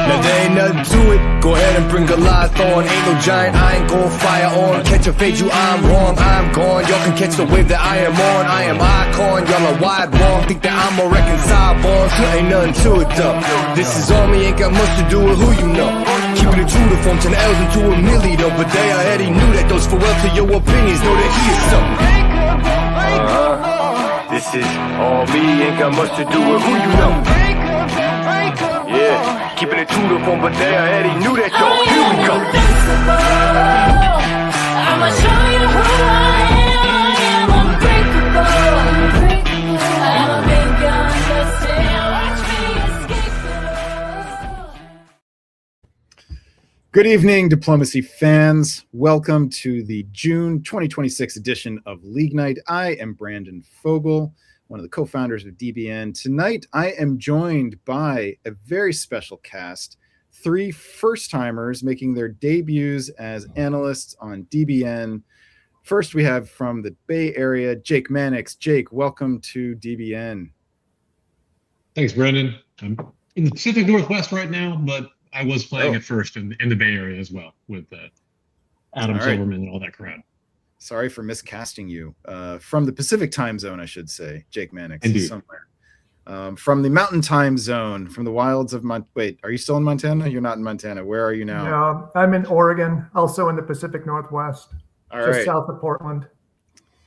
Now there ain't nothing to it, go ahead and bring Goliath on. Ain't no giant, I ain't gon' fire on. Catch a fade, you, I'm wrong, I'm gone. Y'all can catch the wave that I am on. I am icon, y'all are wide wrong. Think that I'm a reconciled bond, so ain't nothing to it though. This is on me, ain't got much to do with who you know. Keeping it true to form 10 L's into a milli though. But they already knew that those farewell to your opinions, know that he is something. This is all me, ain't got much to do with who you know. Yeah, keeping it true to form, but they already knew that though. Here we go. I'ma show you who I am unbreakable. I'm a big gun, but still watch me escape it. Good evening, Diplomacy fans. Welcome to the June 2026 edition of League Night. I am Brandon Fogel, one of the co-founders of DBN. Tonight, I am joined by a very special cast, 3 first-timers making their debuts as analysts on DBN. First, we have from the Bay Area, Jake Mannix. Jake, welcome to DBN. Thanks, Brandon. I'm in the Pacific Northwest right now, but I was playing at first in the Bay Area as well with Adam Silverman and all that crowd. Sorry for miscasting you. From the Pacific time zone, I should say, Jake Mannix. Indeed. Somewhere. From the Mountain time zone, from the wilds of Wait, are you still in Montana? You're not in Montana. Where are you now? Yeah, I'm in Oregon, also in the Pacific Northwest, just south of Portland.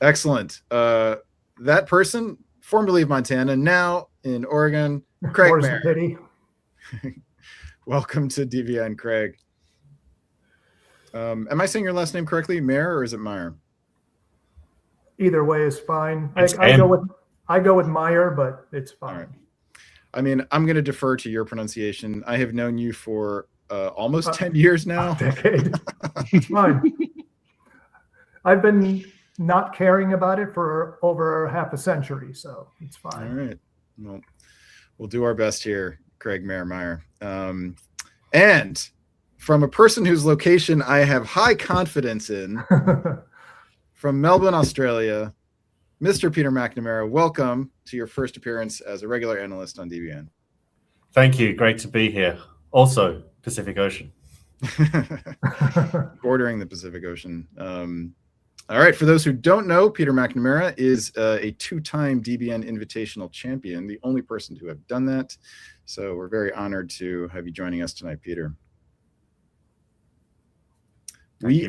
Excellent. That person, formerly of Montana, now in Oregon, Craig Mayer. Welcome to DVN, Craig. Am I saying your last name correctly, Mayer, or is it Meyer? Either way is fine. I go with Meyer, but it's fine. Right. I mean, I'm going to defer to your pronunciation. I have known you for almost 10 years now. A decade. It's fine. I've been not caring about it for over half a century, so it's fine. All right. Well, we'll do our best here, Craig Meyer. And from a person whose location I have high confidence in, from Melbourne, Australia, Mr. Peter McNamara, welcome to your first appearance as a regular analyst on DBN. Thank you. Great to be here. Also, Pacific Ocean. Bordering the Pacific Ocean. All right. For those who don't know, Peter McNamara is a 2-time DBN Invitational champion, the only person to have done that. So we're very honored to have you joining us tonight, Peter. We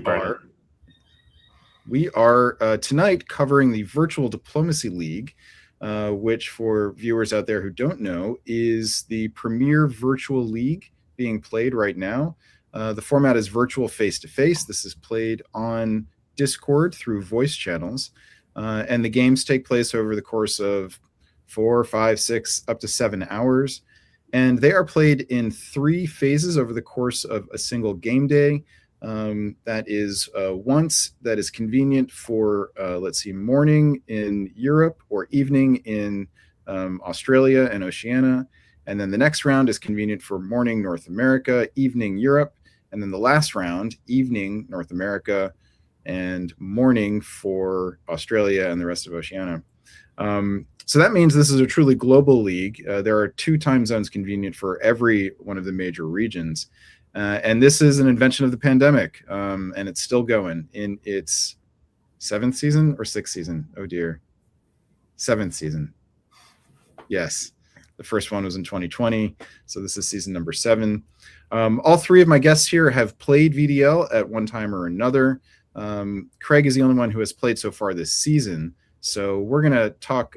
are tonight covering the Virtual Diplomacy League, which for viewers out there who don't know is the premier virtual league being played right now. The format is virtual face-to-face. This is played on Discord through voice channels, and the games take place over the course of 4, 5, 6, up to 7 hours. And they are played in 3 phases over the course of a single game day. That is once that is convenient for, morning in Europe or evening in Australia and Oceania. And then the next round is convenient for morning North America, evening Europe. And then the last round, evening North America and morning for Australia and the rest of Oceania. So that means this is a truly global league. There are 2 time zones convenient for every one of the major regions. And this is an invention of the pandemic, and it's still going in its 7th season or 6th season. Oh dear. 7th season. Yes. The first one was in 2020. So this is season number 7. All 3 of my guests here have played VDL at one time or another. Craig is the only one who has played so far this season. So we're going to talk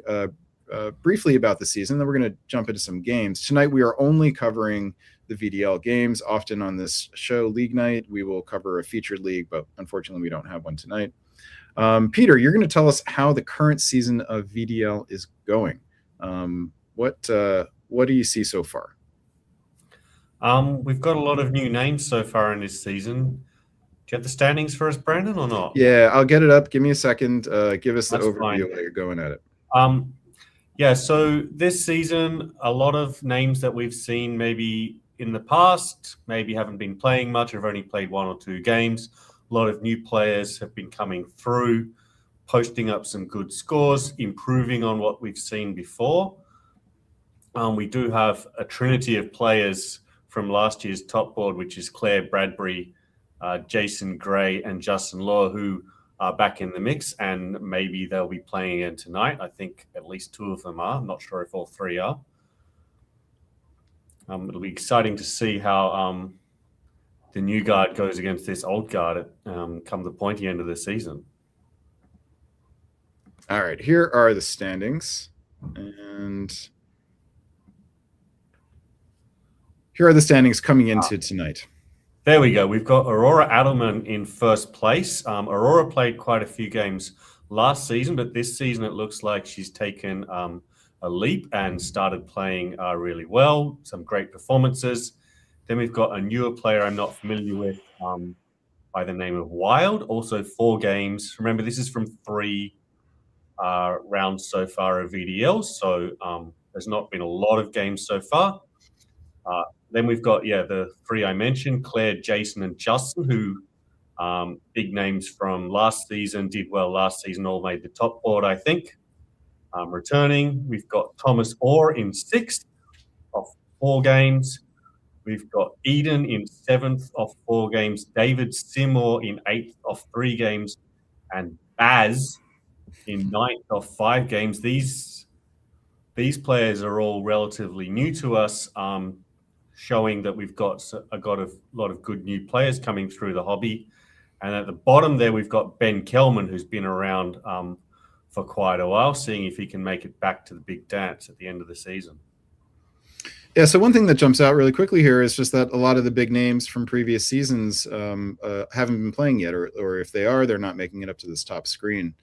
briefly about the season, then we're going to jump into some games. Tonight we are only covering the VDL games. Often on this show, League Night, we will cover a featured league, but unfortunately we don't have one tonight. Peter, you're going to tell us how the current season of VDL is going. What do you see so far? We've got a lot of new names so far in this season. Do you have the standings for us, Brandon, or not? Yeah, I'll get it up. Give me a second. Give us the That's overview fine. while you're going at it. Yeah, so this season, a lot of names that we've seen maybe in the past, maybe haven't been playing much, have only played 1 or 2 games. A lot of new players have been coming through, posting up some good scores, improving on what we've seen before. we do have a trinity of players from last year's top board, which is Claire Bradbury, Jason Gray, and Justin Law, who are back in the mix, and maybe they'll be playing again tonight. I think at least 2 of them are. I'm not sure if all 3 are. It'll be exciting to see how the new guard goes against this old guard come the pointy end of the season. All right, here are the standings. And here are the standings coming into tonight. There we go. We've got Aurora Adelman in first place. Aurora played quite a few games last season, but this season it looks like she's taken a leap and started playing really well. Some great performances. Then we've got a newer player I'm not familiar with by the name of Wild. Also 4 games. Remember, this is from 3 rounds so far of VDL, so there's not been a lot of games so far. Then we've got, the 3 I mentioned, Claire, Jason, and Justin, who big names from last season, did well last season, all made the top board, I think. Returning, we've got Thomas Orr in 6th of 4 games. We've got Eden in 7th of 4 games, David Seymour in 8th of 3 games, and Baz in 9th of 5 games. These players are all relatively new to us, showing that we've got a lot of good new players coming through the hobby. And at the bottom there, we've got Ben Kelman, who's been around for quite a while, seeing if he can make it back to the big dance at the end of the season. Yeah, so one thing that jumps out really quickly here is just that a lot of the big names from previous seasons haven't been playing yet, or if they are, they're not making it up to this top screen.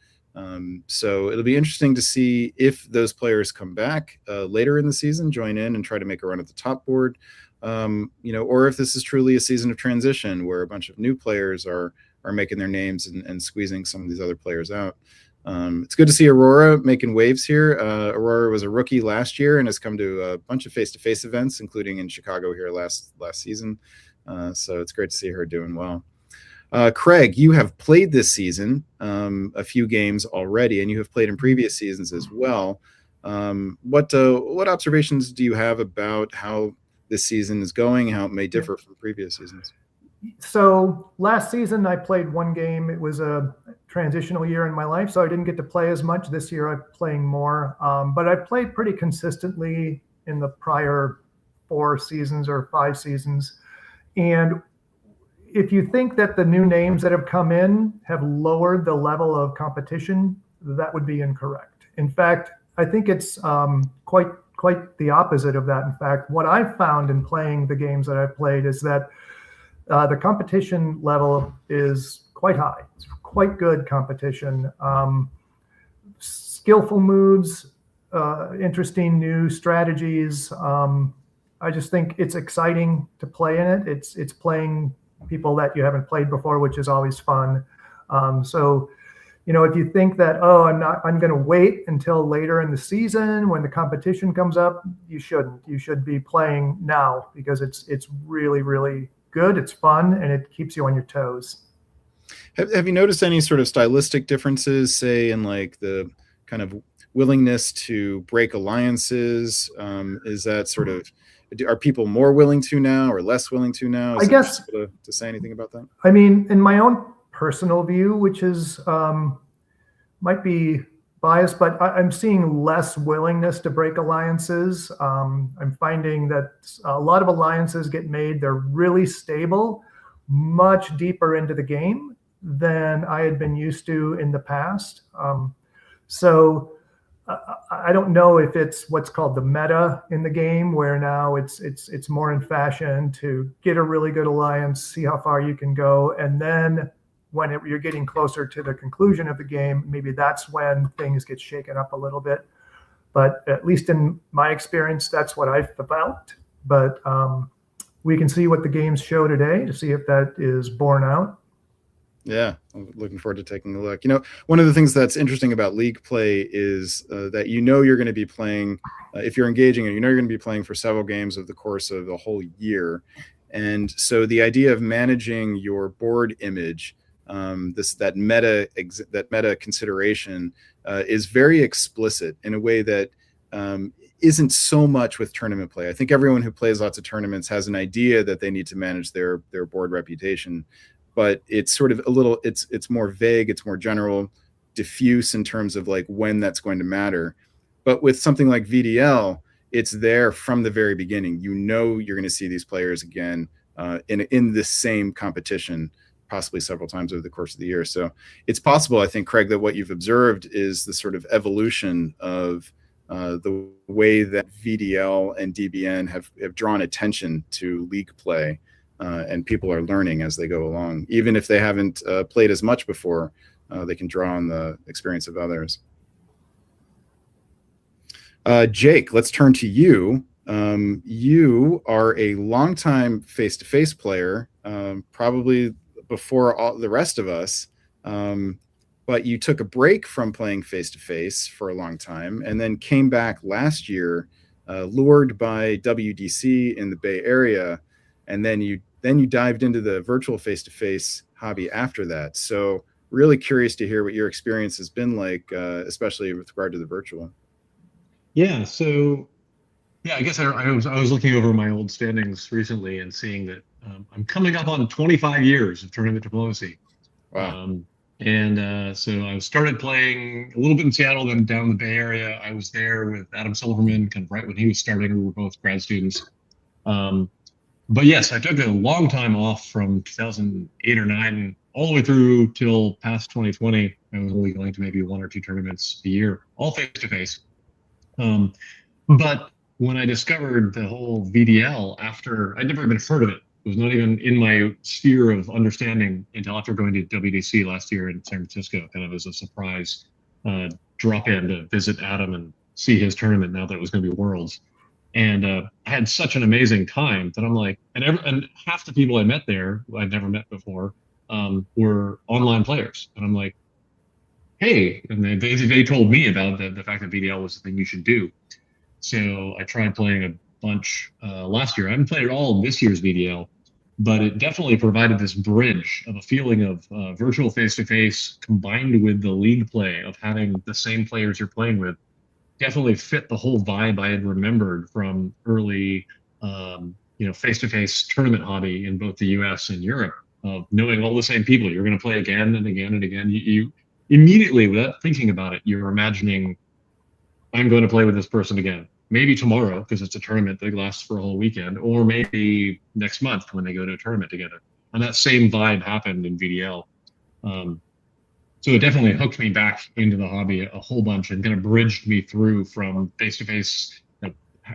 So it'll be interesting to see if those players come back later in the season, join in and try to make a run at the top board, or if this is truly a season of transition where a bunch of new players are making their names and squeezing some of these other players out. It's good to see Aurora making waves here. Aurora was a rookie last year and has come to a bunch of face-to-face events, including in Chicago here last season. So it's great to see her doing well. Craig, you have played this season a few games already, and you have played in previous seasons as well. What observations do you have about how this season is going, how it may differ from previous seasons? So last season I played 1 game. It was a transitional year in my life, so I didn't get to play as much. This year I'm playing more, but I played pretty consistently in the prior 4 seasons or 5 seasons. And if you think that the new names that have come in have lowered the level of competition, that would be incorrect. In fact, I think it's quite the opposite of that. In fact, what I've found in playing the games that I've played is that the competition level is quite high. It's quite good competition. Skillful moves, interesting new strategies. I just think it's exciting to play in it. It's playing people that you haven't played before, which is always fun. So, if you think that, I'm going to wait until later in the season when the competition comes up, you shouldn't. You should be playing now because it's really, really good. It's fun and it keeps you on your toes. Have you noticed any sort of stylistic differences, say, in like the kind of willingness to break alliances? Is that sort of, are people more willing to now or less willing to now? I guess to say anything about that? I mean, in my own personal view, which is might be biased, but I'm seeing less willingness to break alliances. I'm finding that a lot of alliances get made. They're really stable, much deeper into the game than I had been used to in the past. So I don't know if it's what's called the meta in the game, where now it's more in fashion to get a really good alliance, see how far you can go, and then when you're getting closer to the conclusion of the game, maybe that's when things get shaken up a little bit. But at least in my experience, that's what I've felt. But we can see what the games show today to see if that is borne out. Yeah, I'm looking forward to taking a look. One of the things that's interesting about league play is that you're going to be playing, if you're engaging, and you're going to be playing for several games over the course of the whole year. And so the idea of managing your board image, that meta consideration is very explicit in a way that isn't so much with tournament play. I think everyone who plays lots of tournaments has an idea that they need to manage their board reputation, but it's sort of a little, it's more vague, it's more general, diffuse in terms of like when that's going to matter. But with something like VDL, it's there from the very beginning. You know you're going to see these players again in this same competition, possibly several times over the course of the year. So it's possible, I think, Craig, that what you've observed is the sort of evolution of the way that VDL and DBN have drawn attention to league play, and people are learning as they go along. Even if they haven't played as much before, they can draw on the experience of others. Jake, let's turn to you. You are a longtime face-to-face player, probably before all the rest of us, but you took a break from playing face-to-face for a long time and then came back last year, lured by WDC in the Bay Area, and then you dived into the virtual face-to-face hobby after that. So really curious to hear what your experience has been like, especially with regard to the virtual. Yeah, so yeah, I guess I was looking over my old standings recently and seeing that I'm coming up on 25 years of tournament diplomacy. Wow. So I started playing a little bit in Seattle, then down in the Bay Area. I was there with Adam Silverman, kind of right when he was starting. We were both grad students. But yes, I took a long time off from 2008 or 9 all the way through till past 2020. I was only going to maybe 1 or 2 tournaments a year, all face-to-face. But when I discovered the whole VDL after, I'd never even heard of it. It was not even in my sphere of understanding until after going to WDC last year in San Francisco, kind of as a surprise drop in to visit Adam and see his tournament now that it was going to be Worlds. And I had such an amazing time that I'm like, and half the people I met there, who I'd never met before, were online players. And I'm like, hey, and they told me about the fact that VDL was the thing you should do. So I tried playing a bunch last year. I haven't played at all this year's VDL, but it definitely provided this bridge of a feeling of virtual face-to-face combined with the league play of having the same players you're playing with. Definitely fit the whole vibe I had remembered from early, face-to-face tournament hobby in both the U.S. and Europe, of knowing all the same people. You're going to play again and again and again. You immediately, without thinking about it, you're imagining, I'm going to play with this person again. Maybe tomorrow, because it's a tournament that lasts for a whole weekend, or maybe next month when they go to a tournament together. And that same vibe happened in VDL. So it definitely hooked me back into the hobby a whole bunch and kind of bridged me through from face-to-face.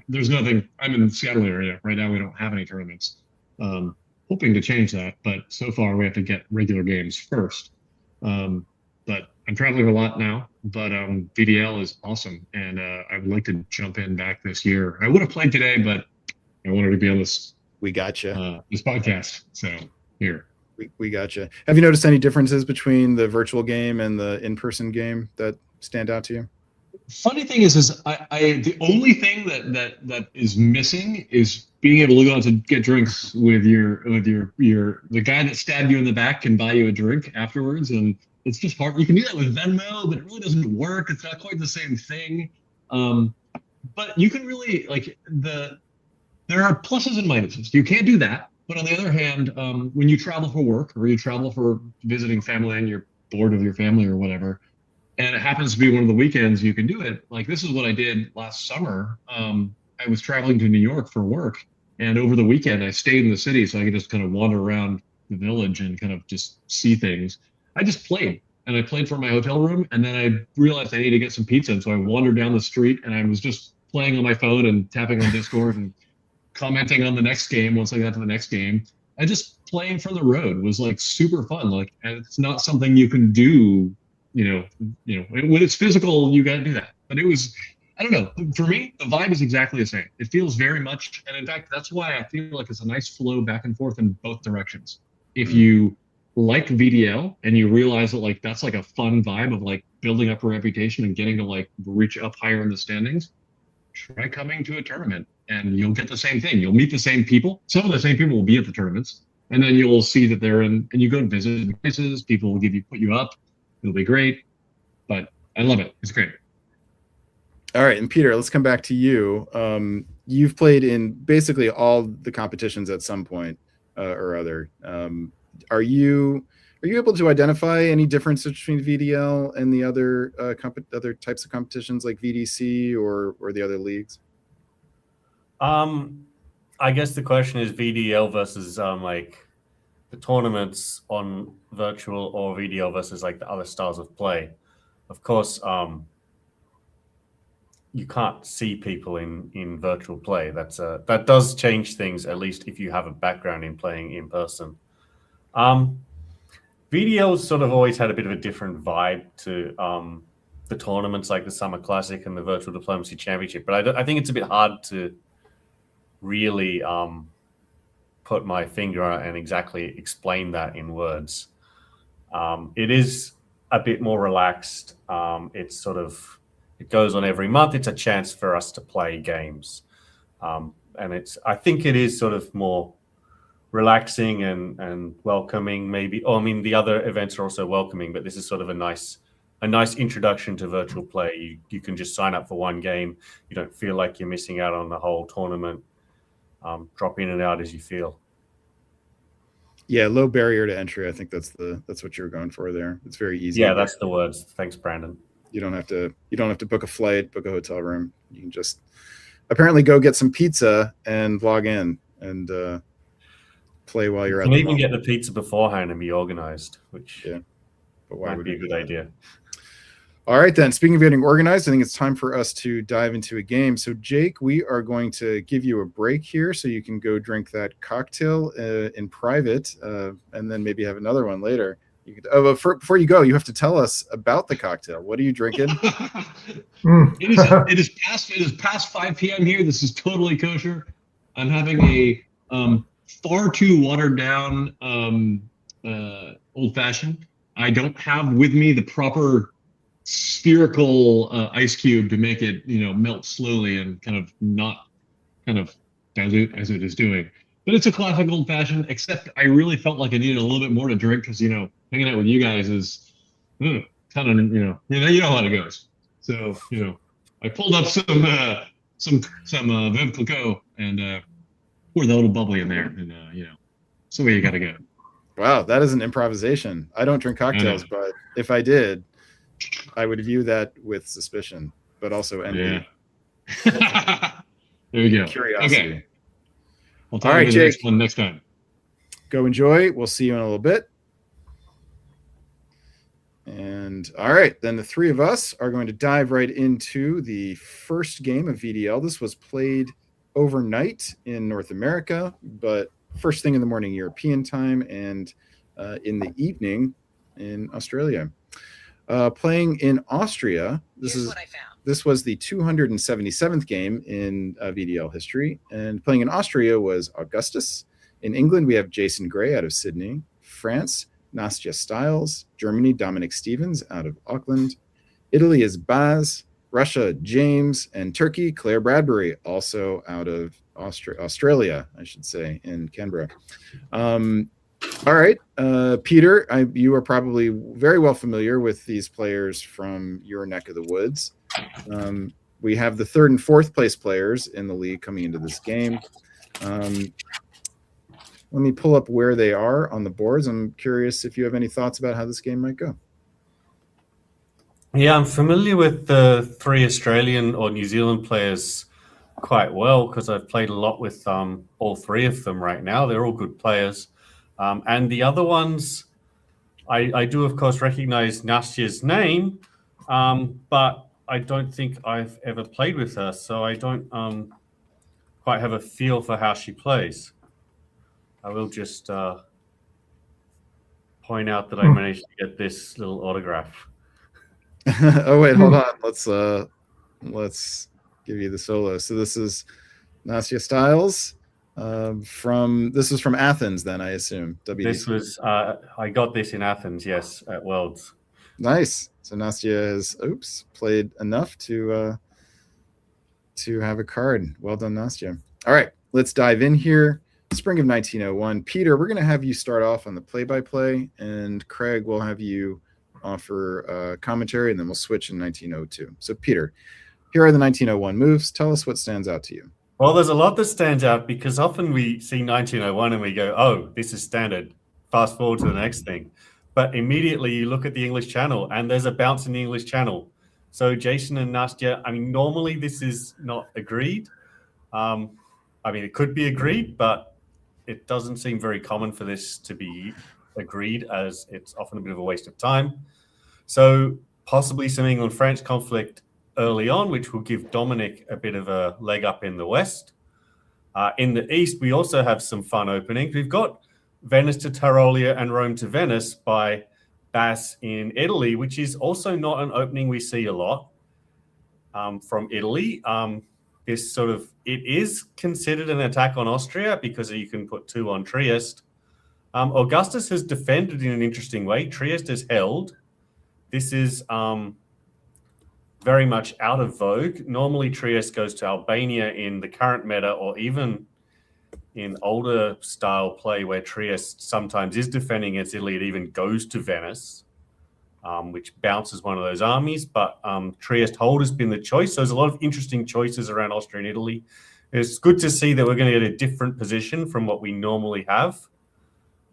There's nothing, I'm in the Seattle area. Right now we don't have any tournaments. Hoping to change that, but so far we have to get regular games first. But I'm traveling a lot now, but VDL is awesome, and I would like to jump in back this year. I would have played today, but I wanted to be on this. We gotcha. This podcast, so here. We gotcha. Have you noticed any differences between the virtual game and the in-person game that stand out to you? Funny thing is I the only thing that is missing is being able to go out to get drinks with the guy that stabbed you in the back can buy you a drink afterwards, and it's just hard. You can do that with Venmo, but it really doesn't work. It's not quite the same thing. But you can really there are pluses and minuses. You can't do that. But on the other hand, when you travel for work or you travel for visiting family and you're bored of your family or whatever, and it happens to be one of the weekends you can do it. Like this is what I did last summer. I was traveling to New York for work, and over the weekend I stayed in the city so I could just kind of wander around the village and kind of just see things. I just played, and I played from my hotel room, and then I realized I needed to get some pizza, and so I wandered down the street, and I was just playing on my phone and tapping on Discord and commenting on the next game once I got to the next game. And just playing from the road was like super fun. Like, and it's not something you can do, when it's physical, you got to do that. But it was, I don't know, for me, the vibe is exactly the same. It feels very much, and in fact, that's why I feel like it's a nice flow back and forth in both directions. If you like VDL and you realize that like that's like a fun vibe of like building up a reputation and getting to like reach up higher in the standings, try coming to a tournament and you'll get the same thing. You'll meet the same people. Some of the same people will be at the tournaments, and then you'll see that they're in, and you go to visit places, people will put you up. It'll be great. But I love it. It's great. All right, and Peter, let's come back to you. You've played in basically all the competitions at some point or other. Are you able to identify any difference between VDL and the other other types of competitions like VDC or the other leagues? I guess the question is VDL versus like the tournaments on virtual, or VDL versus like the other styles of play. Of course, you can't see people in virtual play. That does change things, at least if you have a background in playing in person. VDL's sort of always had a bit of a different vibe to the tournaments like the Summer Classic and the Virtual Diplomacy Championship, but I think it's a bit hard to really put my finger on it and exactly explain that in words. It is a bit more relaxed. It goes on every month. It's a chance for us to play games. And I think it is sort of more relaxing and welcoming, maybe. Oh, I mean, the other events are also welcoming, but this is sort of a nice introduction to virtual play. You can just sign up for one game. You don't feel like you're missing out on the whole tournament. Drop in and out as you feel. Yeah, low barrier to entry. I think that's what you're going for there. It's very easy. Yeah, that's the words. Thanks, Brandon. You don't have to book a flight, book a hotel room. You can just apparently go get some pizza and log in and play while you're at the You can even get the pizza beforehand and be organized, which but why might be a good idea. All right, then. Speaking of getting organized, I think it's time for us to dive into a game. So, Jake, we are going to give you a break here so you can go drink that cocktail in private and then maybe have another one later. Before you go, you have to tell us about the cocktail. What are you drinking? It is past 5 p.m. here. This is totally kosher. I'm having a far too watered down old fashioned. I don't have with me the proper spherical ice cube to make it, melt slowly and kind of not kind of dilute as it is doing. But it's a classic old fashioned, except I really felt like I needed a little bit more to drink because, hanging out with you guys is kind of, you know how it goes. So, I pulled up some Veuve Clicquot and poured that little bubbly in there, and it's the way you got to go. Wow, that is an improvisation. I don't drink cocktails, but if I did, I would view that with suspicion, but also envy. Yeah. There we go. Curiosity. Okay. We'll talk about the next one next time. Go enjoy. We'll see you in a little bit. And all right, then the three of us are going to dive right into the first game of VDL. This was played overnight in North America, but first thing in the morning European time and in the evening in Australia. Playing in Austria, this was the 277th game in VDL history, and playing in Austria was Augustus. In England, we have Jason Gray out of Sydney. France, Nastya Stiles. Germany, Dominic Stevens out of Auckland. Italy is Baz. Russia, James. And Turkey, Claire Bradbury, also out of Australia, I should say, in Canberra. All right, Peter, you are probably very well familiar with these players from your neck of the woods. We have the third and fourth place players in the league coming into this game. Let me pull up where they are on the boards. I'm curious if you have any thoughts about how this game might go. Yeah, I'm familiar with the three Australian or New Zealand players quite well because I've played a lot with all three of them right now. They're all good players. And the other ones, I do, of course, recognize Nastya's name, but I don't think I've ever played with her, so I don't quite have a feel for how she plays. I will just point out that I managed to get this little autograph. Oh, wait, hold on. Let's give you the solo. So this is Nastya Stiles. This is from Athens, then I assume. WDC. This was I got this in Athens, yes, at Worlds. Nice. So Nastya has played enough to have a card. Well done, Nastya. All right, let's dive in here. Spring of 1901. Peter, we're going to have you start off on the play-by-play, and Craig will have you offer commentary, and then we'll switch in 1902. So Peter, Here are the 1901 moves. Tell us what stands out to you. Well, there's a lot that stands out because often we see 1901 and we go, oh, this is standard. Fast forward to the next thing. But immediately you look at the English Channel and there's a bounce in the English Channel. So Jason and Nastya, I mean, normally this is not agreed. I mean, it could be agreed, but it doesn't seem very common for this to be agreed, as it's often a bit of a waste of time. So possibly some England-France conflict early on, which will give Dominic a bit of a leg up in the West. In the East, we also have some fun openings. We've got Venice to Tarolia and Rome to Venice by Bass in Italy, which is also not an opening we see a lot from Italy. It is considered an attack on Austria because you can put 2 on Trieste. Augustus has defended in an interesting way. Trieste is held. This is very much out of vogue. Normally, Trieste goes to Albania in the current meta, or even in older style play where Trieste sometimes is defending against Italy. It even goes to Venice, which bounces one of those armies. But Trieste hold has been the choice. So there's a lot of interesting choices around Austria and Italy. It's good to see that we're going to get a different position from what we normally have.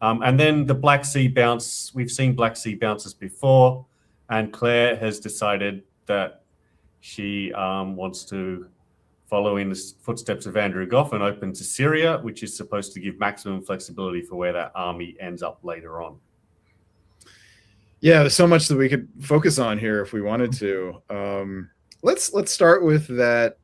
And then the Black Sea bounce, we've seen Black Sea bounces before, and Claire has decided that she wants to follow in the footsteps of Andrew Goff and open to Syria, which is supposed to give maximum flexibility for where that army ends up later on. Yeah, there's so much that we could focus on here if we wanted to. Let's start with that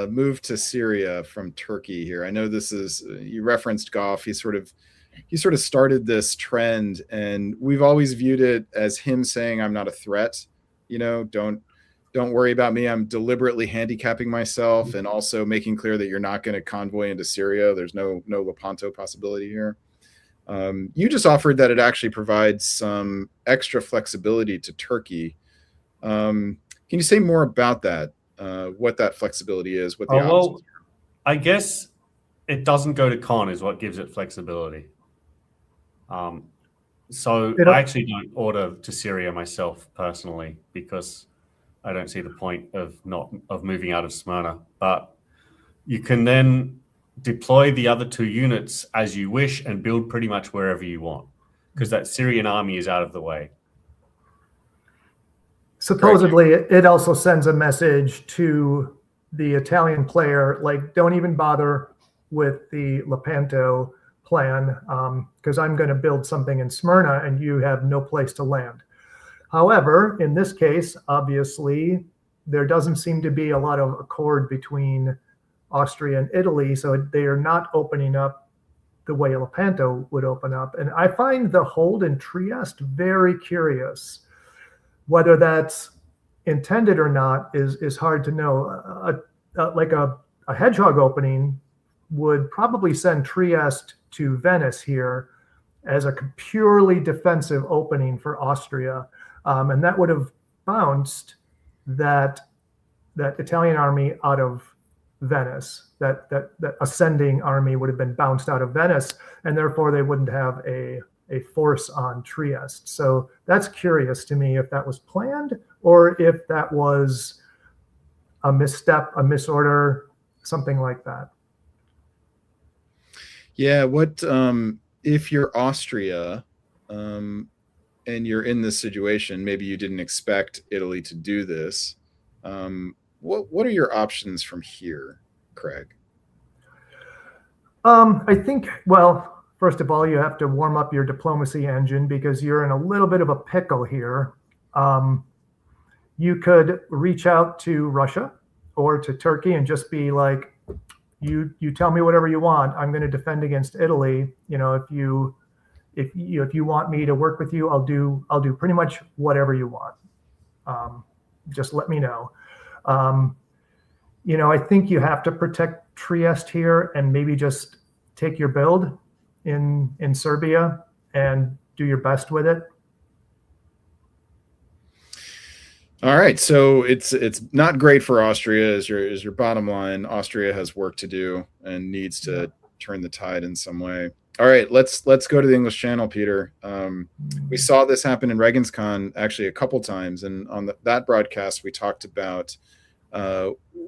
move to Syria from Turkey here. I know this is, you referenced Goff. He sort of started this trend, and we've always viewed it as him saying, I'm not a threat. You know, don't worry about me. I'm deliberately handicapping myself and also making clear that you're not going to convoy into Syria. There's no Lepanto possibility here. You just offered that it actually provides some extra flexibility to Turkey. Can you say more about that? What that flexibility is? What the options are? I guess it doesn't go to con is what gives it flexibility. So I actually don't order to Syria myself personally because I don't see the point of moving out of Smyrna. But you can then deploy the other 2 units as you wish and build pretty much wherever you want because that Syrian army is out of the way. Supposedly, it also sends a message to the Italian player, like, don't even bother with the Lepanto plan because I'm going to build something in Smyrna and you have no place to land. However, in this case, obviously, there doesn't seem to be a lot of accord between Austria and Italy, so they are not opening up the way Lepanto would open up. And I find the hold in Trieste very curious. Whether that's intended or not is hard to know. Like a hedgehog opening would probably send Trieste to Venice here as a purely defensive opening for Austria. And that would have bounced that Italian army out of Venice. That ascending army would have been bounced out of Venice, and therefore they wouldn't have a force on Trieste. So that's curious to me if that was planned or if that was a misstep, a misorder, something like that. Yeah, what if you're Austria and you're in this situation, maybe you didn't expect Italy to do this. What are your options from here, Craig? I think, well, first of all, you have to warm up your diplomacy engine because you're in a little bit of a pickle here. You could reach out to Russia or to Turkey and just be like, you tell me whatever you want. I'm going to defend against Italy. You know, if you want me to work with you, I'll do pretty much whatever you want. Just let me know. You know, I think you have to protect Trieste here and maybe just take your build in Serbia and do your best with it. All right, so it's not great for Austria is your bottom line. Austria has work to do and needs to turn the tide in some way. All right, let's go to the English Channel, Peter. We saw this happen in Regenscon actually a couple times, and on that broadcast we talked about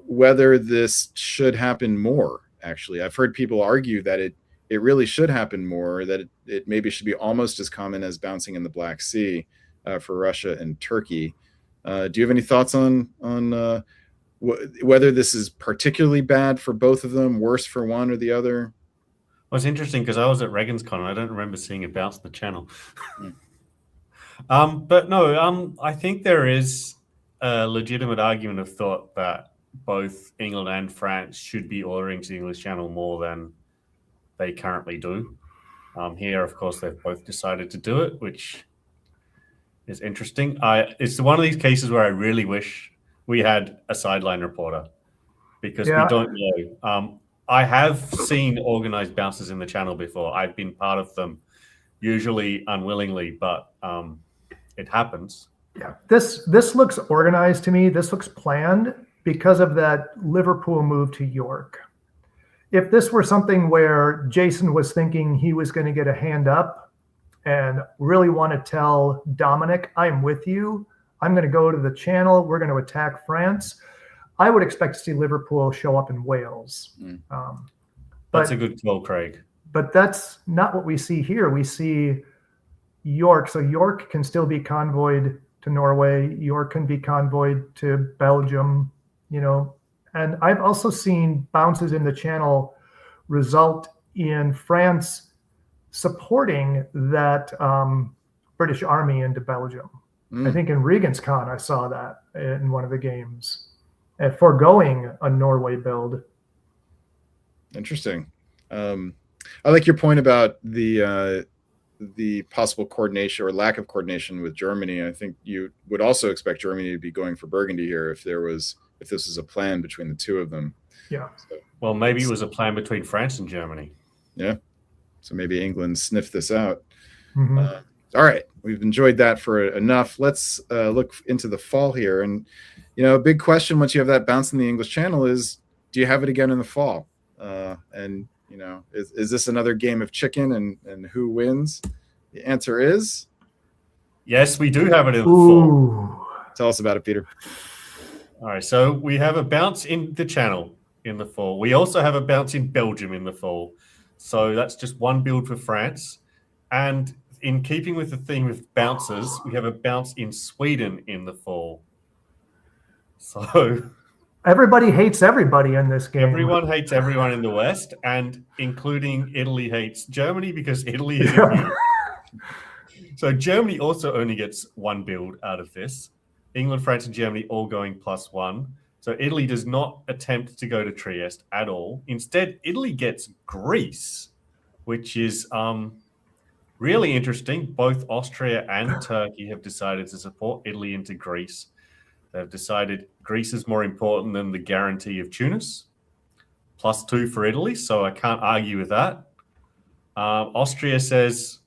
whether this should happen more. Actually, I've heard people argue that it really should happen more, that it maybe should be almost as common as bouncing in the Black Sea for Russia and Turkey. Do you have any thoughts on whether this is particularly bad for both of them, worse for one or the other? Well, it's interesting because I was at Reagan's Con and I don't remember seeing it bounce the channel. But no, I think there is a legitimate argument of thought that both England and France should be ordering to the English Channel more than they currently do. Here, of course, they've both decided to do it, which is interesting. It's one of these cases where I really wish we had a sideline reporter because we don't know. I have seen organized bounces in the channel before. I've been part of them, usually unwillingly, but it happens. Yeah, this looks organized to me. This looks planned because of that Liverpool move to York. If this were something where Jason was thinking he was going to get a hand up and really want to tell Dominic, I'm with you, I'm going to go to the channel, we're going to attack France, I would expect to see Liverpool show up in Wales. That's a good call, Craig. But that's not what we see here. We see York. So York can still be convoyed to Norway. York can be convoyed to Belgium, And I've also seen bounces in the channel result in France supporting that British army into Belgium. I think in Regan's Con, I saw that in one of the games, and foregoing a Norway build. Interesting. I like your point about the possible coordination or lack of coordination with Germany. I think you would also expect Germany to be going for Burgundy here if this is a plan between the two of them. Yeah. So, well, maybe it was a plan between France and Germany. Yeah. So maybe England sniffed this out. Mm-hmm. All right. We've enjoyed that for enough. Let's look into the fall here. And, a big question once you have that bounce in the English Channel is, do you have it again in the fall? And, is this another game of chicken and who wins? The answer is yes, we do have it in the fall. Tell us about it, Peter. All right, so we have a bounce in the channel in the fall. We also have a bounce in Belgium in the fall. So that's just one build for France. And in keeping with the theme of bounces, we have a bounce in Sweden in the fall. So everybody hates everybody in this game. Everyone hates everyone in the West, and including Italy hates Germany because Italy is immune. So Germany also only gets one build out of this. England, France, and Germany all going +1. So Italy does not attempt to go to Trieste at all. Instead, Italy gets Greece, which is really interesting. Both Austria and Turkey have decided to support Italy into Greece. They've decided Greece is more important than the guarantee of Tunis. +2 for Italy, so I can't argue with that. Austria says,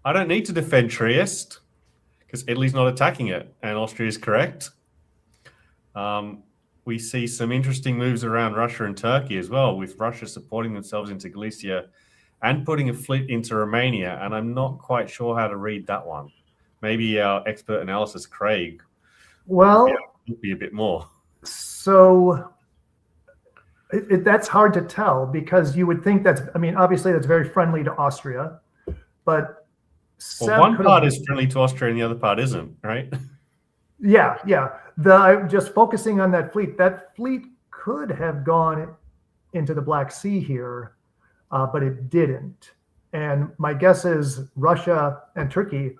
I don't need to defend Trieste because Italy's not attacking it, and Austria is correct. We see some interesting moves around Russia and Turkey as well, with Russia supporting themselves into Galicia and putting a fleet into Romania, and I'm not quite sure how to read that one. Maybe our expert analysis, Craig, will be a bit more. So that's hard to tell because you would think obviously that's very friendly to Austria, but one part is friendly to Austria and the other part isn't, right? Yeah. Just focusing on that fleet could have gone into the Black Sea here, but it didn't. And my guess is Russia and Turkey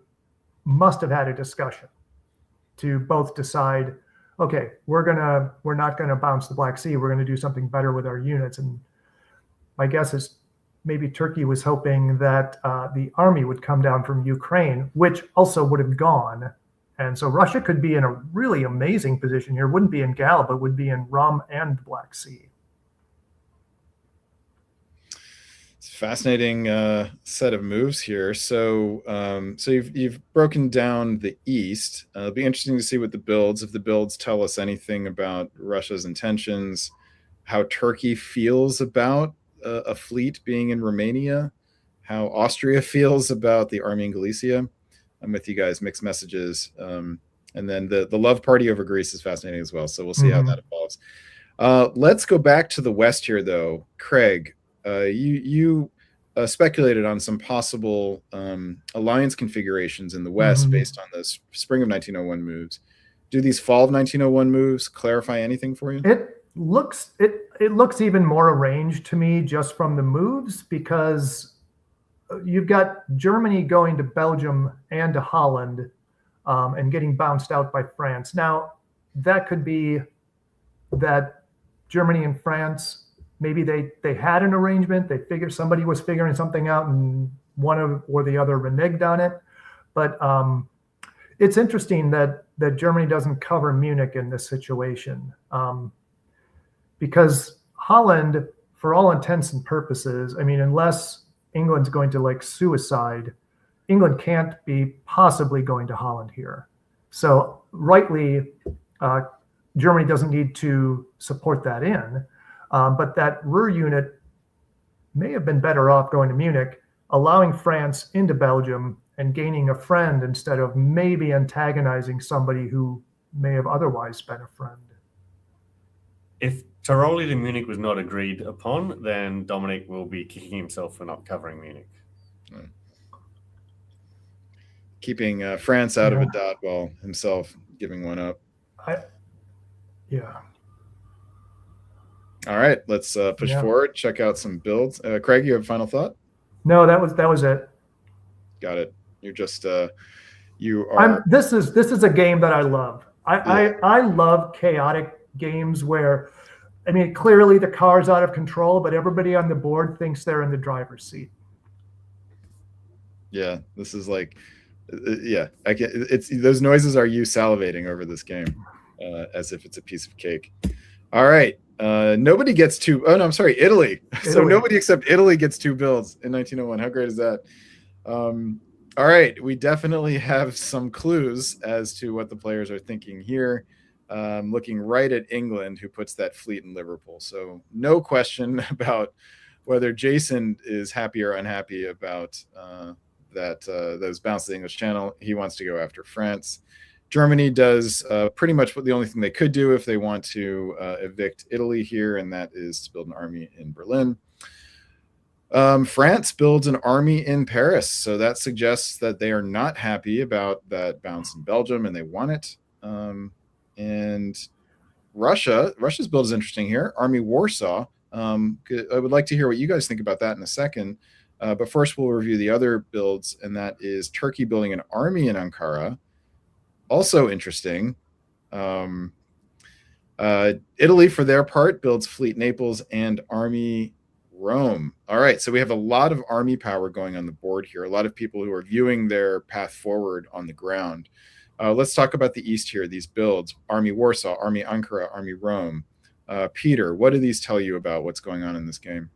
must have had a discussion to both decide, okay, we're not gonna bounce the Black Sea. We're gonna do something better with our units. And my guess is maybe Turkey was hoping that the army would come down from Ukraine, which also would have gone. And so Russia could be in a really amazing position here. Wouldn't be in Gal, but would be in Rum and the Black Sea. It's a fascinating set of moves here. So you've broken down the East. It'll be interesting to see what if the builds tell us anything about Russia's intentions, how Turkey feels about a fleet being in Romania, how Austria feels about the army in Galicia. I'm with you guys, mixed messages. And then the love party over Greece is fascinating as well. So we'll see how that evolves. Let's go back to the West here, though. Craig, you speculated on some possible alliance configurations in the West based on the spring of 1901 moves. Do these fall of 1901 moves clarify anything for you? It looks even more arranged to me just from the moves, because you've got Germany going to Belgium and to Holland and getting bounced out by France. Now, that could be that Germany and France, maybe they had an arrangement. They figured somebody was figuring something out, and one or the other reneged on it. But it's interesting that Germany doesn't cover Munich in this situation, because Holland, for all intents and purposes, I mean, unless England's going to like suicide, England can't be possibly going to Holland here. So rightly, Germany doesn't need to support that in, but that Ruhr unit may have been better off going to Munich, allowing France into Belgium and gaining a friend instead of maybe antagonizing somebody who may have otherwise been a friend. If Tiroli to Munich was not agreed upon, then Dominic will be kicking himself for not covering Munich. Keeping France out of a dot while himself giving one up. Yeah. All right, let's push forward. Check out some builds. Craig, you have a final thought? No, that was it. Got it. You're just you are. This is a game that I love. I love chaotic games where, I mean, clearly the car's out of control, but everybody on the board thinks they're in the driver's seat. Yeah, this is like, yeah, I get it's those noises are you salivating over this game, as if it's a piece of cake. All right, nobody gets two. Oh no, I'm sorry, Italy. So nobody except Italy gets two builds in 1901. How great is that? All right, we definitely have some clues as to what the players are thinking here. Looking right at England, who puts that fleet in Liverpool. So no question about whether Jason is happy or unhappy about those bounce to the English Channel. He wants to go after France. Germany does pretty much what the only thing they could do if they want to evict Italy here, and that is to build an army in Berlin. France builds an army in Paris, so that suggests that they are not happy about that bounce in Belgium, and they want it. And Russia's build is interesting here. Army Warsaw. I would like to hear what you guys think about that in a second. But first, we'll review the other builds, and that is Turkey building an army in Ankara. Also interesting. Italy, for their part, builds fleet Naples and army Rome. All right, so we have a lot of army power going on the board here. A lot of people who are viewing their path forward on the ground. Let's talk about the East here, these builds. Army Warsaw, Army Ankara, Army Rome. Peter, what do these tell you about what's going on in this game?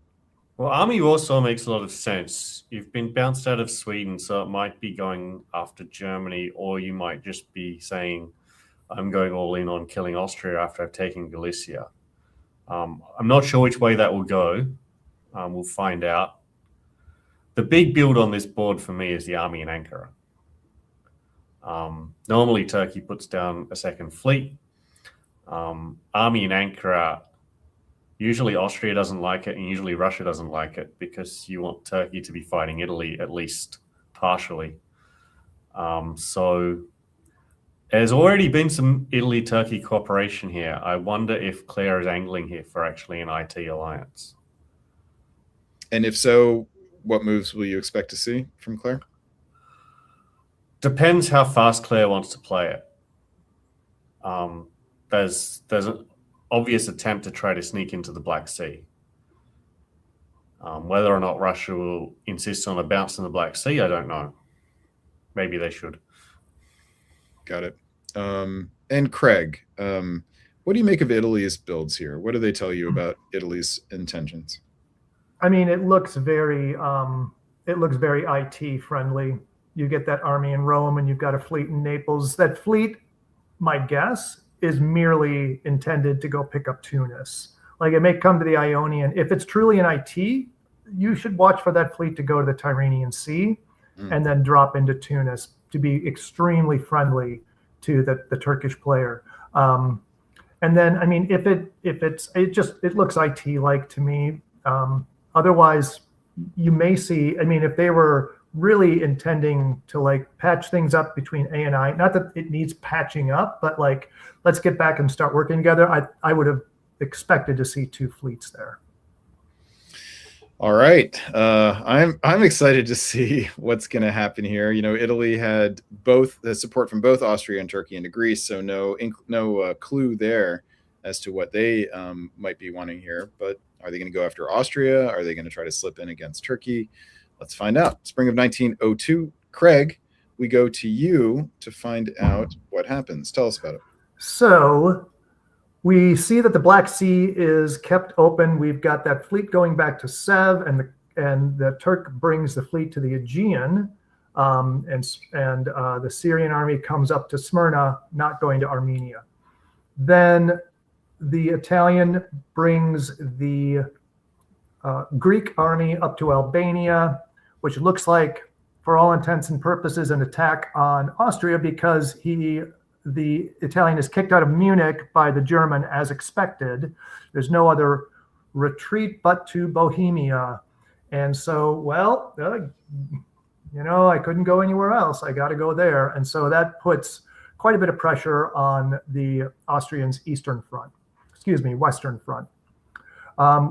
Well, Army Warsaw makes a lot of sense. You've been bounced out of Sweden, so it might be going after Germany, or you might just be saying, I'm going all in on killing Austria after I've taken Galicia. I'm not sure which way that will go. We'll find out. The big build on this board for me is the army in Ankara. Normally, Turkey puts down a second fleet. Army in Ankara, usually Austria doesn't like it, and usually Russia doesn't like it, because you want Turkey to be fighting Italy at least partially. So there's already been some Italy-Turkey cooperation here. I wonder if Claire is angling here for actually an IT alliance. And if so, what moves will you expect to see from Claire? Depends how fast Claire wants to play it. There's an obvious attempt to try to sneak into the Black Sea. Whether or not Russia will insist on a bounce in the Black Sea, I don't know. Maybe they should. Got it. And Craig, what do you make of Italy's builds here? What do they tell you about Italy's intentions? I mean, it looks very IT friendly. You get that army in Rome, and you've got a fleet in Naples. That fleet, my guess, is merely intended to go pick up Tunis. Like, it may come to the Ionian. If it's truly an IT, you should watch for that fleet to go to the Tyrrhenian Sea and then drop into Tunis to be extremely friendly to the Turkish player. And then, I mean, it looks IT-like to me. Otherwise, you may see, I mean, if they were really intending to like patch things up between A and I, not that it needs patching up, but like, let's get back and start working together. I would have expected to see 2 fleets there. All right. I'm excited to see what's going to happen here. You know, Italy had both the support from both Austria and Turkey into Greece, so no clue there as to what they might be wanting here. But are they going to go after Austria? Are they going to try to slip in against Turkey? Let's find out. Spring of 1902. Craig, we go to you to find out what happens. Tell us about it. So we see that the Black Sea is kept open. We've got that fleet going back to Sev, and the Turk brings the fleet to the Aegean, and the Syrian army comes up to Smyrna, not going to Armenia. Then the Italian brings the Greek army up to Albania, which looks like, for all intents and purposes, an attack on Austria, because the Italian is kicked out of Munich by the German as expected. There's no other retreat but to Bohemia. And so, well, you know, I couldn't go anywhere else. I got to go there. And so that puts quite a bit of pressure on the Austrians' Western Front.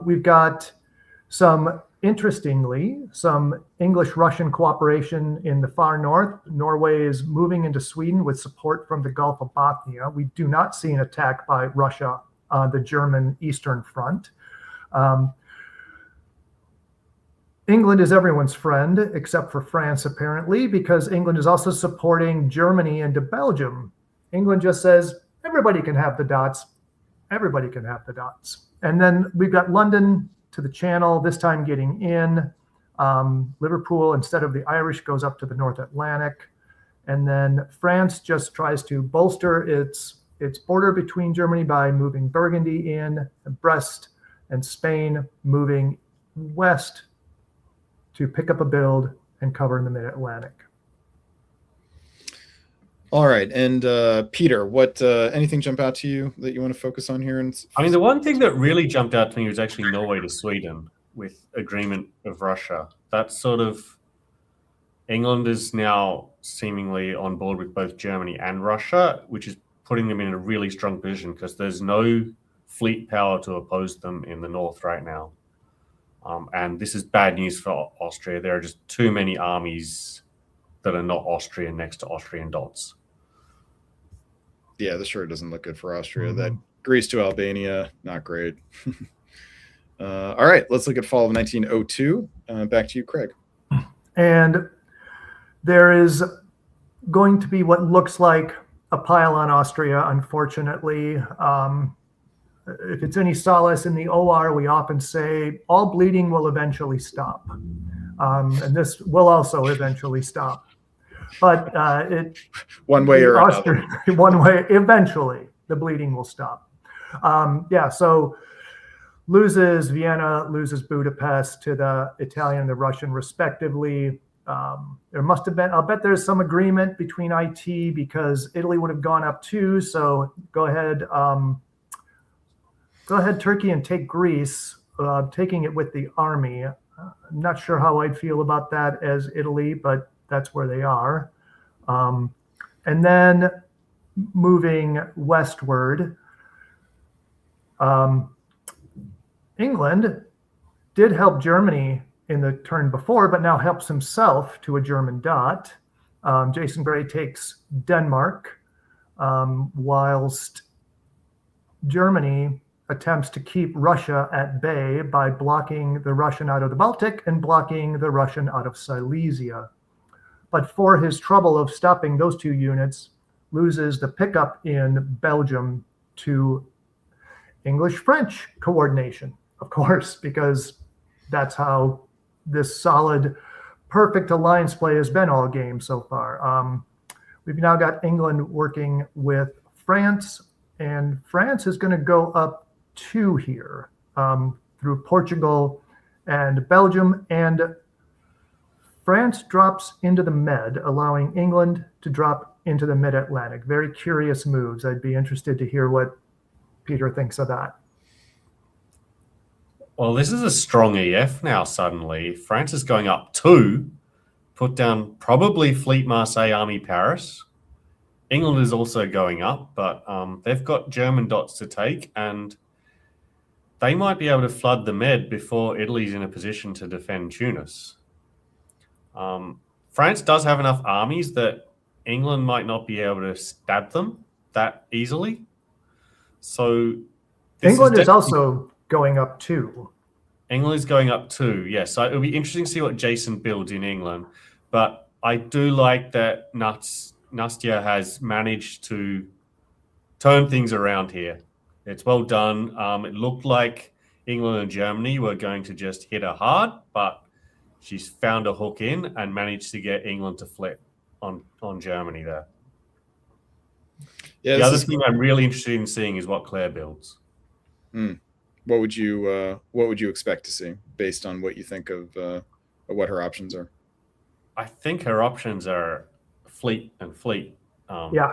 We've got interestingly, some English-Russian cooperation in the far north. Norway is moving into Sweden with support from the Gulf of Bothnia. We do not see an attack by Russia on the German Eastern Front. England is everyone's friend, except for France, apparently, because England is also supporting Germany into Belgium. England just says, everybody can have the dots. Everybody can have the dots. And then we've got London to the Channel, this time getting in. Liverpool, instead of the Irish, goes up to the North Atlantic. And then France just tries to bolster its border between Germany by moving Burgundy in, and Brest and Spain moving west to pick up a build and cover in the Mid-Atlantic. All right. And Peter, what anything jump out to you that you want to focus on here? I mean, the one thing that really jumped out to me was actually Norway to Sweden with agreement of Russia. That's sort of, England is now seemingly on board with both Germany and Russia, which is putting them in a really strong position because there's no fleet power to oppose them in the north right now. And this is bad news for Austria. There are just too many armies that are not Austrian next to Austrian dots. Yeah, this sure doesn't look good for Austria. That Greece to Albania, not great. All right, let's look at fall of 1902. Back to you, Craig. And there is going to be what looks like a pile on Austria, unfortunately. If it's any solace in the OR, we often say all bleeding will eventually stop. And this will also eventually stop. But one way or another. One way, eventually, the bleeding will stop. So loses Vienna, loses Budapest to the Italian and the Russian, respectively. There must have been, I'll bet there's some agreement between IT because Italy would have gone up too. So go ahead, Turkey, and take Greece, taking it with the army. I'm not sure how I'd feel about that as Italy, but that's where they are. And then moving westward, England did help Germany in the turn before, but now helps himself to a German dot. Jason Gray takes Denmark, whilst Germany attempts to keep Russia at bay by blocking the Russian out of the Baltic and blocking the Russian out of Silesia. But for his trouble of stopping those two units, loses the pickup in Belgium to English-French coordination, of course, because that's how this solid, perfect alliance play has been all game so far. We've now got England working with France, and France is going to go up two here through Portugal and Belgium, and France drops into the Med, allowing England to drop into the mid-Atlantic. Very curious moves. I'd be interested to hear what Peter thinks of that. Well, this is a strong EF now suddenly. France is going up 2, put down probably Fleet Marseille, Army Paris. England is also going up, but they've got German dots to take, and they might be able to flood the Med before Italy's in a position to defend Tunis. France does have enough armies that England might not be able to stab them that easily. So England is also going up 2. England is going up 2, yes. So it'll be interesting to see what Jason builds in England. But I do like that Nastya has managed to turn things around here. It's well done. It looked like England and Germany were going to just hit her hard, but she's found a hook in and managed to get England to flip on Germany there. Yeah, the other thing I'm really interested in seeing is what Claire builds. What would you expect to see based on what you think of what her options are? I think her options are fleet and fleet. Yeah.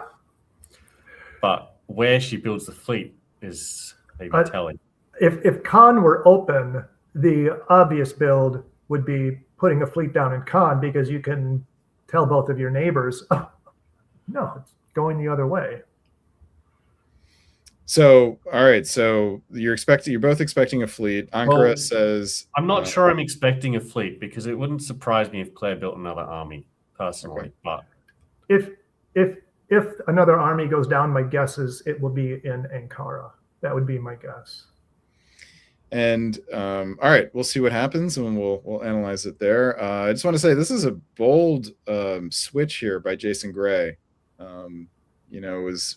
But where she builds the fleet is maybe telling. If Khan were open, the obvious build would be putting a fleet down in Khan, because you can tell both of your neighbors, oh, no, it's going the other way. So, all right. So you're both expecting a fleet. Ankara says, I'm not sure I'm expecting a fleet, because it wouldn't surprise me if Claire built another army personally. Okay. But if another army goes down, my guess is it will be in Ankara. That would be my guess. And all right, we'll see what happens, and we'll analyze it there. I just want to say this is a bold switch here by Jason Gray.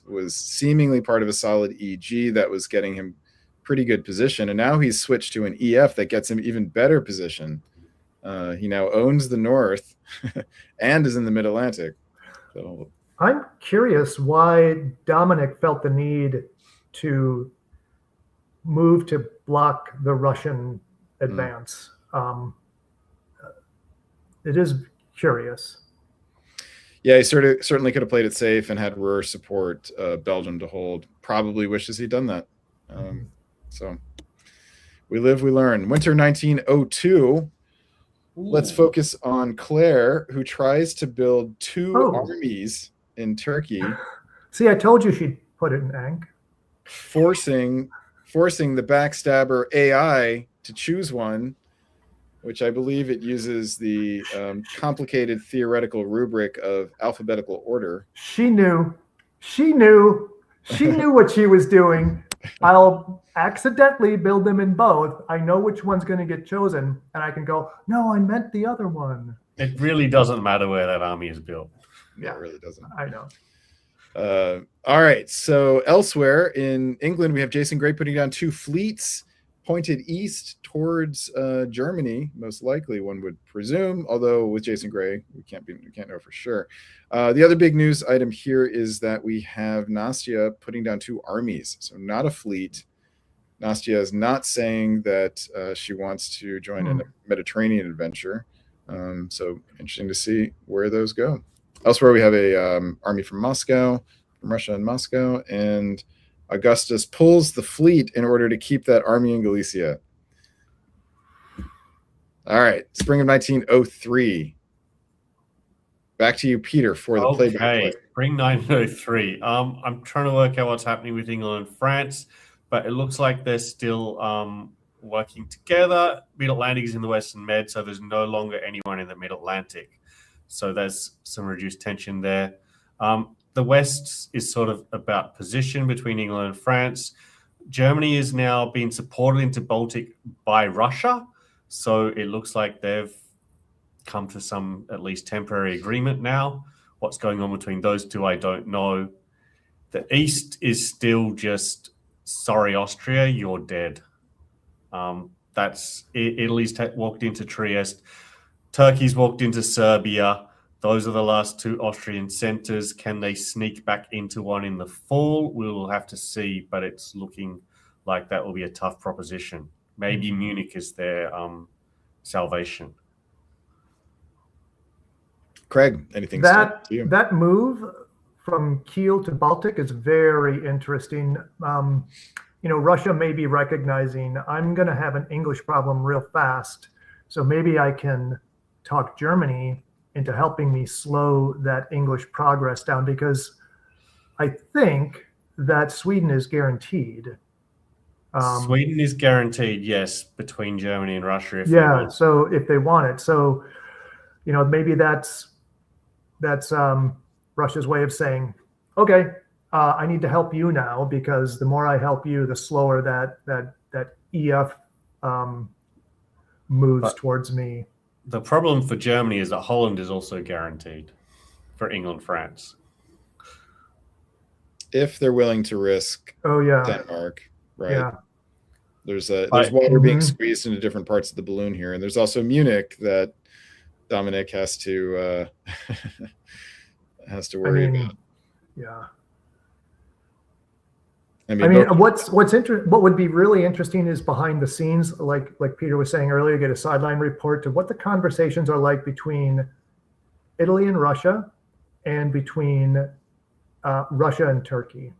Was seemingly part of a solid EG that was getting him pretty good position, and now he's switched to an EF that gets him even better position. He now owns the North and is in the Mid-Atlantic. So I'm curious why Dominic felt the need to move to block the Russian advance. It is curious. Yeah, he certainly could have played it safe and had Ruhr support Belgium to hold. Probably wishes he'd done that. So we live, we learn. Winter 1902. Ooh. Let's focus on Claire, who tries to build 2 armies in Turkey. See, I told you she'd put it in Ankh. Forcing the backstabber AI to choose one, which I believe it uses the complicated theoretical rubric of alphabetical order. She knew what she was doing. I'll accidentally build them in both. I know which one's going to get chosen, and I can go, no, I meant the other one. It really doesn't matter where that army is built. Yeah, it really doesn't. I know. All right. So elsewhere in England, we have Jason Gray putting down 2 fleets pointed east towards Germany, most likely, one would presume. Although with Jason Gray, we can't know for sure. The other big news item here is that we have Nastya putting down 2 armies, so not a fleet. Nastya is not saying that she wants to join in a Mediterranean adventure. So interesting to see where those go. Elsewhere, we have a army from Russia and Moscow, and Augustus pulls the fleet in order to keep that army in Galicia. All right, spring of 1903. Back to you, Peter, for the play-by-play. Spring 1903. I'm trying to work out what's happening with England and France, but it looks like they're still working together. Mid-Atlantic is in the Western Med, so there's no longer anyone in the Mid-Atlantic. So there's some reduced tension there. The West is sort of about position between England and France. Germany is now being supported into Baltic by Russia. So it looks like they've come to some at least temporary agreement now. What's going on between those two, I don't know. The East is still just, sorry, Austria, you're dead. Italy's walked into Trieste. Turkey's walked into Serbia. Those are the last 2 Austrian centers. Can they sneak back into one in the fall? We'll have to see, but it's looking like that will be a tough proposition. Maybe Munich is their salvation. Craig, anything? That move from Kiel to Baltic is very interesting. Russia may be recognizing I'm going to have an English problem real fast, so maybe I can talk Germany into helping me slow that English progress down, because I think that Sweden is guaranteed. Sweden is guaranteed, yes, between Germany and Russia. So if they want it, so maybe that's Russia's way of saying, okay, I need to help you now, because the more I help you, the slower that EF moves towards me. The problem for Germany is that Holland is also guaranteed for England, France. If they're willing to risk Denmark, right? Yeah. There's water being squeezed into different parts of the balloon here, and there's also Munich that Dominic has to worry about. Yeah. I mean, what would be really interesting is behind the scenes, like Peter was saying earlier, get a sideline report to what the conversations are like between Italy and Russia, and between Russia and Turkey,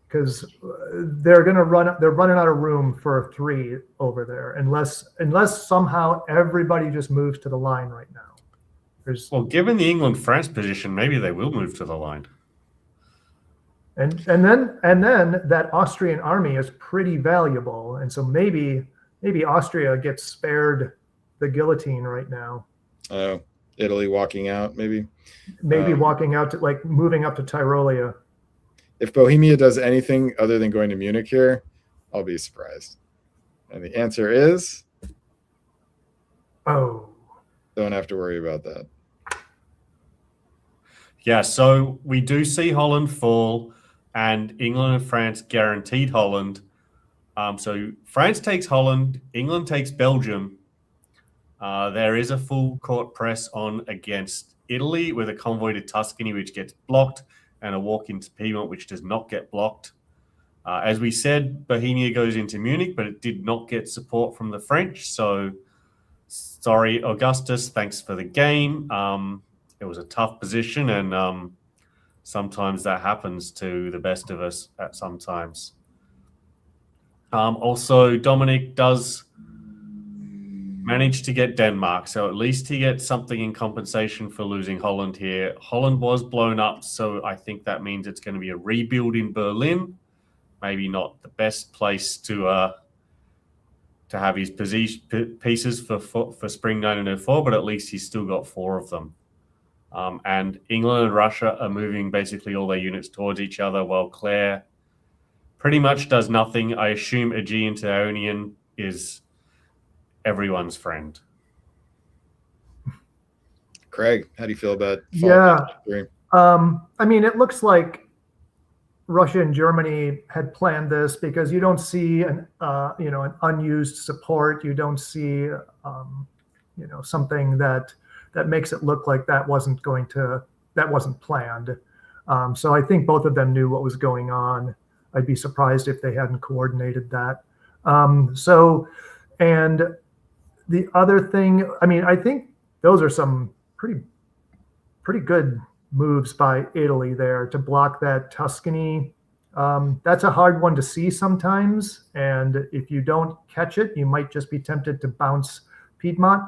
because they're running out of room for 3 over there, unless somehow everybody just moves to the line right now. Given the England-France position, maybe they will move to the line. And then that Austrian army is pretty valuable, and so maybe Austria gets spared the guillotine right now. Oh, Italy walking out, maybe walking out to moving up to Tyrolia. If Bohemia does anything other than going to Munich here, I'll be surprised. And the answer is, don't have to worry about that. Yeah, so we do see Holland fall, and England and France guaranteed Holland. So France takes Holland, England takes Belgium. There is a full court press on against Italy with a convoy to Tuscany, which gets blocked, and a walk into Piedmont, which does not get blocked. As we said, Bohemia goes into Munich, but it did not get support from the French. So sorry, Augustus, thanks for the game. It was a tough position, and sometimes that happens to the best of us at some times. Also, Dominic does manage to get Denmark, so at least he gets something in compensation for losing Holland here. Holland was blown up, so I think that means it's going to be a rebuild in Berlin. Maybe not the best place to have his pieces for spring 1904, but at least he's still got 4 of them. And England and Russia are moving basically all their units towards each other, while Claire pretty much does nothing. I assume Aegean to Ionian is everyone's friend. Craig, how do you feel about it looks like Russia and Germany had planned this, because you don't see an unused support. You don't see something that makes it look like that wasn't planned. So I think both of them knew what was going on. I'd be surprised if they hadn't coordinated that. And the other thing, I think those are some pretty good moves by Italy there to block that Tuscany. That's a hard one to see sometimes, and if you don't catch it, you might just be tempted to bounce Piedmont,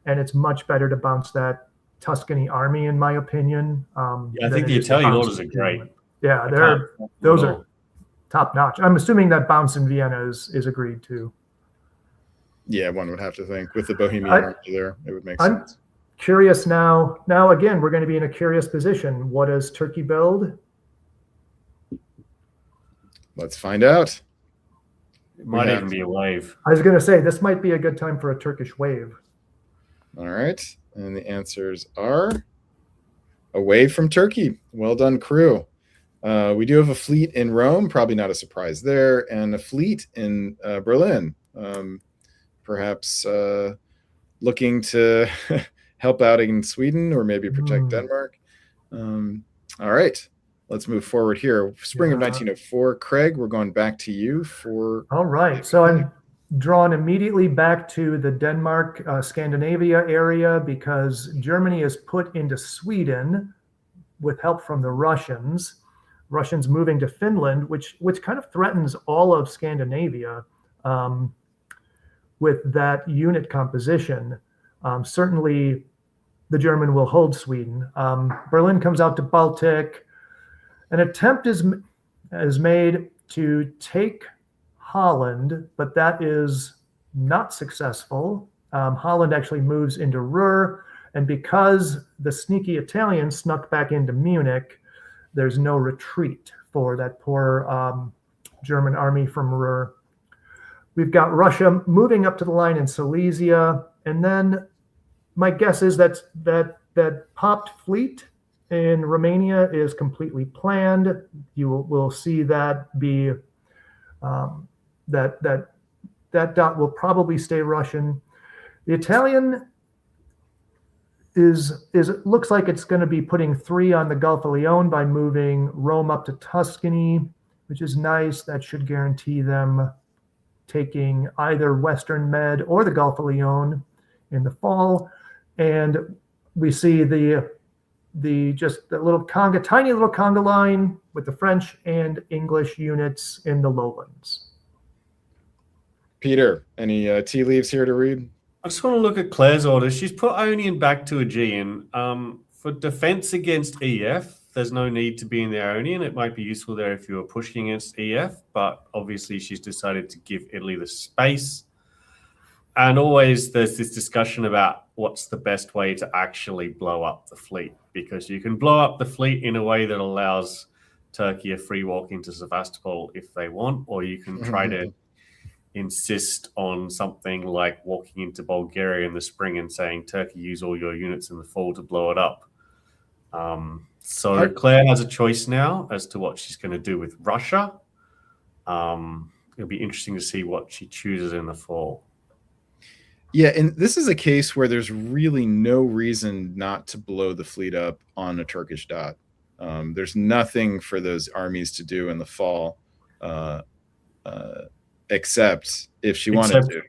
and it's much better to bounce that Tuscany army, in my opinion. I think the Italian orders are great. Yeah, those are top notch. I'm assuming that bounce in Vienna is agreed to. Yeah, one would have to think with the Bohemian army there, it would make sense. Curious now. Now again, we're going to be in a curious position. What does Turkey build? Let's find out. It might even be a wave. I was going to say, this might be a good time for a Turkish wave. All right. And the answers are a wave from Turkey. Well done, crew. We do have a fleet in Rome, probably not a surprise there, and a fleet in Berlin. Perhaps looking to help out in Sweden or maybe protect Denmark. All right. Let's move forward here. Spring of 1904. Craig, we're going back to you for... All right. So I'm drawn immediately back to the Denmark, Scandinavia area, because Germany is put into Sweden with help from the Russians. Russians moving to Finland, which kind of threatens all of Scandinavia with that unit composition. Certainly, the German will hold Sweden. Berlin comes out to Baltic. An attempt is made to take Holland, but that is not successful. Holland actually moves into Ruhr, and because the sneaky Italians snuck back into Munich, there's no retreat for that poor German army from Ruhr. We've got Russia moving up to the line in Silesia, and then my guess is that popped fleet in Romania is completely planned. You will see that be that dot will probably stay Russian. The Italian is it looks like it's going to be putting 3 on the Gulf of Leon by moving Rome up to Tuscany, which is nice. That should guarantee them taking either Western Med or the Gulf of Leon in the fall. And we see the little conga, tiny little conga line with the French and English units in the lowlands. Peter, any tea leaves here to read? I just want to look at Claire's orders. She's put Ionian back to Aegean. For defense against EF, there's no need to be in the Ionian. It might be useful there if you were pushing against EF, but obviously she's decided to give Italy the space. And always there's this discussion about what's the best way to actually blow up the fleet, because you can blow up the fleet in a way that allows Turkey a free walk into Sevastopol if they want, or you can try to insist on something like walking into Bulgaria in the spring and saying, Turkey, use all your units in the fall to blow it up. So Claire has a choice now as to what she's going to do with Russia. It'll be interesting to see what she chooses in the fall. Yeah, and this is a case where there's really no reason not to blow the fleet up on a Turkish dot. There's nothing for those armies to do in the fall, except if she wanted to.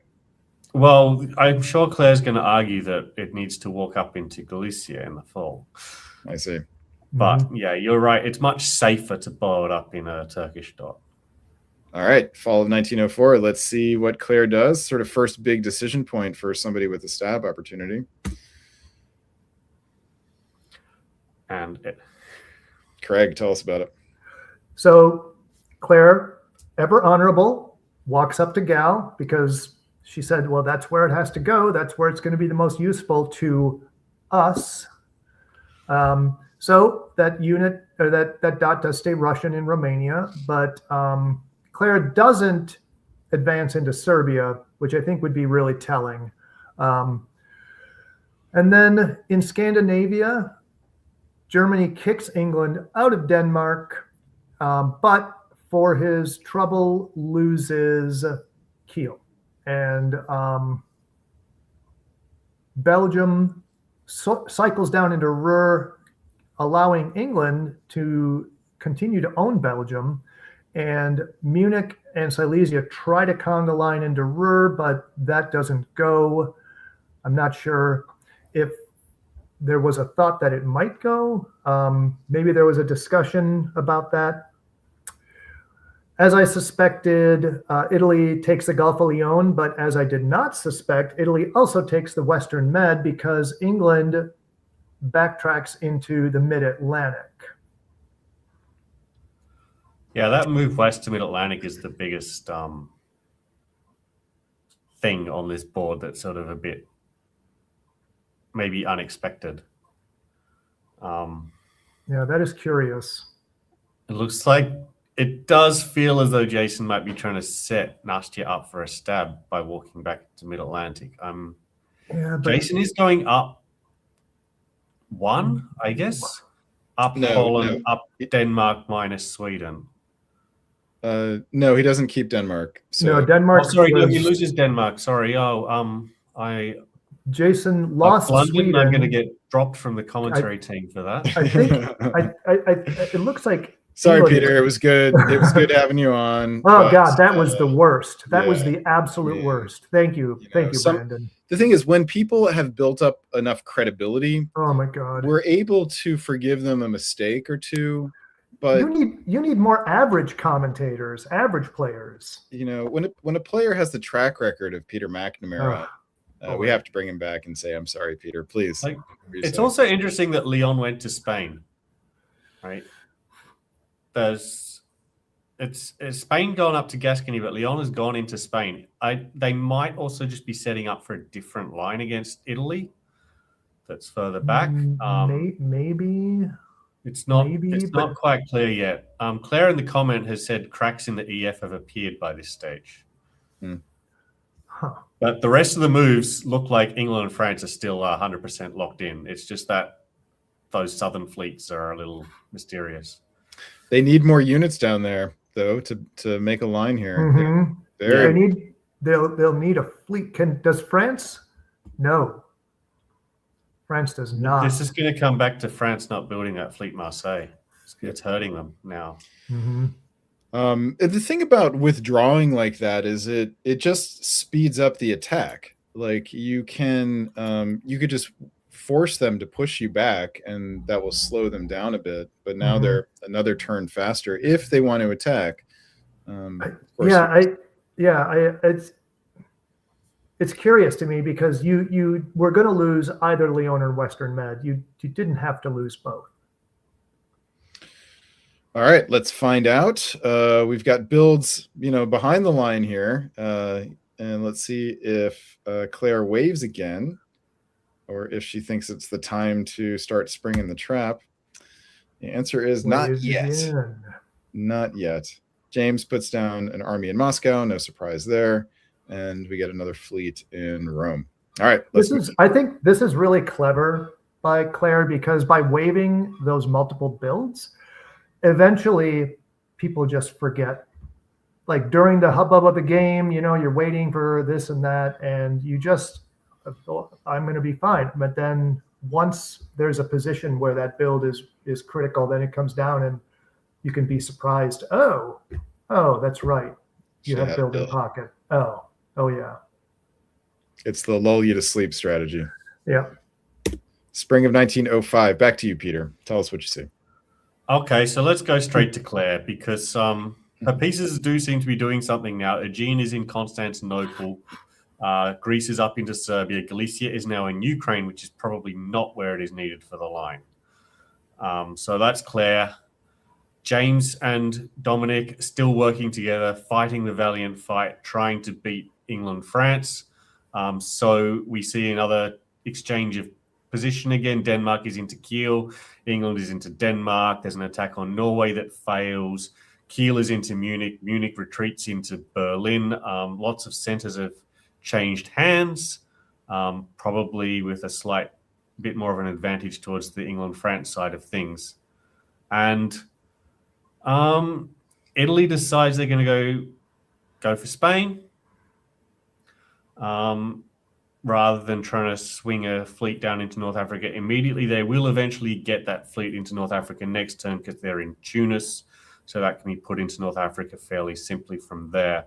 Well, I'm sure Claire's going to argue that it needs to walk up into Galicia in the fall. I see. But yeah, you're right. It's much safer to blow it up in a Turkish dot. All right, fall of 1904. Let's see what Claire does. Sort of first big decision point for somebody with a stab opportunity. And Craig, tell us about it. So Claire, ever honorable, walks up to Gal because she said, well, that's where it has to go. That's where it's going to be the most useful to us. So that unit, or that dot does stay Russian in Romania, but Claire doesn't advance into Serbia, which I think would be really telling. And then in Scandinavia, Germany kicks England out of Denmark, but for his trouble loses Kiel. And Belgium cycles down into Ruhr, allowing England to continue to own Belgium. And Munich and Silesia try to conga line into Ruhr, but that doesn't go. I'm not sure if there was a thought that it might go. Maybe there was a discussion about that. As I suspected, Italy takes the Gulf of Leon, but as I did not suspect, Italy also takes the Western Med because England backtracks into the Mid-Atlantic. yeah, that move west to Mid-Atlantic is the biggest thing on this board that's sort of a bit maybe unexpected. Yeah, that is curious. It looks like it does feel as though Jason might be trying to set Nastya up for a stab by walking back to Mid-Atlantic. Yeah, but Jason is going up 1, I guess. Up Poland, up Denmark minus Sweden. No, he doesn't keep Denmark. So. no, Denmark. Oh, sorry, no, he loses Denmark. Sorry. Jason lost London. Sweden. I'm going to get dropped from the commentary team for that. I think it looks like Sorry, England- Peter. It was good. It was good having you on. Oh but, God, that was the worst. That was yeah, the absolute man. worst. Thank you. You know, Thank you, Brandon. The thing is, when people have built up enough credibility, Oh my God. we're able to forgive them a mistake or two. But you need more average commentators, average players. you know, when a player has the track record of Peter McNamara, we have to bring him back and say, "I'm sorry, Peter. Please." Like, it's also interesting that Leon went to Spain, right? It's Spain gone up to Gascony, but Leon has gone into Spain. They might also just be setting up for a different line against Italy. That's further back. Maybe. It's not quite clear yet. Claire in the comment has said cracks in the EF have appeared by this stage. Huh. But the rest of the moves look like England and France are still 100% locked in. It's just that those southern fleets are a little mysterious. They need more units down there, though, to make a line here. Mm-hmm. They'll need a fleet. Does France? No. France does not. This is going to come back to France not building that fleet Marseille. It's hurting them now. Mm-hmm. The thing about withdrawing like that is it just speeds up the attack. Like you could just force them to push you back, and that will slow them down a bit. But now they're another turn faster if they want to attack. It's curious to me because you were going to lose either Leon or Western Med. You didn't have to lose both. All right, let's find out. We've got builds, behind the line here, and let's see if Claire waves again, or if she thinks it's the time to start springing the trap. The answer is not yet. Not yet. James puts down an army in Moscow. No surprise there. And we get another fleet in Rome. All right. I think this is really clever by Claire, because by waving those multiple builds, eventually people just forget. Like during the hubbub of the game, you're waiting for this and that, and you just, I'm going to be fine. But then once there's a position where that build is critical, then it comes down and you can be surprised. Oh, that's right. You have build in pocket. Oh yeah. It's the lull you to sleep strategy. Yeah. Spring of 1905. Back to you, Peter. Tell us what you see. Okay, so let's go straight to Claire, because her pieces do seem to be doing something now. Aegean is in Constantinople. Greece is up into Serbia. Galicia is now in Ukraine, which is probably not where it is needed for the line. So that's Claire. James and Dominic still working together, fighting the valiant fight, trying to beat England, France. So we see another exchange of position again. Denmark is into Kiel. England is into Denmark. There's an attack on Norway that fails. Kiel is into Munich. Munich retreats into Berlin. Lots of centers have changed hands, probably with a slight bit more of an advantage towards the England-France side of things. And Italy decides they're going to go for Spain, rather than trying to swing a fleet down into North Africa immediately. They will eventually get that fleet into North Africa next turn because they're in Tunis, so that can be put into North Africa fairly simply from there.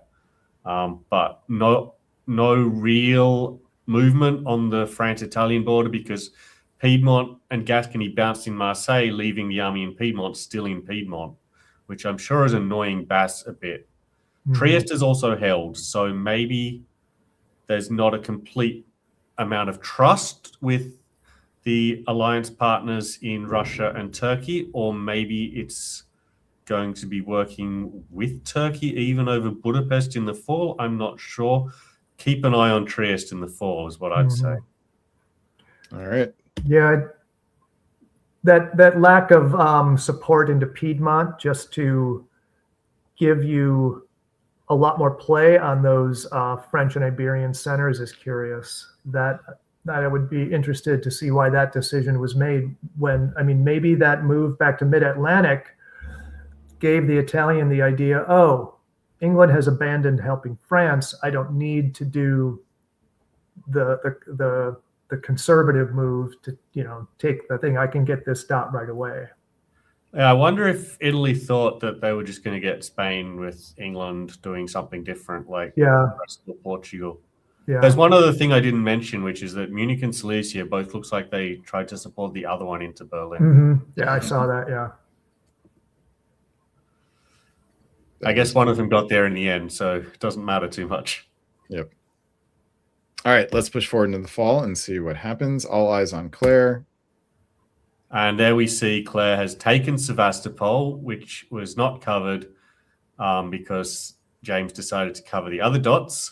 But no real movement on the France-Italian border, because Piedmont and Gascony bounced in Marseille, leaving the army in Piedmont still in Piedmont, which I'm sure is annoying Bass a bit. Trieste is also held, so maybe there's not a complete amount of trust with the alliance partners in Russia and Turkey, or maybe it's going to be working with Turkey even over Budapest in the fall. I'm not sure. Keep an eye on Trieste in the fall is what I'd say. All right. Yeah, that lack of support into Piedmont, just to give you a lot more play on those French and Iberian centers, is curious. That I would be interested to see why that decision was made. Maybe that move back to mid-Atlantic gave the Italian the idea, England has abandoned helping France. I don't need to do the conservative move to take the thing. I can get this dot right away. Yeah, I wonder if Italy thought that they were just going to get Spain with England doing something different, like Yeah, Portugal. yeah. There's one other thing I didn't mention, which is that Munich and Silesia both looks like they tried to support the other one into Berlin. Yeah, I saw that. Yeah. I guess one of them got there in the end, so it doesn't matter too much. Yep. All right, let's push forward into the fall and see what happens. All eyes on Claire. And there we see Claire has taken Sevastopol, which was not covered because James decided to cover the other dots.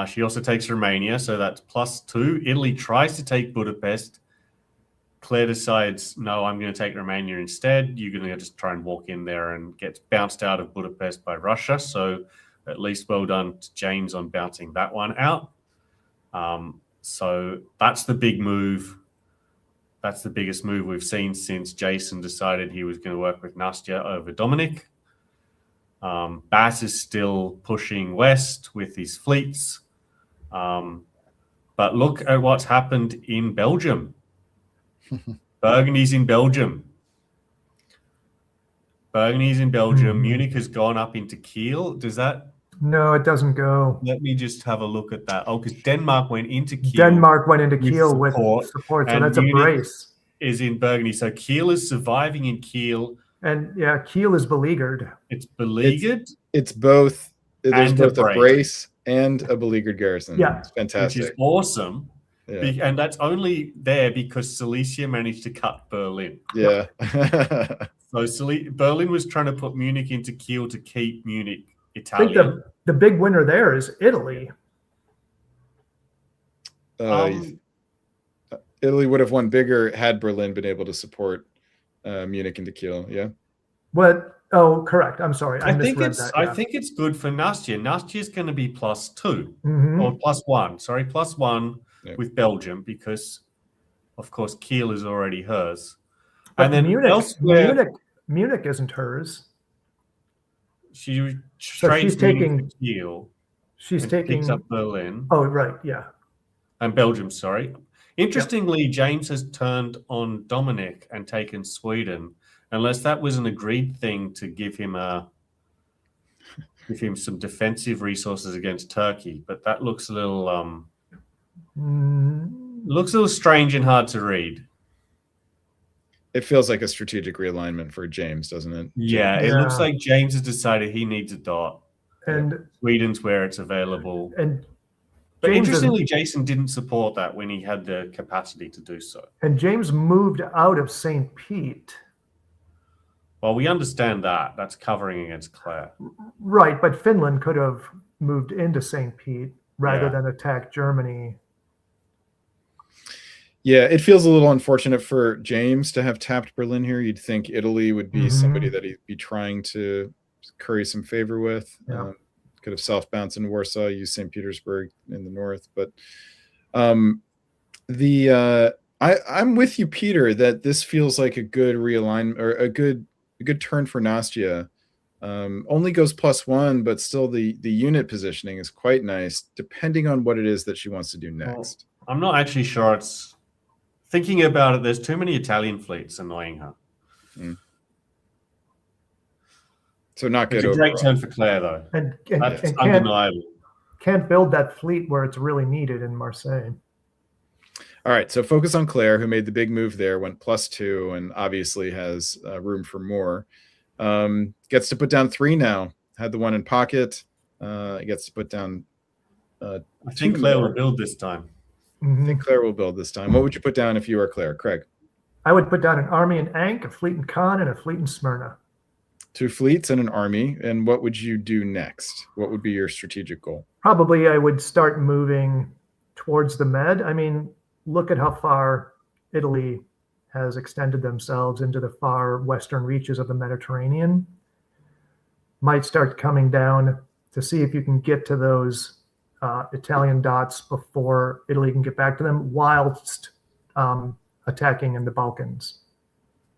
She also takes Romania, so that's +2. Italy tries to take Budapest. Claire decides, no, I'm going to take Romania instead. You're going to just try and walk in there and get bounced out of Budapest by Russia. So at least well done to James on bouncing that one out. So that's the big move. That's the biggest move we've seen since Jason decided he was going to work with Nastya over Dominic. Bass is still pushing west with his fleets. But look at what's happened in Belgium. Burgundy's in Belgium. Munich has gone up into Kiel. Does that? No, it doesn't go. Let me just have a look at that. Oh, because Denmark went into Kiel. Denmark went into Kiel with support, so that's Munich a brace. Is in Burgundy. So Kiel is surviving in Kiel. And yeah, Kiel is beleaguered. It's beleaguered. It's both. There's And both a a brace and a beleaguered garrison. Yeah. It's fantastic. Which is awesome. Yeah. And that's only there because Silesia managed to cut Berlin. Yeah. So Berlin was trying to put Munich into Kiel to keep Munich I think Italian. the big winner there is Italy. Italy would have won bigger had Berlin been able to support Munich into Kiel. Yeah. What? Oh, correct. I'm sorry. I think it's good for Nastya. Nastya is going to be +2 or +1. Sorry, +1 with Belgium because, of course, Kiel is already hers. But and then Munich isn't hers. She's taking Kiel. She's taking picks up Berlin. Oh, right, yeah. And Belgium, sorry. Interestingly, James has turned on Dominic and taken Sweden, unless that was an agreed thing to give him some defensive resources against Turkey. But that looks a little strange and hard to read. It feels like a strategic realignment for James, doesn't it? Yeah, it looks like James has decided he needs a dot. And Sweden's where it's available. But James interestingly, Jason didn't support that when he had the capacity to do so. And James moved out of St. Pete. Well, we understand that. That's covering against Claire. Right, but Finland could have moved into St. Pete rather than attack Germany. Yeah, it feels a little unfortunate for James to have tapped Berlin here. You'd think Italy would be somebody that he'd be trying to curry some favor with. Yeah. Could have self-bounced in Warsaw, used St. Petersburg in the north. But I'm with you, Peter, that this feels like a good realignment or a good turn for Nastya. Only goes +1, but still the unit positioning is quite nice, depending on what it is that she wants to do next. Well, I'm not actually sure it's... Thinking about it, there's too many Italian fleets annoying her. So not good. It's a great turn for Claire, though. And That's undeniable. Can't build that fleet where it's really needed in Marseille. All right, so focus on Claire, who made the big move there, went +2, and obviously has room for more. Gets to put down 3 now. Had the 1 in pocket. Gets to put down. I think Claire will build this time. I think Claire will build this time. What would you put down if you were Claire, Craig? I would put down an army in Ankh, a fleet in Khan, and a fleet in Smyrna. 2 fleets and an army. And what would you do next? What would be your strategic goal? Probably I would start moving towards the Med. I mean, look at how far Italy has extended themselves into the far western reaches of the Mediterranean. Might start coming down to see if you can get to those Italian dots before Italy can get back to them, whilst attacking in the Balkans.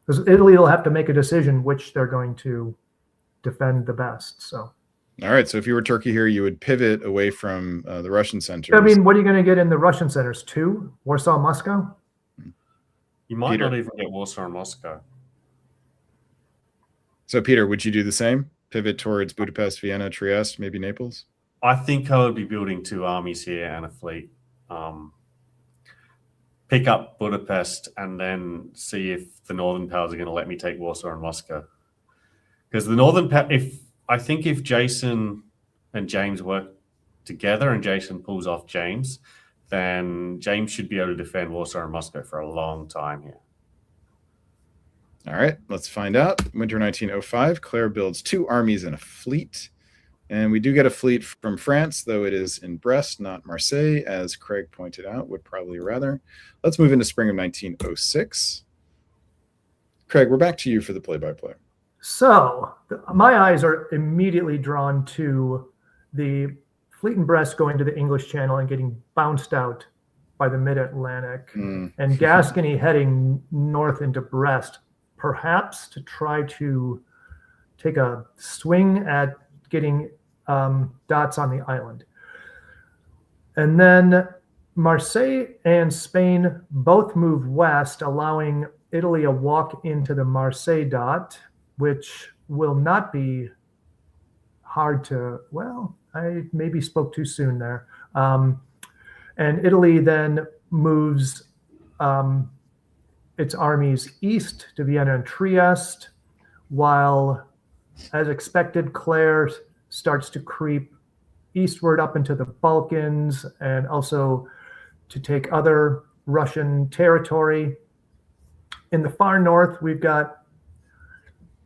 Because Italy will have to make a decision which they're going to defend the best. So, all right. So if you were Turkey here, you would pivot away from the Russian centers. I mean, what are you going to get in the Russian centers? 2? Warsaw, Moscow? You might not even get Warsaw and Moscow. So, Peter, would you do the same? Pivot towards Budapest, Vienna, Trieste, maybe Naples? I think I would be building 2 armies here and a fleet. Pick up Budapest and then see if the northern powers are going to let me take Warsaw and Moscow. Because the northern if Jason and James work together and Jason pulls off James, then James should be able to defend Warsaw and Moscow for a long time here. All right, let's find out. Winter 1905, Claire builds 2 armies and a fleet. And we do get a fleet from France, though it is in Brest, not Marseille, as Craig pointed out, would probably rather. Let's move into spring of 1906. Craig, we're back to you for the play-by-play. So my eyes are immediately drawn to the fleet in Brest going to the English Channel and getting bounced out by the mid-Atlantic, and Gascony heading north into Brest, perhaps to try to take a swing at getting dots on the island. And then Marseille and Spain both move west, allowing Italy a walk into the Marseille dot, which will not be hard to, well, I maybe spoke too soon there. And Italy then moves its armies east to Vienna and Trieste, while, as expected, Claire starts to creep eastward up into the Balkans and also to take other Russian territory. In the far north, we've got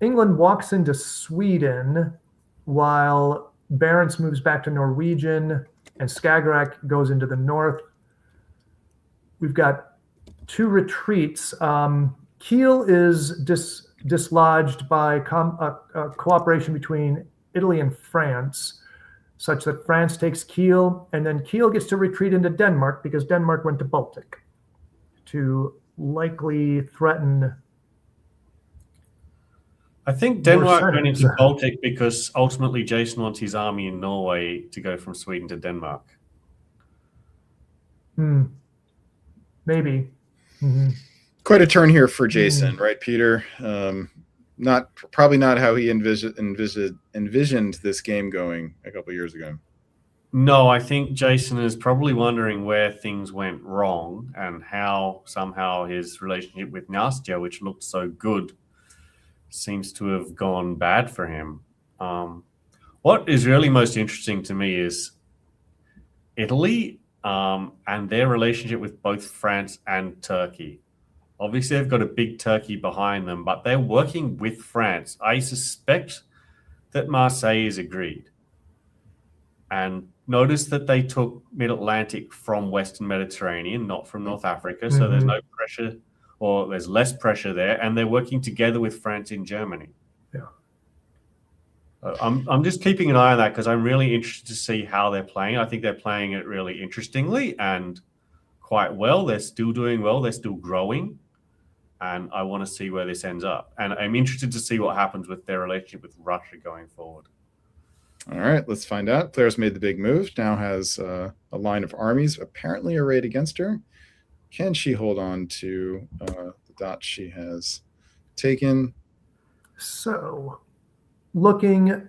England walks into Sweden, while Barents moves back to Norwegian and Skagerrak goes into the north. We've got 2 retreats. Kiel is dislodged by cooperation between Italy and France, such that France takes Kiel, and then Kiel gets to retreat into Denmark because Denmark went to Baltic to likely threaten. I think Denmark went into Baltic because ultimately Jason wants his army in Norway to go from Sweden to Denmark. Maybe. Quite a turn here for Jason, right, Peter? Probably not how he envisioned this game going a couple years ago. No, I think Jason is probably wondering where things went wrong and how somehow his relationship with Nastya, which looked so good, seems to have gone bad for him. What is really most interesting to me is Italy and their relationship with both France and Turkey. Obviously, they've got a big Turkey behind them, but they're working with France. I suspect that Marseille is agreed. And notice that they took Mid-Atlantic from Western Mediterranean, not from North Africa. So there's no pressure, or there's less pressure there. And they're working together with France in Germany. Yeah. I'm just keeping an eye on that because I'm really interested to see how they're playing. I think they're playing it really interestingly and quite well. They're still doing well. They're still growing. And I want to see where this ends up. And I'm interested to see what happens with their relationship with Russia going forward. All right, let's find out. Claire's made the big move, now has a line of armies apparently arrayed against her. Can she hold on to the dots she has taken? So, looking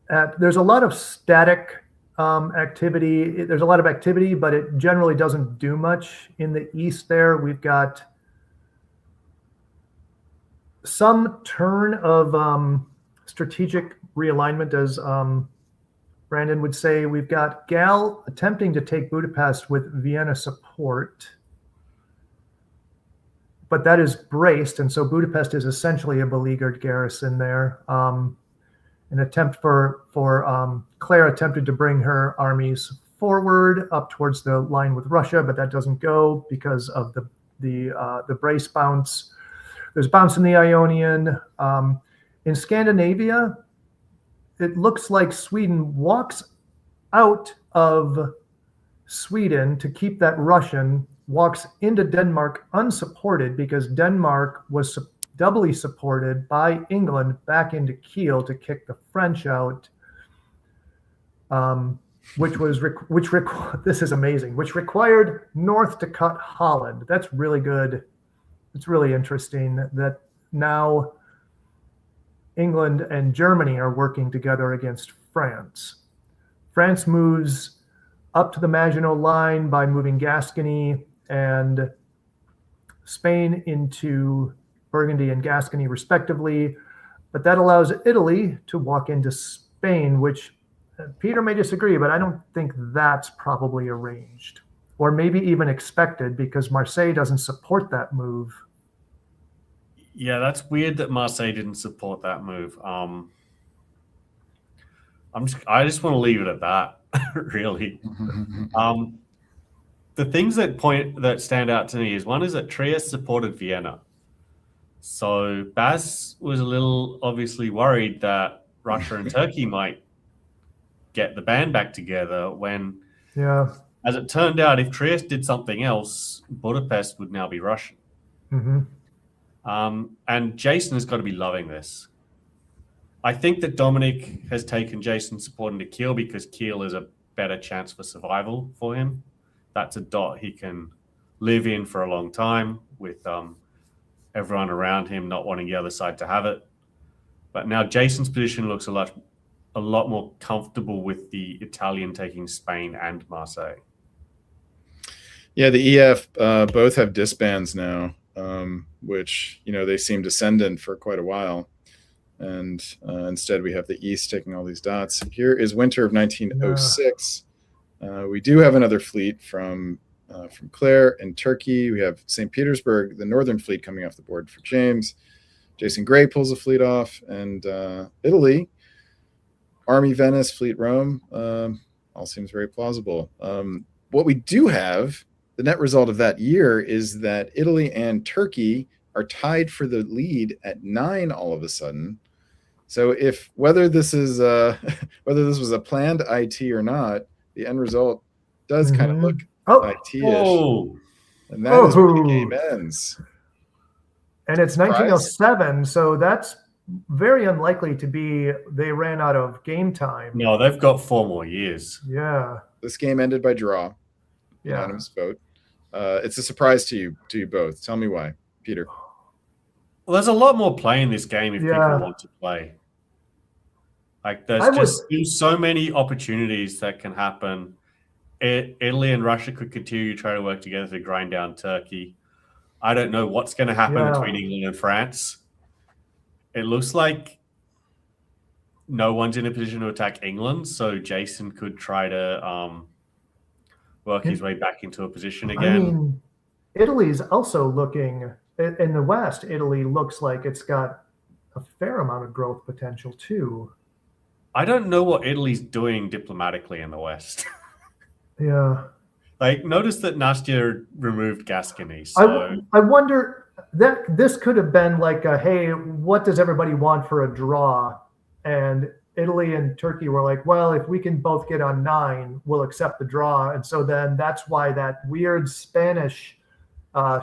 at, there's a lot of static activity. There's a lot of activity, but it generally doesn't do much. In the east there, we've got some turn of strategic realignment, as Brandon would say. We've got Gal attempting to take Budapest with Vienna support, but that is braced, and so Budapest is essentially a beleaguered garrison there. An attempt for Claire attempted to bring her armies forward up towards the line with Russia, but that doesn't go because of the brace bounce. There's bounce in the Ionian. In Scandinavia, it looks like Sweden walks out of Sweden to keep that Russian, walks into Denmark unsupported because Denmark was doubly supported by England back into Kiel to kick the French out, this is amazing, which required North to cut Holland. That's really good. It's really interesting that now England and Germany are working together against France. France moves up to the Maginot Line by moving Gascony and Spain into Burgundy and Gascony, respectively. But that allows Italy to walk into Spain, which Peter may disagree, but I don't think that's probably arranged or maybe even expected because Marseille doesn't support that move. Yeah, that's weird that Marseille didn't support that move. I just want to leave it at that, really. The things that stand out to me is one is that Trieste supported Vienna. So Baz was a little obviously worried that Russia and Turkey might get the band back together when, as it turned out, if Trieste did something else, Budapest would now be Russian. And Jason has got to be loving this. I think that Dominic has taken Jason supporting to Kiel because Kiel is a better chance for survival for him. That's a dot he can live in for a long time with everyone around him not wanting the other side to have it. But now Jason's position looks a lot more comfortable with the Italian taking Spain and Marseille. Yeah, the EF both have disbands now, which, they seemed ascendant for quite a while. And instead we have the East taking all these dots. Here is winter of 1906. We do have another fleet from Clare in Turkey. We have St. Petersburg, the northern fleet, coming off the board for James. Jason Gray pulls a fleet off. And Italy, Army Venice, Fleet Rome, all seems very plausible. What we do have, the net result of that year, is that Italy and Turkey are tied for the lead at 9 all of a sudden. So whether this was a planned IT or not, the end result does kind of look IT-ish. And that is where the game ends. And it's 1907, so that's very unlikely to be they ran out of game time. No, they've got 4 more years. Yeah. This game ended by draw. Unanimous vote. It's a surprise to you both. Tell me why, Peter. Well, there's a lot more play in this game if people want to play. Like there's so many opportunities that can happen. Italy and Russia could continue to try to work together to grind down Turkey. I don't know what's going to happen between England and France. It looks like no one's in a position to attack England, so Jason could try to work his way back into a position again. I mean, Italy's also looking, in the West, Italy looks like it's got a fair amount of growth potential too. I don't know what Italy's doing diplomatically in the West. Yeah. Like, notice that Nastia removed Gascony. So I wonder that this could have been like hey, what does everybody want for a draw? And Italy and Turkey were like, well, if we can both get on 9, we'll accept the draw. And so then that's why that weird Spanish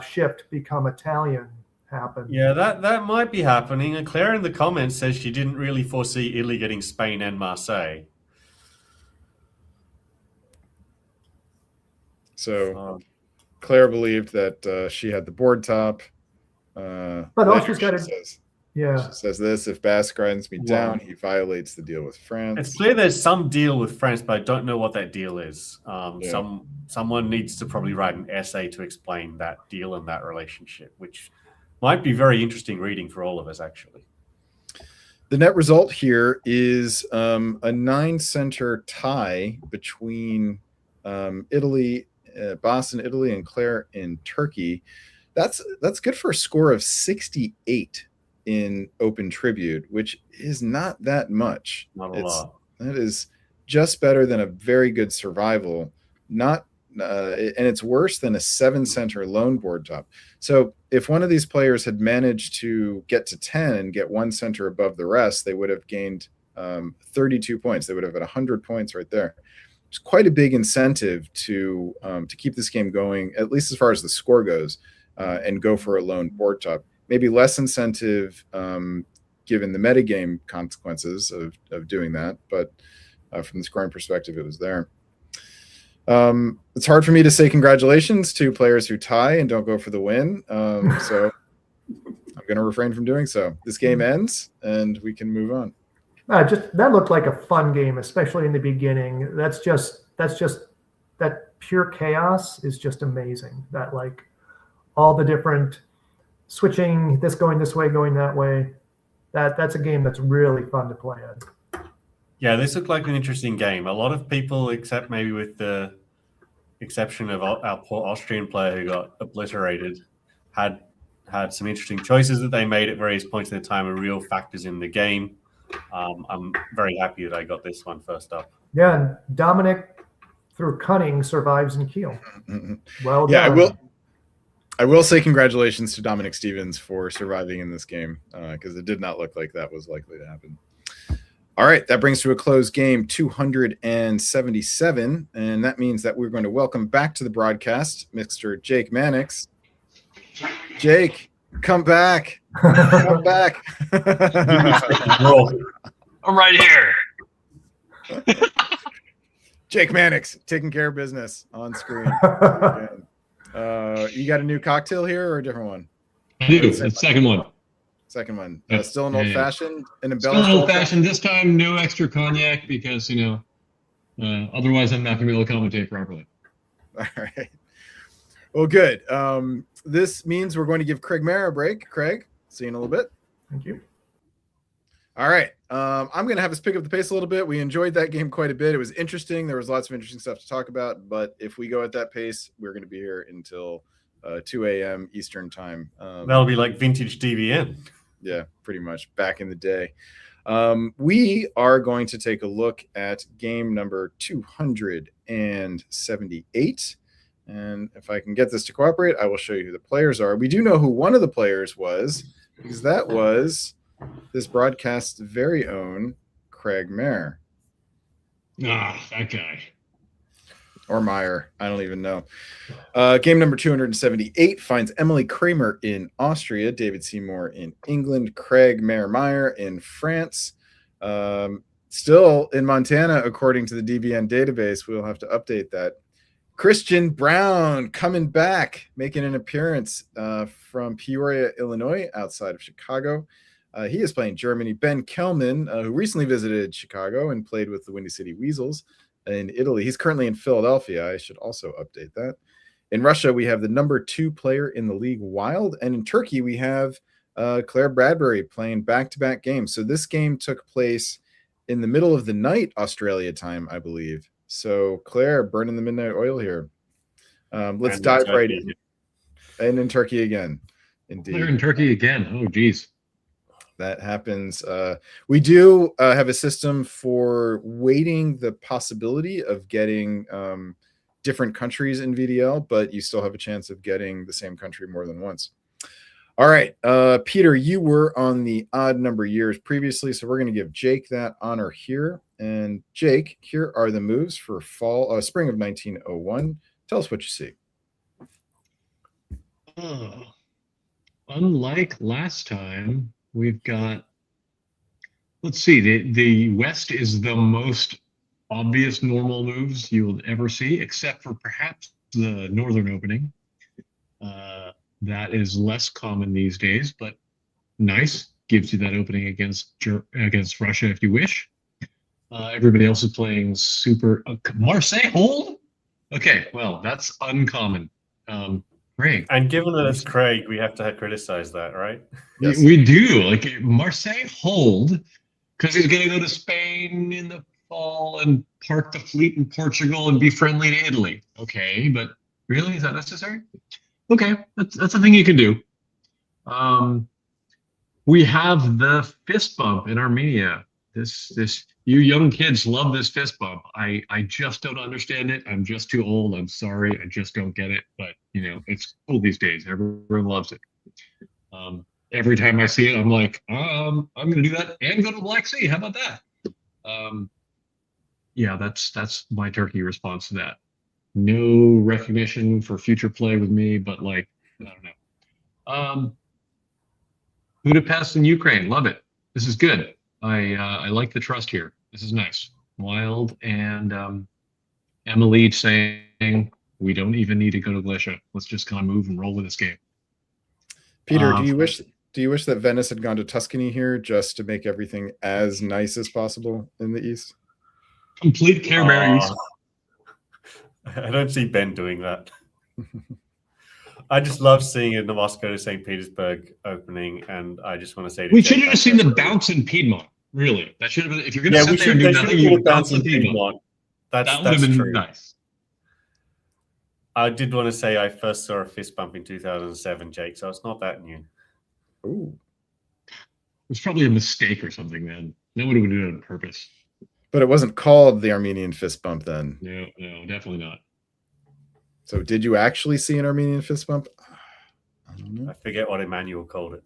shift become Italian happened. Yeah, that might be happening. And Claire in the comments says she didn't really foresee Italy getting Spain and Marseille. So Claire believed that she had the board top. But all she's got She says this: if Bas grinds me down, he violates the deal with France. It's clear there's some deal with France, but I don't know what that deal is. Someone needs to probably write an essay to explain that deal and that relationship, which might be very interesting reading for all of us, actually. The net result here is a 9-center tie between Italy, Bas in Italy, and Claire in Turkey. That's good for a score of 68 in Open Tribute, which is not that much. Not a lot. That is just better than a very good survival. And it's worse than a 7-center lone board top. So if one of these players had managed to get to 10 and get 1 center above the rest, they would have gained 32 points. They would have had 100 points right there. It's quite a big incentive to keep this game going, at least as far as the score goes, and go for a lone board top. Maybe less incentive given the metagame consequences of doing that, but from the scoring perspective, it was there. It's hard for me to say congratulations to players who tie and don't go for the win. So I'm going to refrain from doing so. This game ends, and we can move on. That looked like a fun game, especially in the beginning. That pure chaos is just amazing. That like all the different switching, this going this way, going that way. That's a game that's really fun to play in. Yeah, this looked like an interesting game. A lot of people, except maybe with the exception of our poor Austrian player who got obliterated, had some interesting choices that they made at various points in the time and real factors in the game. I'm very happy that I got this one first up. Yeah, and Dominic, through cunning, survives in Kiel. Well done. Yeah, I will say congratulations to Dominic Stevens for surviving in this game, because it did not look like that was likely to happen. All right, that brings to a close game 277, and that means that we're going to welcome back to the broadcast Mr. Jake Mannix. Jake, come back. Come back. I'm right here. Jake Mannix, taking care of business on screen. You got a new cocktail here or a different one? I do. It's the second one. Second one. Yep. Still an old-fashioned? Still an old-fashioned. This time, no extra cognac because, otherwise I'm not going to be able to commentate properly. All right. Well, good. This means we're going to give Craig Mayer a break. Craig, see you in a little bit. Thank you. All right. I'm going to have us pick up the pace a little bit. We enjoyed that game quite a bit. It was interesting. There was lots of interesting stuff to talk about. But if we go at that pace, we're going to be here until 2 a.m. Eastern time. That'll be like vintage DVN. Yeah, pretty much. Back in the day. We are going to take a look at game number 278. And if I can get this to cooperate, I will show you who the players are. We do know who one of the players was, because that was this broadcast's very own Craig Mayer. Ah, that guy. Or Meyer. I don't even know. Game number 278 finds Emily Kramer in Austria, David Seymour in England, Craig Mayer in France. Still in Montana, according to the DBN database. We'll have to update that. Christian Brown coming back, making an appearance from Peoria, Illinois, outside of Chicago. He is playing Germany. Ben Kelman, who recently visited Chicago and played with the Windy City Weasels in Italy. He's currently in Philadelphia. I should also update that. In Russia, we have the number 2 player in the league, Wild. And in Turkey, we have Claire Bradbury playing back-to-back games. So this game took place in the middle of the night, Australia time, I believe. So Claire, burning the midnight oil here. Let's And dive right in. And in Turkey again. Indeed. Claire in Turkey again. Oh, geez. That happens. We do have a system for weighting the possibility of getting different countries in VDL, but you still have a chance of getting the same country more than once. All right, Peter, you were on the odd number years previously, so we're going to give Jake that honor here. And Jake, here are the moves for spring of 1901. Tell us what you see. Unlike last time, we've got, let's see, the West is the most obvious normal moves you'll ever see, except for perhaps the Northern opening. That is less common these days, but nice. Gives you that opening against Russia if you wish. Everybody else is playing super. Marseille hold? Okay, well, that's uncommon. Craig. And given that it's Craig, we have to criticize that, right? Yes. We do. Like Marseille hold, because he's going to go to Spain in the fall and park the fleet in Portugal and be friendly to Italy. Okay, but really, is that necessary? Okay, that's a thing you can do. We have the fist bump in Armenia. You young kids love this fist bump. I just don't understand it. I'm just too old. I'm sorry. I just don't get it. But it's cool these days. Everyone loves it. Every time I see it, I'm like, I'm gonna do that and go to the Black Sea. How about that? Yeah, that's my Turkey response to that. No recognition for future play with me, but I don't know. Budapest and Ukraine, love it. This is good. I like the trust here. This is nice. Wild and Emily saying we don't even need to go to Glacia. Let's just kind of move and roll with this game. Peter, do you wish that Venice had gone to Tuscany here just to make everything as nice as possible in the east? Complete Care Bear East. I don't see Ben doing that. I just love seeing a Moscow to St. Petersburg opening, and I just want to say we should have seen the bounce in Piedmont. Really, that should have been. If you're going to sit there and do nothing, you would bounce in Piedmont. That would have been true. Nice. I did want to say I first saw a fist bump in 2007, Jake, so it's not that new. Ooh. It was probably a mistake or something, then. Nobody would do it on purpose. But it wasn't called the Armenian fist bump then. No, definitely not. So did you actually see an Armenian fist bump? I don't know. I forget what Emmanuel called it.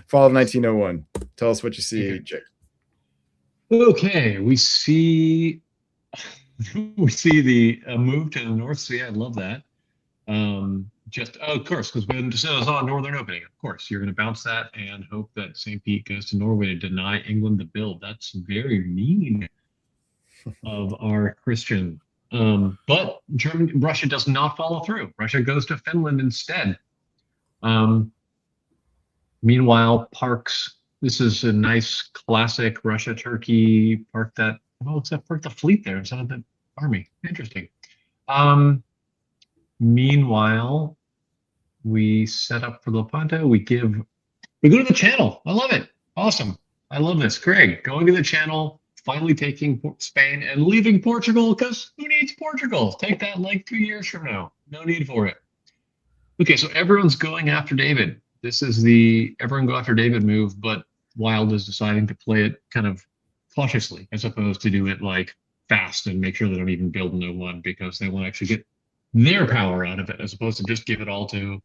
Fall of 1901. Tell us what you see, Jake. Okay, we see the move to the North Sea. I love that. Of course, because when this is on Northern Opening, of course, you're going to bounce that and hope that St. Pete goes to Norway to deny England the build. That's very mean of our Christian. But Russia does not follow through. Russia goes to Finland instead. Meanwhile, parks. This is a nice classic Russia-Turkey park that. Well, it's park the fleet there instead of the army. Interesting. Meanwhile, we set up for Lepanto. We go to the channel. I love it. Awesome. I love this. Craig, going to the channel, finally taking Spain and leaving Portugal, because who needs Portugal? Take that like 2 years from now. No need for it. Okay, so everyone's going after David. This is the everyone go after David move, but Wild is deciding to play it kind of cautiously as opposed to do it like fast and make sure they don't even build no one, because they want to actually get their power out of it as opposed to just give it all to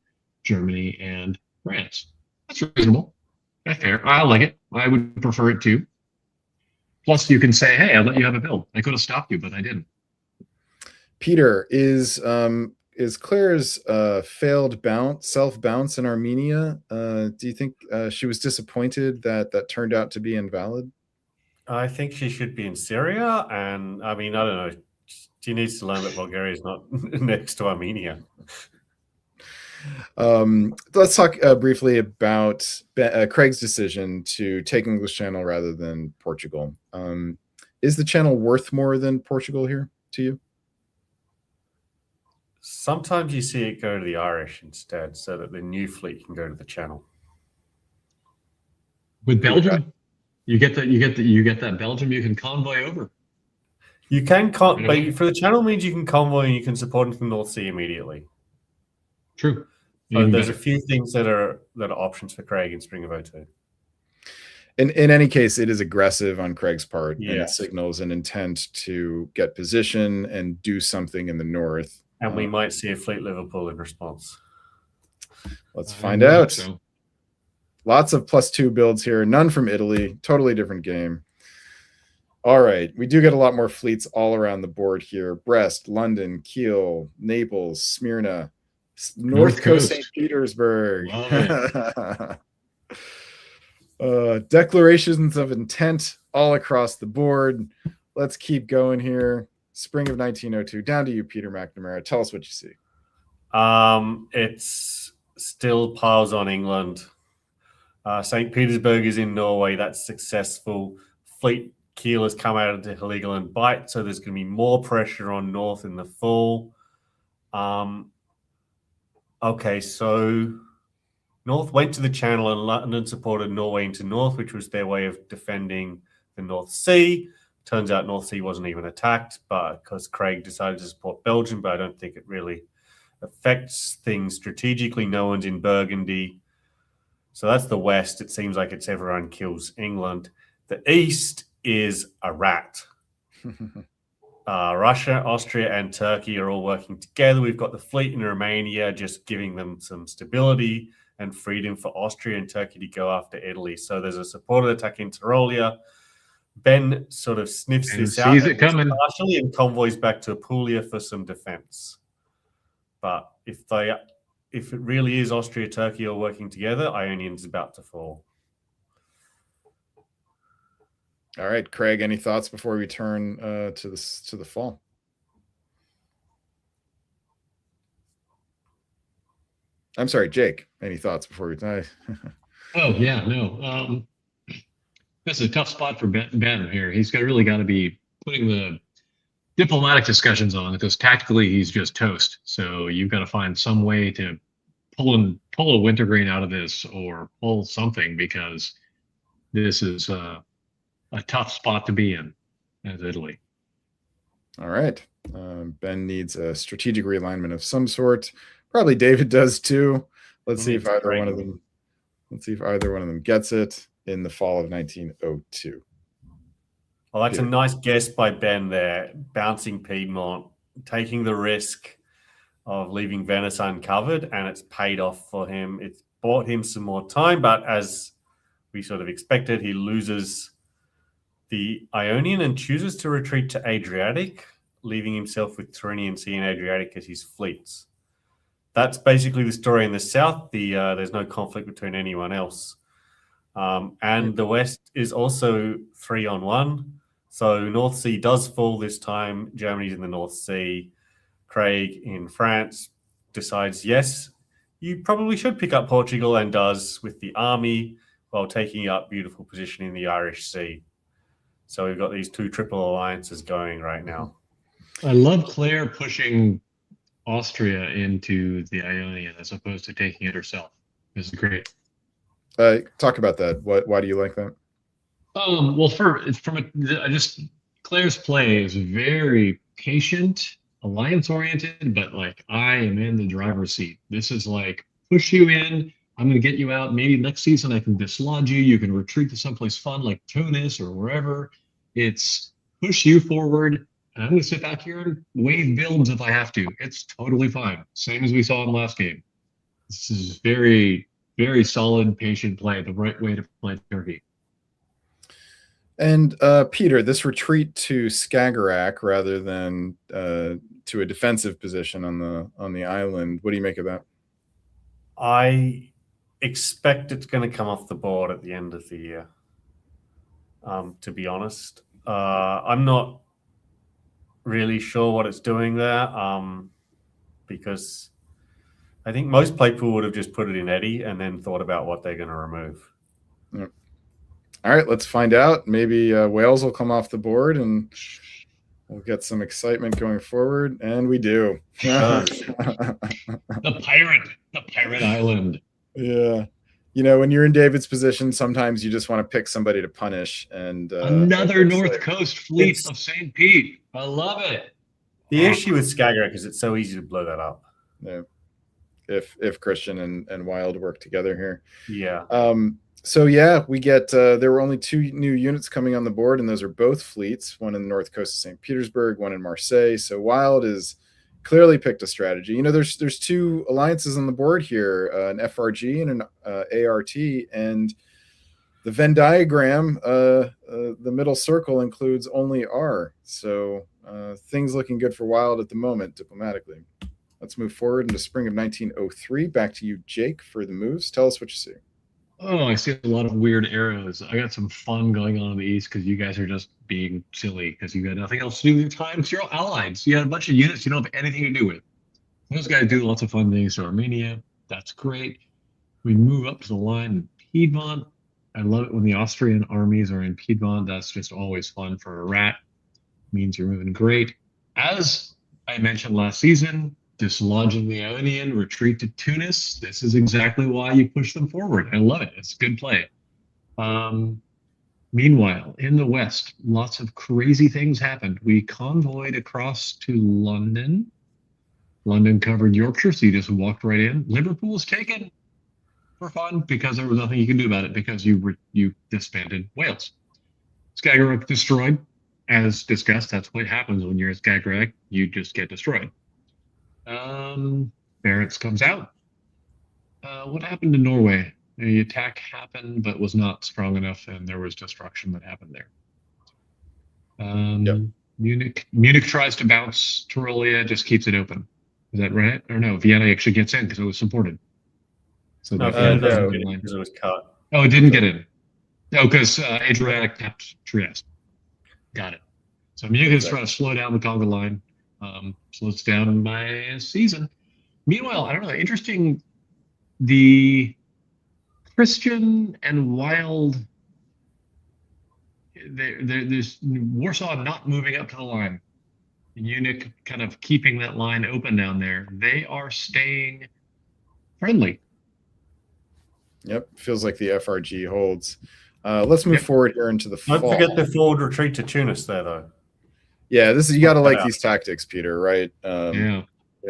Germany and France. That's reasonable. That's fair. I like it. I would prefer it too. Plus, you can say, "Hey, I'll let you have a build. I could have stopped you, but I didn't." Peter, is Claire's failed self bounce in Armenia? Do you think she was disappointed that turned out to be invalid? I think she should be in Syria, and I mean, I don't know. She needs to learn that Bulgaria is not next to Armenia. Let's talk briefly about Craig's decision to take English Channel rather than Portugal. Is the channel worth more than Portugal here to you? Sometimes you see it go to the Irish instead, so that the new fleet can go to the channel. With Belgium, you get that Belgium you can convoy over. You can but for the channel means you can convoy and you can support into the North Sea immediately. True. So there's a few things that are options for Craig in spring of 02. In any case, it is aggressive on Craig's part, and it signals an intent to get position and do something in the north. And we might see a fleet Liverpool in response. Let's find out. So. Lots of +2 builds here, none from Italy, totally different game. All right, we do get a lot more fleets all around the board here. Brest, London, Kiel, Naples, Smyrna, North Coast St. Petersburg. Declarations of intent all across the board. Let's keep going here. Spring of 1902. Down to you, Peter McNamara. Tell us what you see. It's still piles on England. St. Petersburg is in Norway. That's successful. Fleet Kiel has come out into Heligoland Bight, so there's going to be more pressure on North in the fall. Okay, so North went to the Channel and London supported Norway into North, which was their way of defending the North Sea. Turns out North Sea wasn't even attacked, but because Craig decided to support Belgium, but I don't think it really affects things strategically. No one's in Burgundy. So that's the West. It seems like it's everyone kills England. The East is a rat. Russia, Austria, and Turkey are all working together. We've got the fleet in Romania just giving them some stability and freedom for Austria and Turkey to go after Italy. So there's a supported attack in Tyrolia. Ben sort of sniffs this out, sees it coming partially, and convoys back to Apulia for some defense. But if it really is Austria, Turkey all working together, Ionian's about to fall. All right, Craig, any thoughts before we turn to the fall? I'm sorry, Jake. Any thoughts before we die? Oh yeah, no. This is a tough spot for Ben here. He's really got to be putting the diplomatic discussions on because tactically he's just toast. So you've got to find some way to pull a wintergreen out of this or pull something because this is a tough spot to be in as Italy. All right. Ben needs a strategic realignment of some sort. Probably David does too. Let's see if either one of them. Let's see if either one of them gets it in the fall of 1902. Well, that's a nice guess by Ben there, bouncing Piedmont, taking the risk of leaving Venice uncovered, and it's paid off for him. It's bought him some more time, but as we sort of expected, he loses the Ionian and chooses to retreat to Adriatic, leaving himself with Tyrrhenian Sea and Adriatic as his fleets. That's basically the story in the south. There's no conflict between anyone else. And the west is also 3-on-1. So North Sea does fall this time. Germany's in the North Sea. Craig in France decides, yes, you probably should pick up Portugal, and does with the army while taking up beautiful position in the Irish Sea. So we've got these two triple alliances going right now. I love Claire pushing Austria into the Ionian as opposed to taking it herself. This is great. Talk about that. Why do you like that? Well, Claire's play is very patient, alliance oriented, but like I am in the driver's seat. This is like push you in. I'm going to get you out. Maybe next season I can dislodge you. You can retreat to someplace fun like Tunis or wherever. It's push you forward. And I'm going to sit back here and wave builds if I have to. It's totally fine. Same as we saw in the last game. This is very, very solid, patient play. The right way to play Turkey. And Peter, this retreat to Skagerrak rather than to a defensive position on the island, what do you make of that? I expect it's going to come off the board at the end of the year. To be honest, I'm not really sure what it's doing there, because I think most people would have just put it in Eddie and then thought about what they're going to remove. Yep. All right, let's find out. Maybe Wales will come off the board and we'll get some excitement going forward, and we do. The pirate island. Yeah. You know, when you're in David's position, sometimes you just want to pick somebody to punish. And another North Coast fleet of St. Pete. I love it. The issue with Skagerrak is it's so easy to blow that up. Yeah. If Christian and Wild work together here. Yeah. So yeah, we get there were only 2 new units coming on the board, and those are both fleets, one in the north coast of St. Petersburg, one in Marseille. So Wild is clearly picked a strategy. You know, there's 2 alliances on the board here, an FRG and an ART, and the Venn diagram, the middle circle includes only R. So things looking good for Wild at the moment diplomatically. Let's move forward into spring of 1903. Back to you, Jake, for the moves. Tell us what you see. Oh, I see a lot of weird arrows. I got some fun going on in the East because you guys are just being silly because you got nothing else to do with your time. Because you're all allied. So you got a bunch of units you don't have anything to do with. Those guys do lots of fun things to Armenia. That's great. We move up to the line in Piedmont. I love it when the Austrian armies are in Piedmont. That's just always fun for a rat. Means you're moving great. As I mentioned last season, dislodging the Ionian, retreat to Tunis. This is exactly why you push them forward. I love it. It's good play. Meanwhile, in the West, lots of crazy things happened. We convoyed across to London. London covered Yorkshire, so you just walked right in. Liverpool was taken for fun because there was nothing you can do about it because you disbanded Wales. Skagerrak destroyed. As discussed, that's what happens when you're at Skagerrak. You just get destroyed. Barents comes out. What happened to Norway? The attack happened, but was not strong enough, and there was destruction that happened there. Yep. Munich tries to bounce. Tyrolia just keeps it open. Is that right? Or no? Vienna actually gets in because it was supported. So No, that Vienna doesn't get in because it was cut. Oh, it didn't get in. No, because Adriatic tapped Trieste. Got it. So Munich is trying to slow down the Congo line. Slows down my season. Meanwhile, I don't know. Interesting the Christian and Wild, there's Warsaw not moving up to the line. Munich kind of keeping that line open down there. They are staying friendly. Yep, feels like the FRG holds. Let's move forward here into the fall. Don't forget the forward retreat to Tunis there, though. Yeah, this is, you got to like these tactics, Peter, right? Yeah,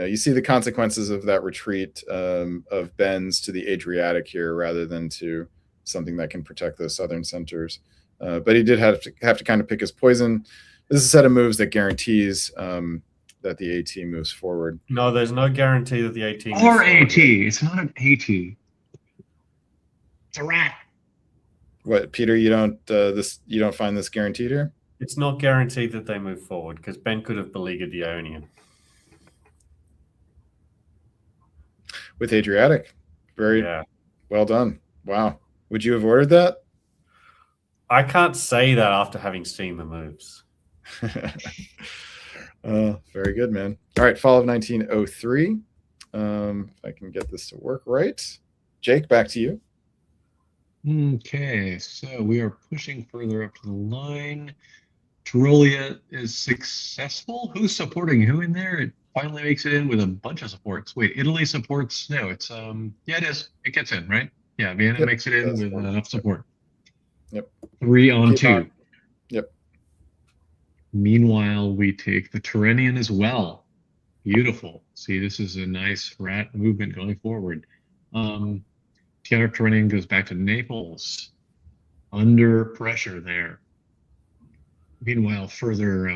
you see the consequences of that retreat of Ben's to the Adriatic here, rather than to something that can protect those southern centers. But he did have to kind of pick his poison. This is a set of moves that guarantees that the AT moves forward. No, there's no guarantee that the AT moves or forward. AT. It's not an AT. It's a rat. What, Peter? You don't find this guaranteed here? It's not guaranteed that they move forward because Ben could have beleaguered the Ionian. With Adriatic. Very well done. Wow. Would you have ordered that? I can't say that after having seen the moves. Very good, man. All right, fall of 1903. If I can get this to work right. Jake, back to you. Okay, so we are pushing further up to the line. Tyrolia is successful. Who's supporting who in there? It finally makes it in with a bunch of supports. Wait, Italy supports? No, it's yeah, it is. It gets in, right? Yeah, Vienna makes it in with enough support. Yep. 3 on 2. Yep. Meanwhile, we take the Tyrrhenian as well. Beautiful. See, this is a nice rat movement going forward. Tyrrhenian goes back to Naples. Under pressure there. Meanwhile, further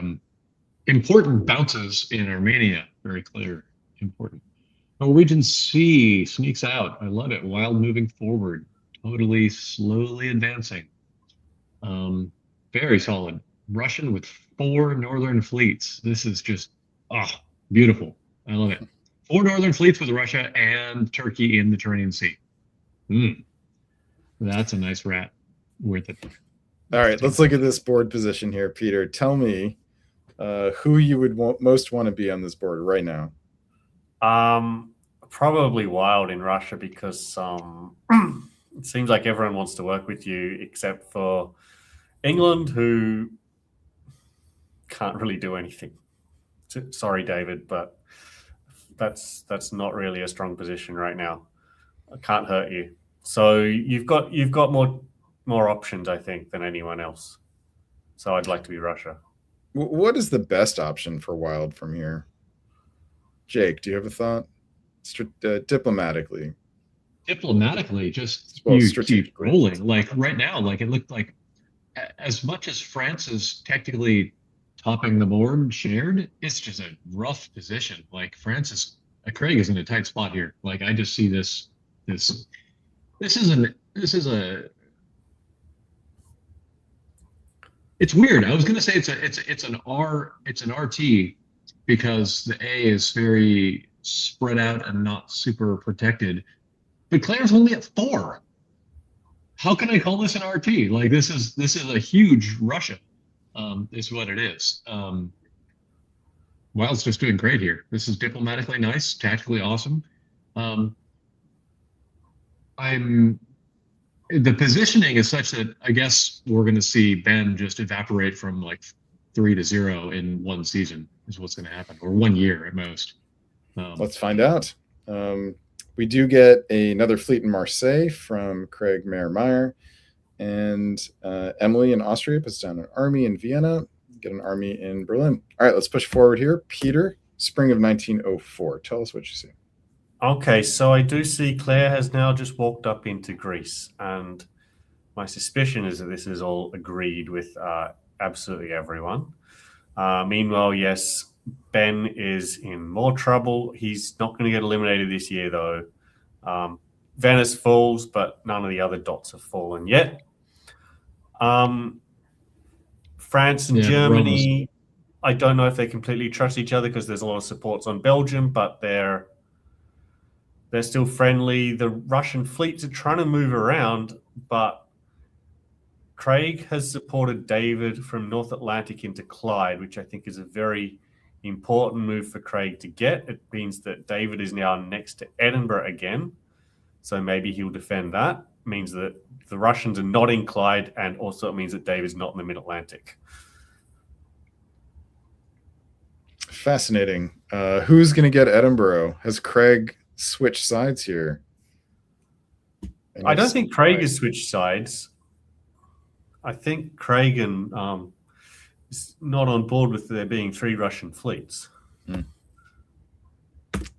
important bounces in Armenia. Very clear. Important. Norwegian Sea sneaks out. I love it. Wild moving forward. Totally slowly advancing. Very solid. Russian with 4 northern fleets. This is just, beautiful. I love it. 4 northern fleets with Russia and Turkey in the Tyrrhenian Sea. That's a nice rat. Worth it. All right, let's look at this board position here, Peter. Tell me who you would most want to be on this board right now. Probably Wild in Russia because it seems like everyone wants to work with you except for England, who can't really do anything. Sorry, David, but that's not really a strong position right now. I can't hurt you. So you've got more options, I think, than anyone else. So I'd like to be Russia. What is the best option for Wild from here? Jake, do you have a thought? Diplomatically. Diplomatically, just keep rolling. Like right now, like it looked like as much as France is technically topping the board shared, it's just a rough position. Like Craig is in a tight spot here. Like I just see this is it's weird. I was gonna say it's an RT because the A is very spread out and not super protected. But Claire's only at 4. How can I call this an RT? Like this is a huge Russia. Is what it is. Wild's just doing great here. This is diplomatically nice, tactically awesome. The positioning is such that I guess we're going to see Ben just evaporate from like 3-0 in one season is what's going to happen, or 1 year at most. Let's find out. We do get another fleet in Marseille from Craig Meyer, and Emily in Austria puts down an army in Vienna, get an army in Berlin. All right, let's push forward here. Peter, spring of 1904. Tell us what you see. Okay, so I do see Claire has now just walked up into Greece, and my suspicion is that this is all agreed with absolutely everyone. Meanwhile, yes, Ben is in more trouble. He's not going to get eliminated this year, though. Venice falls, but none of the other dots have fallen yet. France and Germany, I don't know if they completely trust each other because there's a lot of supports on Belgium, but they're still friendly. The Russian fleets are trying to move around, but Craig has supported David from North Atlantic into Clyde, which I think is a very important move for Craig to get. It means that David is now next to Edinburgh again. So maybe he'll defend that. Means that the Russians are not in Clyde, and also it means that David's not in the Mid-Atlantic. Fascinating. Who's going to get Edinburgh? Has Craig switched sides here? I don't think Craig has switched sides. I think Craig is not on board with there being 3 Russian fleets.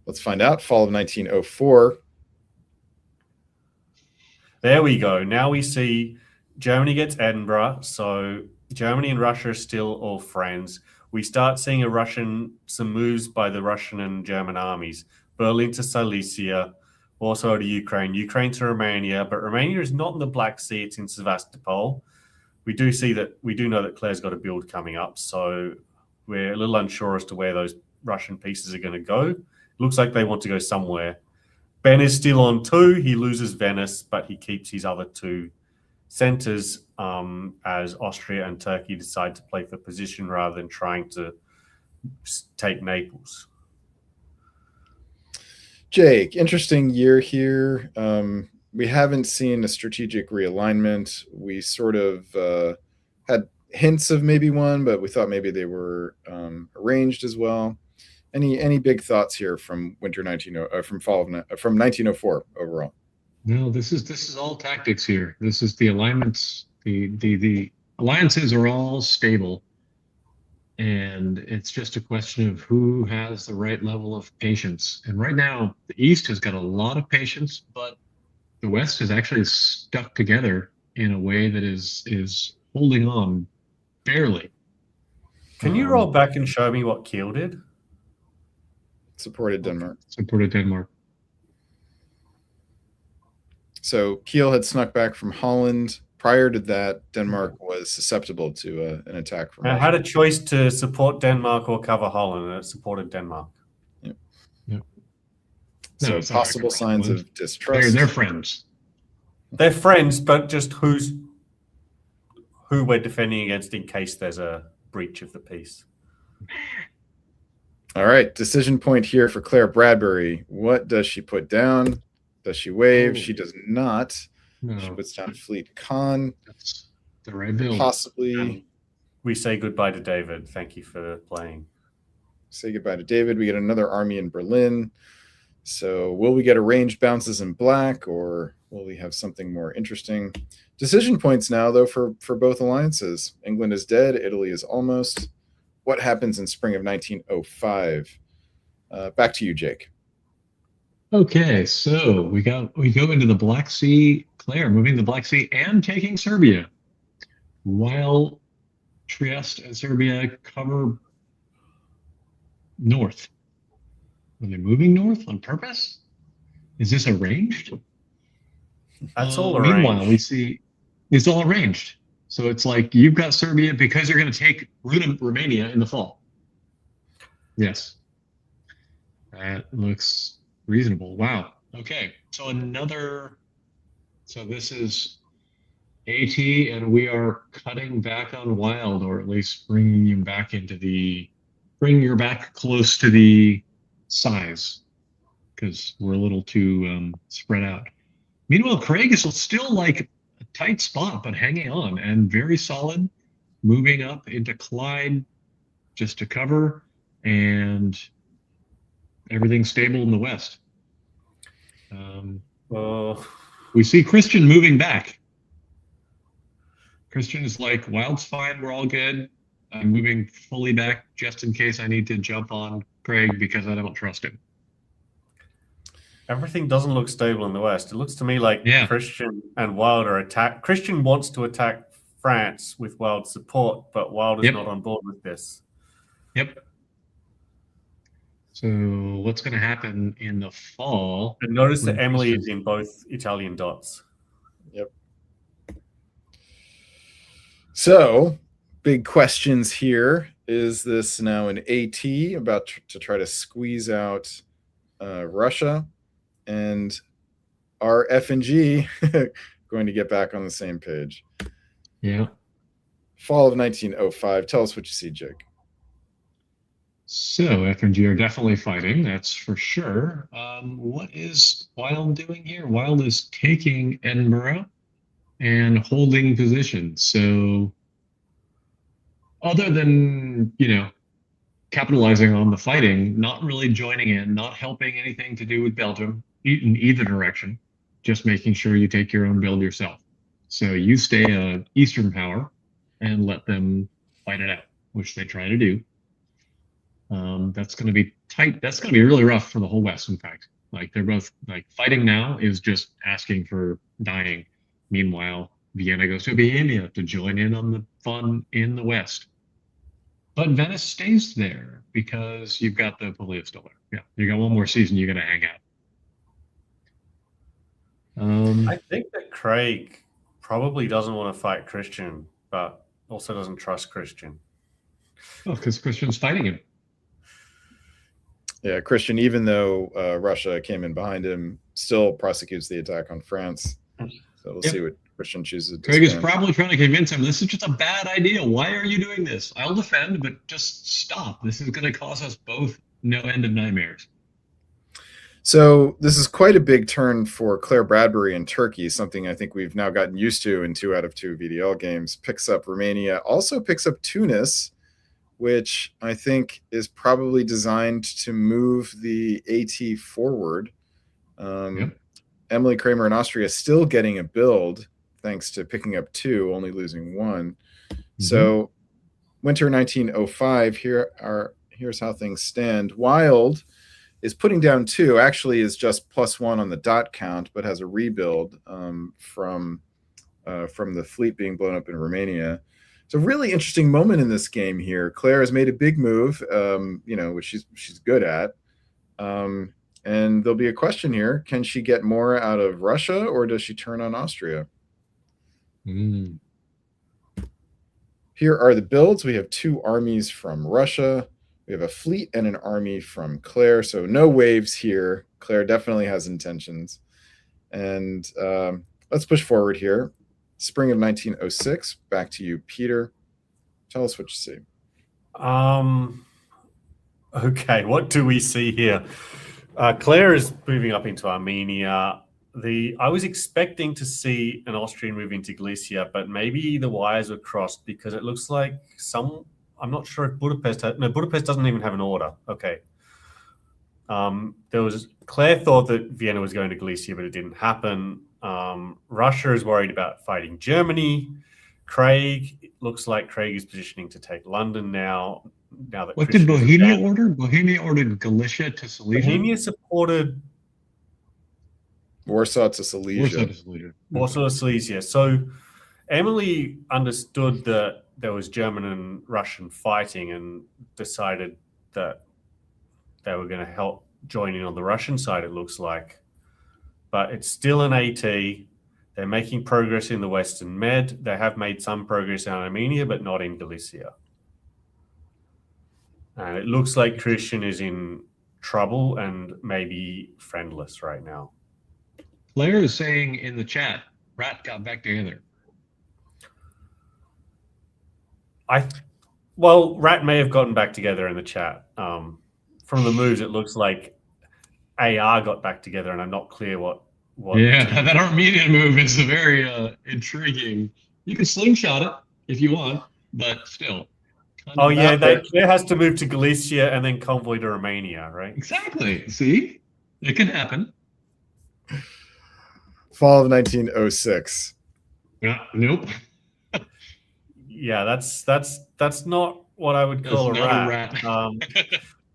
Let's find out. Fall of 1904. There we go. Now we see Germany gets Edinburgh. So Germany and Russia are still all friends. We start seeing some moves by the Russian and German armies. Berlin to Silesia, also to Ukraine to Romania, but Romania is not in the Black Sea, it's in Sevastopol. We do know that Claire's got a build coming up, so we're a little unsure as to where those Russian pieces are going to go. It looks like they want to go somewhere. Ben is still on 2. He loses Venice, but he keeps his other 2 centers as Austria and Turkey decide to play for position rather than trying to take Naples. Jake, interesting year here. We haven't seen a strategic realignment. We sort of had hints of maybe one, but we thought maybe they were arranged as well. Any big thoughts here from fall from 1904 overall? No, this is all tactics here. This is the alignments. The alliances are all stable, and it's just a question of who has the right level of patience. And right now, the East has got a lot of patience, but the West is actually stuck together in a way that is holding on barely. Can you roll back and show me what Kiel did? Supported Denmark. So Kiel had snuck back from Holland. Prior to that, Denmark was susceptible to an attack from Russia. I had a choice to support Denmark or cover Holland, and it supported Denmark. Yep. So possible signs of distrust. They're friends. They're friends, but just who we're defending against in case there's a breach of the peace. All right, decision point here for Claire Bradbury. What does she put down? Does she wave? Oh. She does not. No. She puts down Fleet Con. That's the right build. Possibly. We say goodbye to David. Thank you for playing. Say goodbye to David. We get another army in Berlin. So will we get arranged bounces in black, or will we have something more interesting? Decision points now, though, for both alliances. England is dead. Italy is almost. What happens in spring of 1905? Back to you, Jake. Okay, so we go into the Black Sea. Claire moving the Black Sea and taking Serbia, while Trieste and Serbia cover north. Are they moving north on purpose? Is this arranged? That's all arranged. Meanwhile, we see it's all arranged. So it's like you've got Serbia because you're going to take Romania in the fall. Yes. That looks reasonable. Wow. Okay. So this is AT, and we are cutting back on wild, or at least bringing you back bringing your back close to the size, because we're a little too spread out. Meanwhile, Craig is still like a tight spot, but hanging on and very solid, moving up into Clyde just to cover, and everything's stable in the west. We see Christian moving back. Christian is like, wild's fine, we're all good. I'm moving fully back just in case I need to jump on Craig because I don't trust him. Everything doesn't look stable in the West. It looks to me like Christian and Wild are attacked. Christian wants to attack France with Wild support, but Wild is not on board with this. Yep. So what's going to happen in the fall? And notice that Emily is in both Italian dots. Yep. So big questions here. Is this now an AT about to try to squeeze out Russia? And are F and G going to get back on the same page? Yeah. Fall of 1905. Tell us what you see, Jake. So FNG are definitely fighting, that's for sure. What is Wild doing here? Wild is taking Edinburgh and holding position. So other than, capitalizing on the fighting, not really joining in, not helping anything to do with Belgium in either direction, just making sure you take your own build yourself. So you stay a Eastern power and let them fight it out, which they try to do. That's going to be tight. That's going to be really rough for the whole West, in fact. Like they're both like fighting now is just asking for dying. Meanwhile, Vienna goes to Bohemia to join in on the fun in the West. But Venice stays there because you've got the Puglia still there. Yeah, you got one more season you got to hang out. I think that Craig probably doesn't want to fight Christian, but also doesn't trust Christian. Oh, because Christian's fighting him. Yeah, Christian, even though Russia came in behind him, still prosecutes the attack on France. So we'll see what Christian chooses to Craig is stand. probably trying to convince him, this is just a bad idea. Why are you doing this? I'll defend, but just stop. This is going to cause us both no end of nightmares. So this is quite a big turn for Claire Bradbury in Turkey, something I think we've now gotten used to in 2 out of 2 VDL games. Picks up Romania, also picks up Tunis, which I think is probably designed to move the AT forward. Emily Kramer in Austria still getting a build thanks to picking up 2, only losing 1. So winter 1905, here's how things stand. Wild is putting down 2, actually is just +1 on the dot count, but has a rebuild from the fleet being blown up in Romania. It's a really interesting moment in this game here. Claire has made a big move, which she's good at. And there'll be a question here. Can she get more out of Russia or does she turn on Austria? Here are the builds. We have 2 armies from Russia. We have a fleet and an army from Claire. So no waves here. Claire definitely has intentions. And let's push forward here. Spring of 1906. Back to you, Peter. Tell us what you see. Okay, what do we see here? Claire is moving up into Armenia. I was expecting to see an Austrian move into Galicia, but maybe the wires were crossed because it looks like I'm not sure if Budapest Budapest doesn't even have an order. Okay. Claire thought that Vienna was going to Galicia, but it didn't happen. Russia is worried about fighting Germany. It looks like Craig is positioning to take London now that what did Bohemia order? Bohemia ordered Galicia to Silesia. Bohemia supported Warsaw to Silesia. Warsaw to Silesia. So Emily understood that there was German and Russian fighting and decided that they were going to help join in on the Russian side, it looks like. But it's still an AT. They're making progress in the Western Med. They have made some progress in Armenia, but not in Galicia. And it looks like Christian is in trouble and maybe friendless right now. Claire is saying in the chat, Rat got back together. Rat may have gotten back together in the chat. From the moves, it looks like AR got back together, and I'm not clear what. Yeah, that Armenian move is a very intriguing. You can slingshot it if you want, but still. Oh yeah, Claire has to move to Galicia and then convoy to Romania, right? Exactly. See, it can happen. Fall of 1906. Nope. Yeah, that's not what I would call a rat.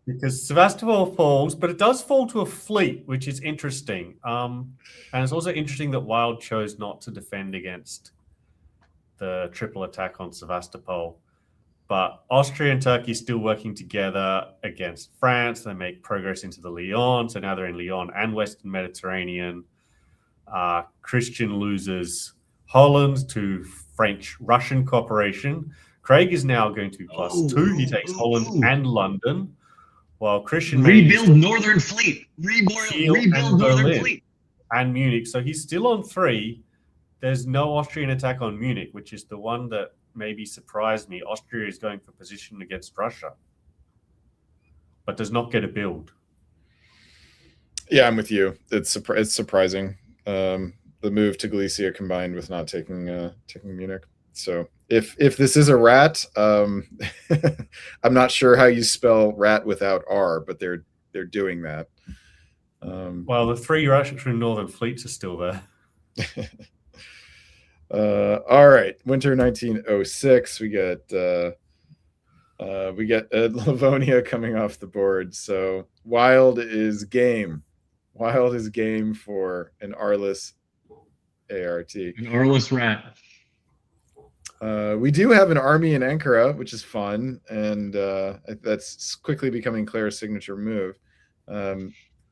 Because Sevastopol falls, but it does fall to a fleet, which is interesting. And it's also interesting that Wild chose not to defend against the triple attack on Sevastopol. But Austria and Turkey still working together against France. They make progress into the Lyon. So now they're in Lyon and Western Mediterranean. Christian loses Holland to French-Russian cooperation. Craig is now going to be +2. He takes Holland and London. While Christian rebuild Northern Fleet. Rebuild Northern Fleet. And Munich. So he's still on 3. There's no Austrian attack on Munich, which is the one that maybe surprised me. Austria is going for position against Russia. but does not get a build. Yeah, I'm with you. It's surprising. The move to Galicia combined with not taking Munich. So if this is a rat, I'm not sure how you spell rat without R, but they're doing that. Well, the 3 Russian Northern fleets are still there. All right, winter 1906. We get Livonia coming off the board. So Wild is game. Wild is game for an R-less ART. An R-less rat. We do have an army in Ankara, which is fun, and that's quickly becoming Claire's signature move.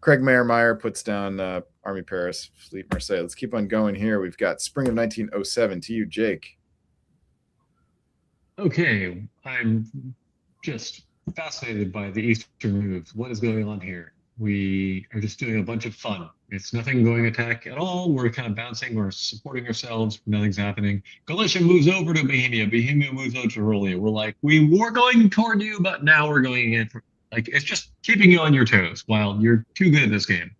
Craig Meyer puts down Army Paris, Fleet Marseille. Let's keep on going here. We've got spring of 1907. To you, Jake. Okay, I'm just fascinated by the Eastern moves. What is going on here? We are just doing a bunch of fun. It's nothing going attack at all. We're kind of bouncing. We're supporting ourselves. Nothing's happening. Galicia moves over to Bohemia. Bohemia moves over to Rolia. We're like, we were going toward you, but now we're going in. Like, it's just keeping you on your toes. While you're too good at this game.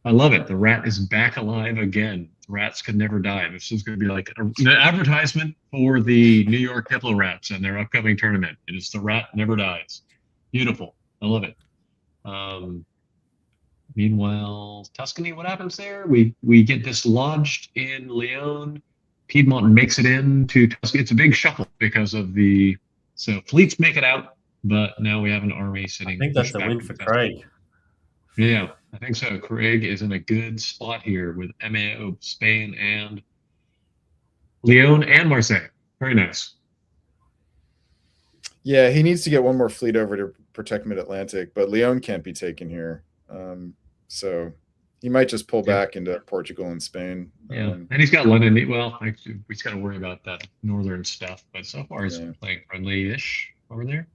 I love it. The rat is back alive again. Rats could never die. This is going to be like an advertisement for the New York Diplo Rats and their upcoming tournament. It is the rat never dies. Beautiful. I love it. Meanwhile, Tuscany, what happens there? We get dislodged in Leon. Piedmont makes it into Tuscany. It's a big shuffle because of so fleets make it out, but now we have an army sitting. I think that's a win for Craig. Yeah, I think so. Craig is in a good spot here with MAO, Spain, and Leon and Marseille. Very nice. Yeah, he needs to get one more fleet over to protect Mid-Atlantic, but Leon can't be taken here. So he might just pull back into Portugal and Spain. Yeah, and he's got London. Well, he's got to worry about that northern stuff, but so far he's playing friendly-ish over there.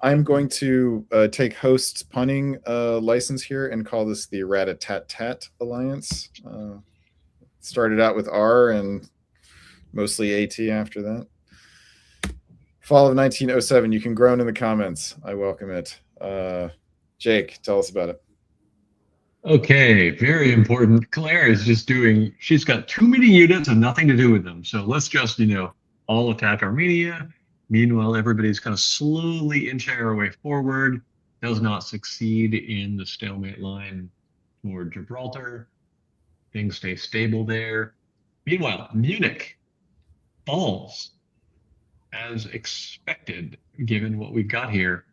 I'm going to take host's punning license here and call this the Rat-a-tat-tat Alliance. Started out with R and mostly AT after that. Fall of 1907. You can groan in the comments. I welcome it. Jake, tell us about it. Okay, very important. Claire is just she's got too many units and nothing to do with them. So let's just, all attack Armenia. Meanwhile, everybody's kind of slowly inching our way forward. Does not succeed in the stalemate line toward Gibraltar. Things stay stable there. Meanwhile, Munich falls as expected, given what we got here.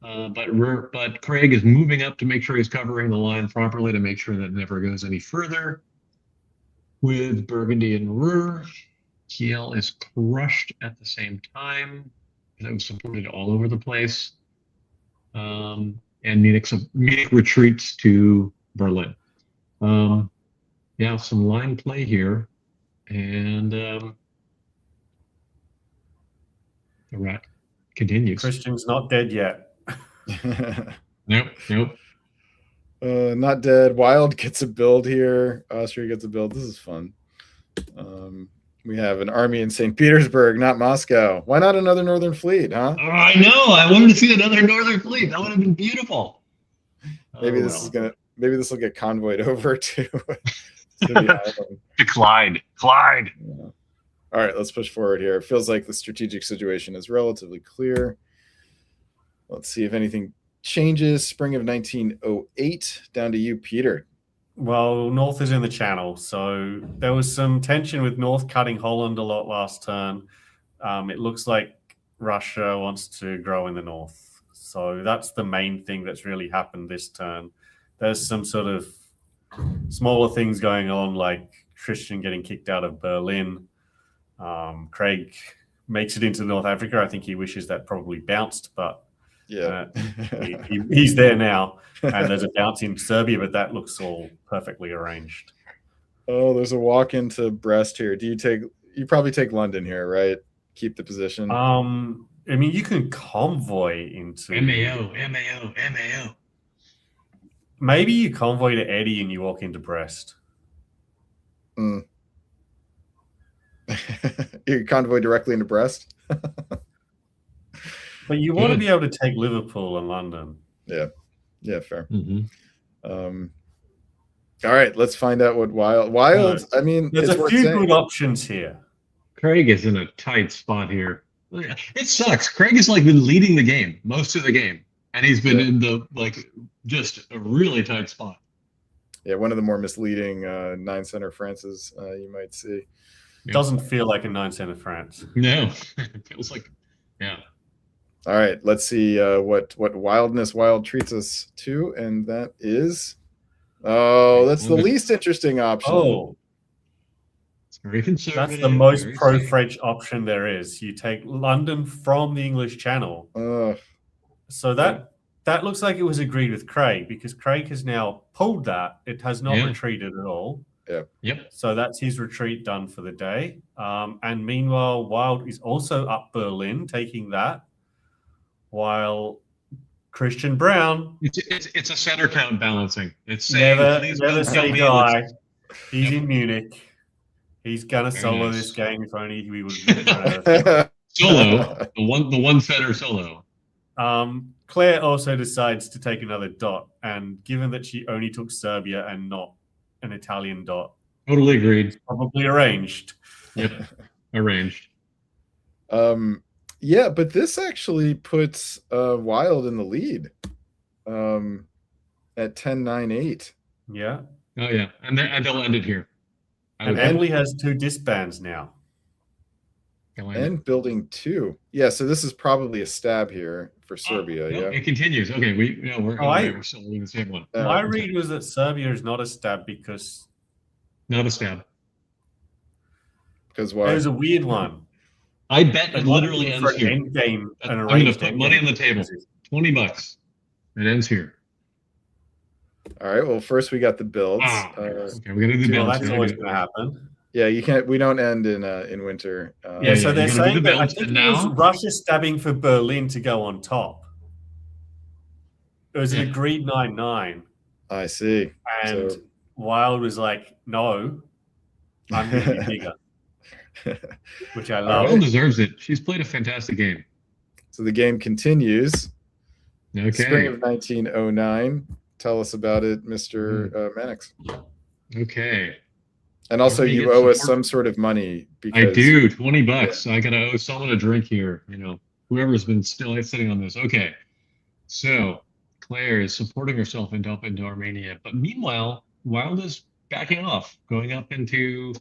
But Craig is moving up to make sure he's covering the line properly to make sure that it never goes any further. With Burgundy and Ruhr, Kiel is crushed at the same time. It was supported all over the place. And Munich retreats to Berlin. Yeah, some line play here. And the rat continues. Christian's not dead yet. Nope. Not dead. Wild gets a build here. Austria gets a build. This is fun. We have an army in St. Petersburg, not Moscow. Why not another northern fleet, huh? Oh, I know. I wanted to see another northern fleet. That would have been beautiful. Maybe this will get convoyed over to Clyde. Yeah. All right, let's push forward here. It feels like the strategic situation is relatively clear. Let's see if anything changes. Spring of 1908. Down to you, Peter. Well, North is in the channel, so there was some tension with North cutting Holland a lot last turn. It looks like Russia wants to grow in the North. So that's the main thing that's really happened this turn. There's some sort of smaller things going on, like Christian getting kicked out of Berlin. Craig makes it into North Africa. I think he wishes that probably bounced, but yeah, he's there now. And there's a bounce in Serbia, but that looks all perfectly arranged. Oh, there's a walk into Brest here. You probably take London here, right? Keep the position. I mean, you can convoy into MAO. Maybe you convoy to Eddie and you walk into Brest. You convoy directly into Brest. But you want to Good. be able to take Liverpool and London. Yeah, fair. Mhm. All right, let's find out what Wild. I mean, There's it's a worth few saying. good options here. Craig is in a tight spot here. It sucks. Craig has like been leading the game most of the game, and he's been in the just a really tight spot. Yeah, one of the more misleading 9 center Frances you might see. It doesn't feel like a 9-center France. No, it feels like, yeah. All right, let's see what wildness Wild treats us to, and that is, that's the least interesting option. Oh, it's very conservative. that's the most very pro-French option there is. You take London from the English Channel. So that looks like it was agreed with Craig, because Craig has now pulled that. It has not retreated at all. Yep. So that's his retreat done for the day. And meanwhile, Wild is also up Berlin, taking that, while Christian Brown. It's a center count balancing. It's saying, never say die. He's in Munich. He's gonna solo this game. If only we would solo the one center solo. Claire also decides to take another dot, and given that she only took Serbia and not an Italian dot, totally agreed. Probably arranged. Yep, arranged. Yeah, but this actually puts Wild in the lead at 10-9-8. Yeah. Oh yeah, and they'll end it here. And Emily has 2 disbands now. And building 2. Yeah, so this is probably a stab here for Serbia. No, yeah, it continues. Okay, we're still in the same one. My read was that Serbia is not a stab because not a stab. Because why? It was a weird one. I bet it literally ends here. End game, I'm going to put money on the table. $20. It ends here. All right. Well, first we got the builds. Okay, we're gonna do the builds. That's always going to happen. Yeah, you can't. We don't end in winter. So they're saying that I think it was Russia stabbing for Berlin to go on top. It was an agreed 9-9. I see. And Wild was like, "No, I'm going to be bigger," which I love. Wild deserves it. She's played a fantastic game. So the game continues. Okay. Spring of 1909. Tell us about it, Mr. Mannix. Okay. And also, you owe us some sort of money. Because, I do. $20. Yeah. I gotta owe someone a drink here. You know, whoever's been still sitting on this. Okay. So Claire is supporting herself up into Armenia, but meanwhile, Wild is backing off, going up into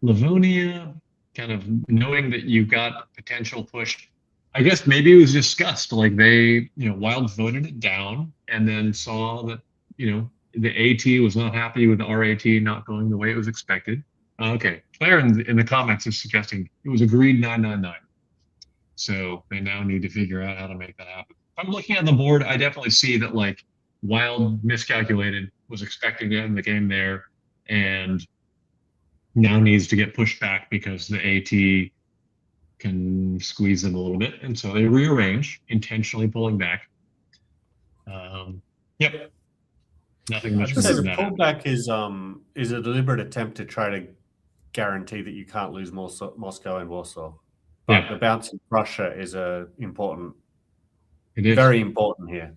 Livonia, kind of knowing that you've got potential push. I guess maybe it was discussed, like they, Wild voted it down and then saw that, the AT was not happy with the RAT not going the way it was expected. Okay, Claire in the comments is suggesting it was agreed 9-9-9. So they now need to figure out how to make that happen. If I'm looking at the board, I definitely see that like Wild miscalculated, was expecting to end the game there, and now needs to get pushed back because the AT can squeeze them a little bit, and so they rearrange, intentionally pulling back. Yep. Nothing much more than that. The pullback is a deliberate attempt to try to guarantee that you can't lose Moscow and Warsaw. But the bounce in Russia is important. It is very important here.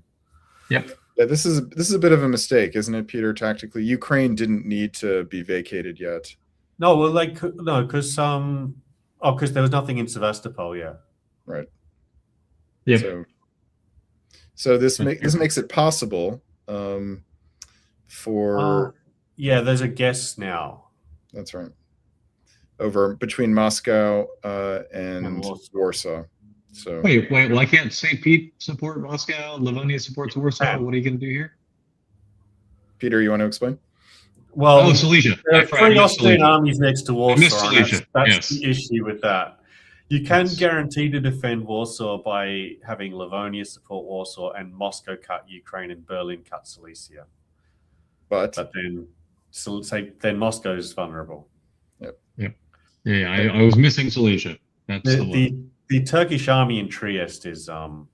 Yep. Yeah, this is a bit of a mistake, isn't it, Peter? Tactically, Ukraine didn't need to be vacated yet. No, well, because there was nothing in Sevastopol. Yeah. Right. Yeah. So this makes it possible. There's a guess now. That's right. Over between Moscow and Warsaw. So wait. Why can't St. Pete support Moscow? Livonia supports Warsaw. What are you going to do here? Peter, you want to explain? Well, Silesia. There are 3 Austrian armies next to Warsaw. That's the issue with that. You can guarantee to defend Warsaw by having Livonia support Warsaw and Moscow cut Ukraine and Berlin cut Silesia. But then Moscow is vulnerable. Yep. Yeah, I was missing Silesia. That's the Turkish army in Trieste is fun.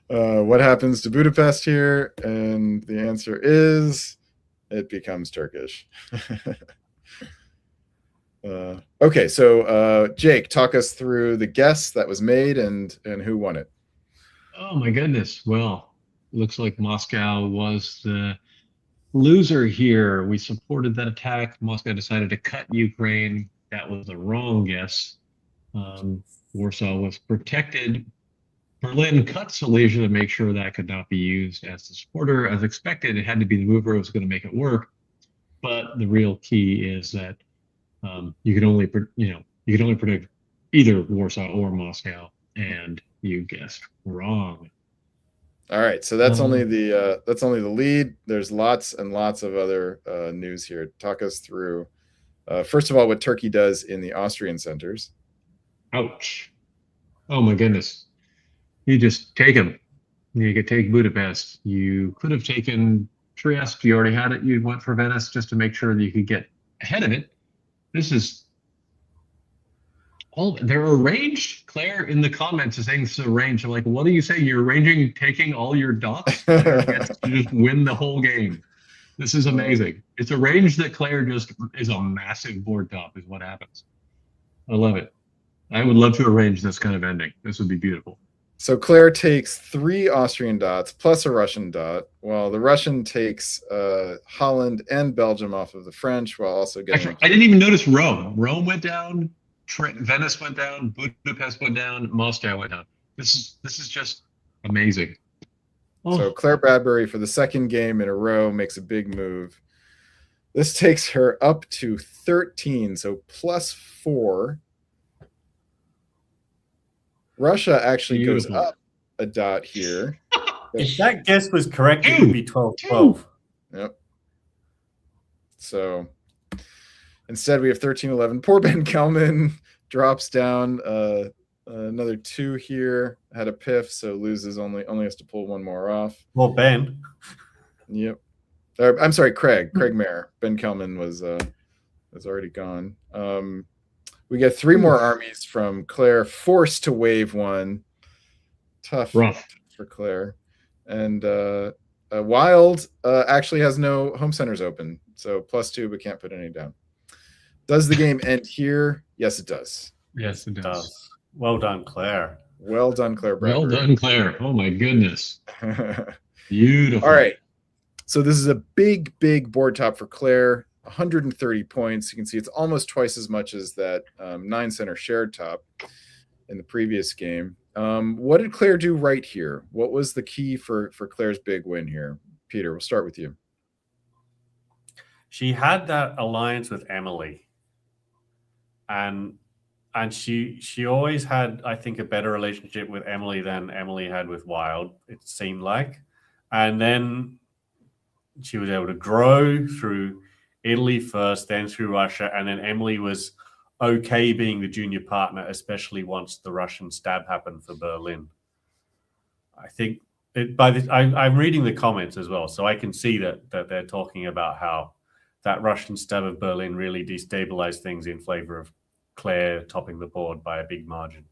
What happens to Budapest here? And the answer is it becomes Turkish. Okay, so Jake, talk us through the guess that was made and who won it. Oh my goodness. Well, looks like Moscow was the loser here. We supported that attack. Moscow decided to cut Ukraine. That was the wrong guess. Warsaw was protected. Berlin cut Silesia to make sure that could not be used as the supporter. As expected, it had to be the mover who was going to make it work. But the real key is that you can only predict either Warsaw or Moscow, and you guessed wrong. All right, so that's only the lead. There's lots and lots of other news here. Talk us through first of all what Turkey does in the Austrian centers. Ouch! Oh my goodness! You just take them. You could take Budapest. You could have taken Trieste. You already had it. You went for Venice just to make sure that you could get ahead of it. This is all they're arranged. Claire in the comments is saying this is arranged. I'm like, what do you say? You're arranging taking all your dots? Claire gets to just win the whole game. This is amazing. It's arranged that Claire just is a massive board top is what happens. I love it. I would love to arrange this kind of ending. This would be beautiful. So Claire takes 3 Austrian dots plus a Russian dot, while the Russian takes Holland and Belgium off of the French, while also getting. Actually, I didn't even notice Rome. Rome went down. Venice went down. Budapest went down. Moscow went down. This is just amazing. Oh. So Claire Bradbury for the second game in a row makes a big move. This takes her up to 13, so plus 4. Russia actually goes up a dot here. If that guess was correct, it would be 12-12. Yep. So instead, we have 13-11. Poor Ben Kelman drops down another 2 here. Had a piff, so loses only has to pull 1 more off. Well, Ben. Yep. I'm sorry, Craig Mayer. Ben Kelman was already gone. We get 3 more armies from Claire, forced to wave 1. Tough for Claire. And Wild actually has no home centers open, so +2, but can't put any down. Does the game end here? Yes, it does. Yes, it does. Well done, Claire. Well done, Claire Bradbury. Well done, Claire. Oh my goodness. Beautiful. All right. So this is a big board top for Claire. 130 points. You can see it's almost twice as much as that 9 center shared top in the previous game. What did Claire do right here? What was the key for Claire's big win here? Peter, we'll start with you. She had that alliance with Emily, and she always had, I think, a better relationship with Emily than Emily had with Wild, it seemed like. And then she was able to grow through Italy first, then through Russia, and then Emily was okay being the junior partner, especially once the Russian stab happened for Berlin. I think I'm reading the comments as well, so I can see that they're talking about how that Russian stab of Berlin really destabilized things in favor of Claire topping the board by a big margin.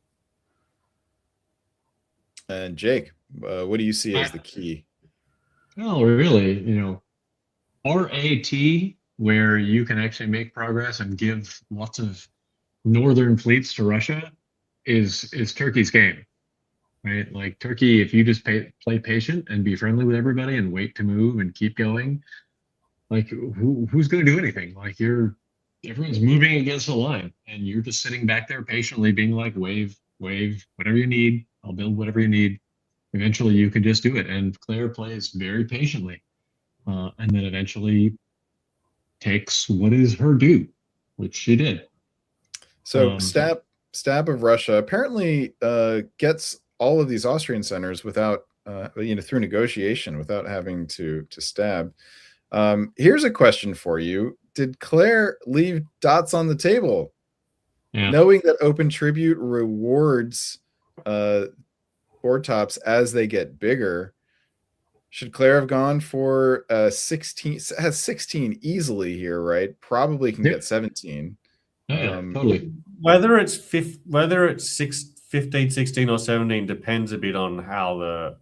And Jake, what do you see as the key? Well, really, RAT, where you can actually make progress and give lots of northern fleets to Russia, is Turkey's game, right? Like Turkey, if you just play patient and be friendly with everybody and wait to move and keep going, like who's going to do anything? Like everyone's moving against the line, and you're just sitting back there patiently, being like, wave, whatever you need, I'll build whatever you need. Eventually, you can just do it. And Claire plays very patiently, and then eventually takes what is her due, which she did. So stab of Russia apparently gets all of these Austrian centers without, through negotiation, without having to stab. Here's a question for you: did Claire leave dots on the table, knowing that open tribute rewards board tops as they get bigger? Should Claire have gone for 16? Has 16 easily here, right? Probably can get 17. Totally. Whether it's 15, 16, or 17 depends a bit on how the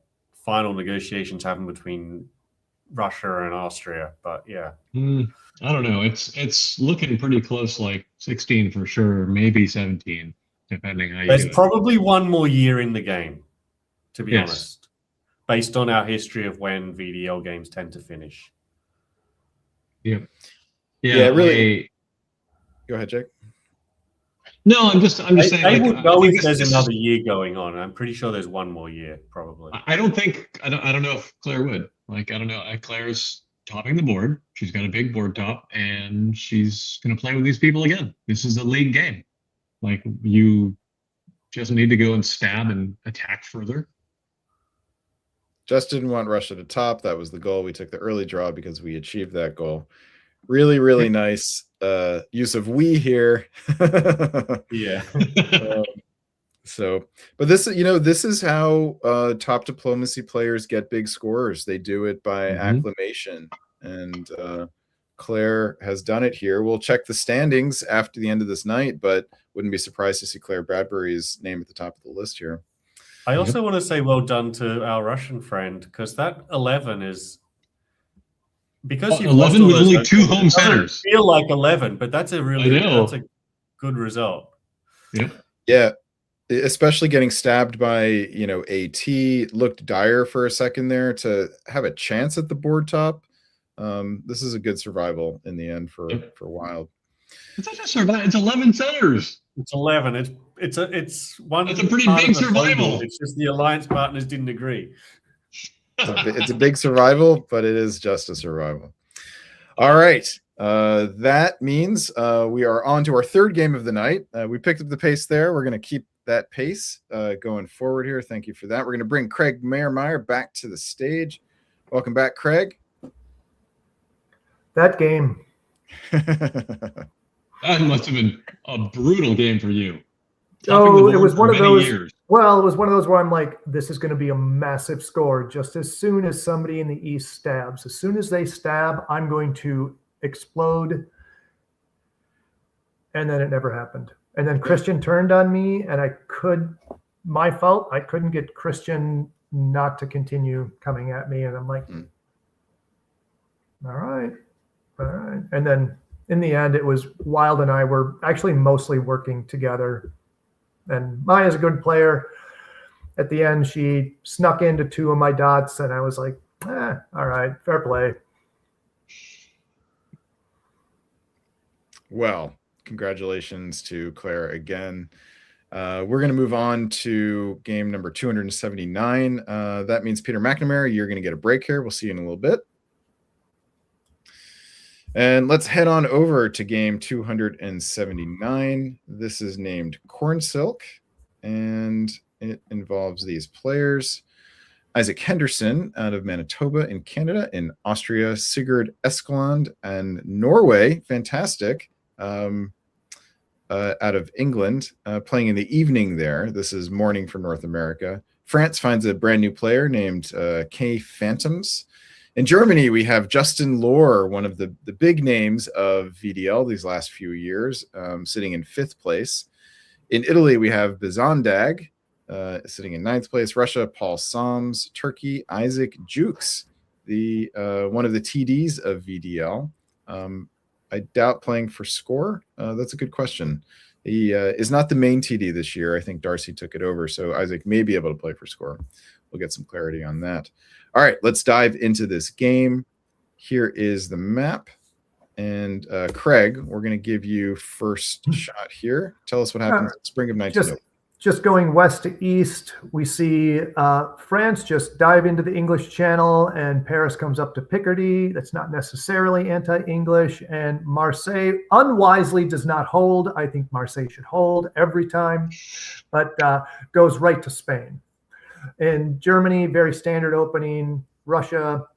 final negotiations happen between Russia and Austria, but yeah. I don't know. It's looking pretty close, like 16 for sure, maybe 17, depending how you There's do it. probably one more year in the game, to be Yes. honest, based on our history of when VDL games tend to finish. Yep. Yeah, really. Go ahead, Jake. No, I'm just saying. They Like, would go I if think there's this another year going on. I'm pretty sure there's one more year, probably. I don't know if Claire would. Like, I don't know. Claire's topping the board. She's got a big board top, and she's going to play with these people again. This is a league game. Like, you just need to go and stab and attack further. Just didn't want Russia to top. That was the goal. We took the early draw because we achieved that goal. Really, really nice use of we here. Yeah. But this is how top diplomacy players get big scores. They do it by acclamation, and Claire has done it here. We'll check the standings after the end of this night, but wouldn't be surprised to see Claire Bradbury's name at the top of the list here. I also want to say well done to our Russian friend, because that 11 is because you've 11 with only 2 home centers. Feel like 11, but that's a good result. Yeah, especially getting stabbed by AT looked dire for a second there. To have a chance at the board top, this is a good survival in the end for Wild. It's not just survival. It's 11 centers. It's 11. It's one. It's a pretty big survival. It's just the alliance partners didn't agree. It's a big survival, but it is just a survival. All right. That means we are on to our third game of the night. We picked up the pace there. We're going to keep that pace going forward here. Thank you for that. We're going to bring Craig Mayermeyer back to the stage. Welcome back, Craig. That game. That must have been a brutal game for you. Oh, it was one of those. Well, it was one of those where I'm like, this is going to be a massive score. Just as soon as somebody in the East stabs, as soon as they stab, I'm going to explode. And then it never happened. And then Christian turned on me, and my fault, I couldn't get Christian not to continue coming at me. And I'm like, all right. And then in the end, it was Wild and I were actually mostly working together. And Maya's a good player. At the end, she snuck into 2 of my dots, and I was like, all right, fair play. Well, congratulations to Claire again. We're going to move on to game number 279. That means Peter McNamara, you're going to get a break here. We'll see you in a little bit. And let's head on over to game 279. This is named Corn Silk, and it involves these players: Isaac Henderson out of Manitoba in Canada, in Austria, Sigurd Eskeland and Norway, fantastic, out of England, playing in the evening there. This is morning for North America. France finds a brand new player named K Phantoms. In Germany, we have Justin Lohr, one of the big names of VDL these last few years, sitting in 5th place. In Italy, we have Bizandag, sitting in 9th place. Russia, Paul Soms. Turkey, Isaac Jukes, one of the TDs of VDL. I doubt playing for score. That's a good question. He is not the main TD this year. I think Darcy took it over, so Isaac may be able to play for score. We'll get some clarity on that. All right, let's dive into this game. Here is the map. And Craig, we're going to give you first shot here. Tell us what happens in spring of 19. Just going west to east, we see France just dive into the English Channel, and Paris comes up to Picardy. That's not necessarily anti-English. And Marseille unwisely does not hold. I think Marseille should hold every time, but goes right to Spain. In Germany, very standard opening. Russia,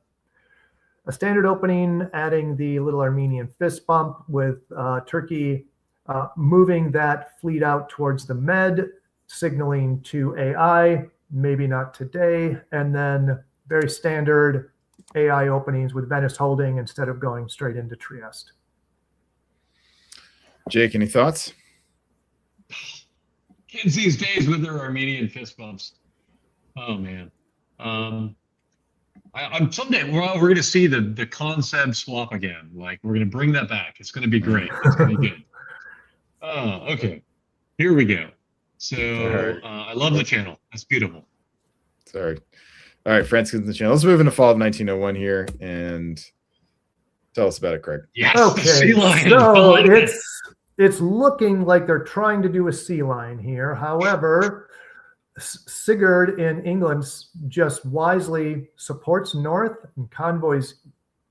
a standard opening, adding the little Armenian fist bump, with Turkey moving that fleet out towards the Med, signaling to AI, maybe not today. And then very standard AI openings with Venice holding instead of going straight into Trieste. Jake, any thoughts? Kids these days with their Armenian fist bumps. Oh man. I'm someday we're going to see the concept swap again. Like we're going to bring that back. It's going to be great. It's going to be good. Okay. Here we go. So right. I love the channel. That's beautiful. Sorry. All right, Francis in the channel. Let's move into fall of 1901 here and tell us about it, Craig. Yes. Okay, Sea lion. so it's looking like they're trying to do a sea lion here. However, Sigurd in England just wisely supports North and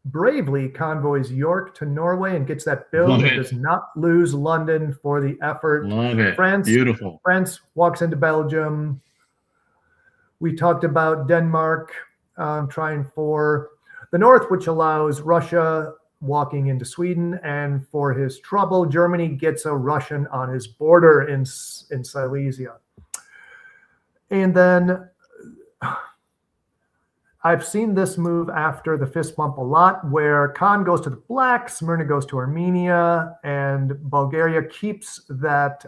bravely convoys York to Norway and gets that build and does not lose London for the effort. Love it. France, Beautiful. France walks into Belgium. We talked about Denmark trying for the North, which allows Russia walking into Sweden. And for his trouble, Germany gets a Russian on his border in Silesia. And then I've seen this move after the fist bump a lot, where Khan goes to the black, Smyrna goes to Armenia, and Bulgaria keeps that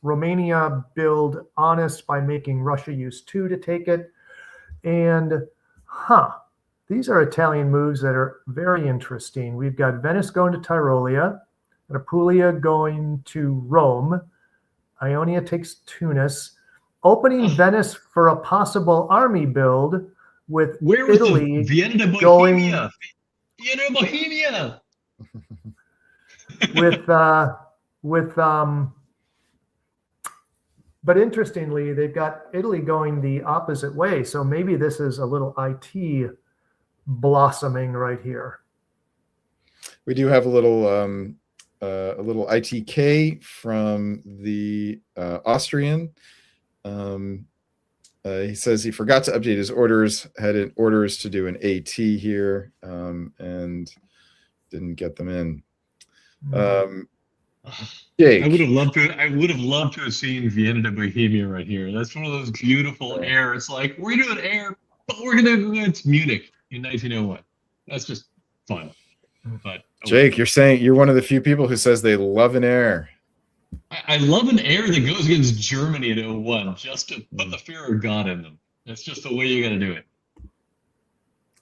Romania build honest by making Russia use 2 to take it. And these are Italian moves that are very interesting. We've got Venice going to Tyrolia, and Apulia going to Rome. Ionia takes Tunis, opening Venice for a possible army build with Italy Vienna to going Bohemia. Vienna to Bohemia. But interestingly, they've got Italy going the opposite way. So maybe this is a little IT blossoming right here. We do have a little ITK from the Austrian. He says he forgot to update his orders, had orders to do an AT here, and didn't get them in. Jake. I would have loved to have seen Vienna to Bohemia right here. That's one of those beautiful air. It's like we're doing air, but we're gonna go to Munich in 1901. That's just fun. But Jake, you're saying you're one of the few people who says they love an air. I love an air that goes against Germany in 01, just to put the fear of God in them. That's just the way you got to do it.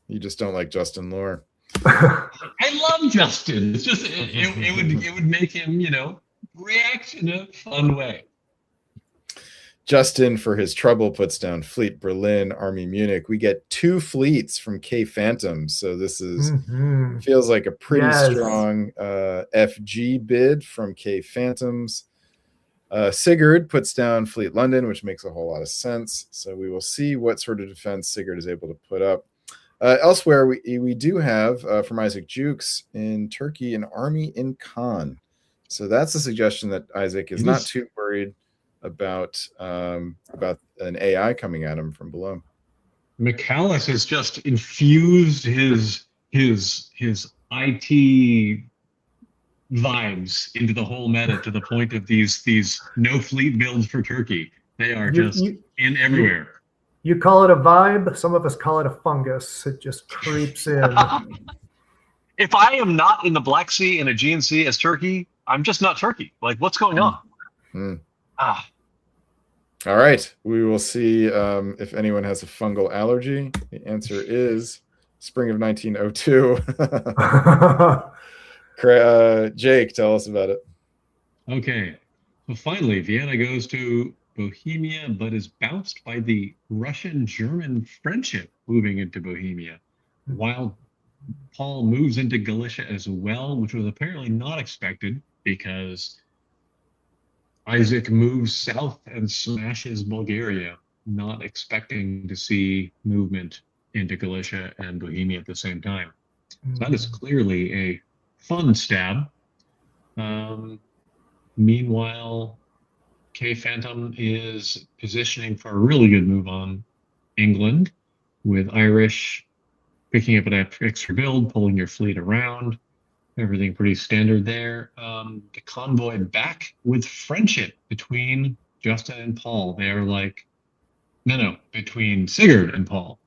You just don't like Justin Lohr. I love Justin. It's just it would make him, react in a fun way. Justin, for his trouble, puts down Fleet Berlin, Army Munich. We get 2 fleets from K Phantom, so this is feels like a pretty strong FG bid from K Phantoms. Sigurd puts down Fleet London, which makes a whole lot of sense. So we will see what sort of defense Sigurd is able to put up. Elsewhere, we do have from Isaac Jukes in Turkey an army in Khan. So that's a suggestion that Isaac is not too worried about an AI coming at him from below. McAllis has just infused his IT vibes into the whole meta to the point of these no fleet builds for Turkey. They are just in everywhere. You call it a vibe. Some of us call it a fungus. It just creeps in. If I am not in the Black Sea and Aegean Sea as Turkey, I'm just not Turkey. Like, what's going on? All right. We will see if anyone has a fungal allergy. The answer is spring of 1902. Jake, tell us about it. Okay. So finally, Vienna goes to Bohemia, but is bounced by the Russian-German friendship moving into Bohemia, while Paul moves into Galicia as well, which was apparently not expected because Isaac moves south and smashes Bulgaria, not expecting to see movement into Galicia and Bohemia at the same time. So that is clearly a fun stab. Meanwhile, K Phantom is positioning for a really good move on England, with Irish picking up an extra build, pulling your fleet around. Everything pretty standard there. The convoy back with friendship between Justin and Paul. They're like, between Sigurd and Paul.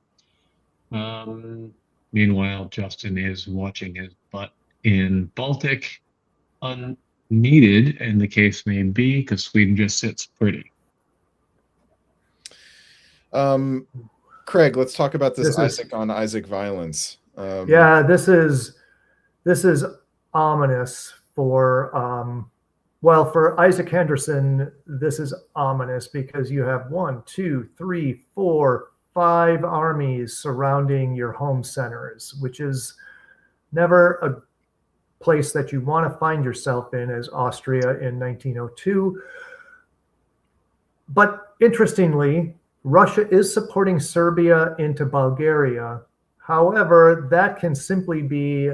Meanwhile, Justin is watching his butt in Baltic, unneeded, and the case may be, because Sweden just sits pretty. Craig, let's talk about this This is- Isaac on Isaac violence. Yeah, this is ominous for well, for Isaac Henderson, this is ominous because you have 1, 2, 3, 4, 5 armies surrounding your home centers, which is never a place that you want to find yourself in as Austria in 1902. But interestingly, Russia is supporting Serbia into Bulgaria. However, that can simply be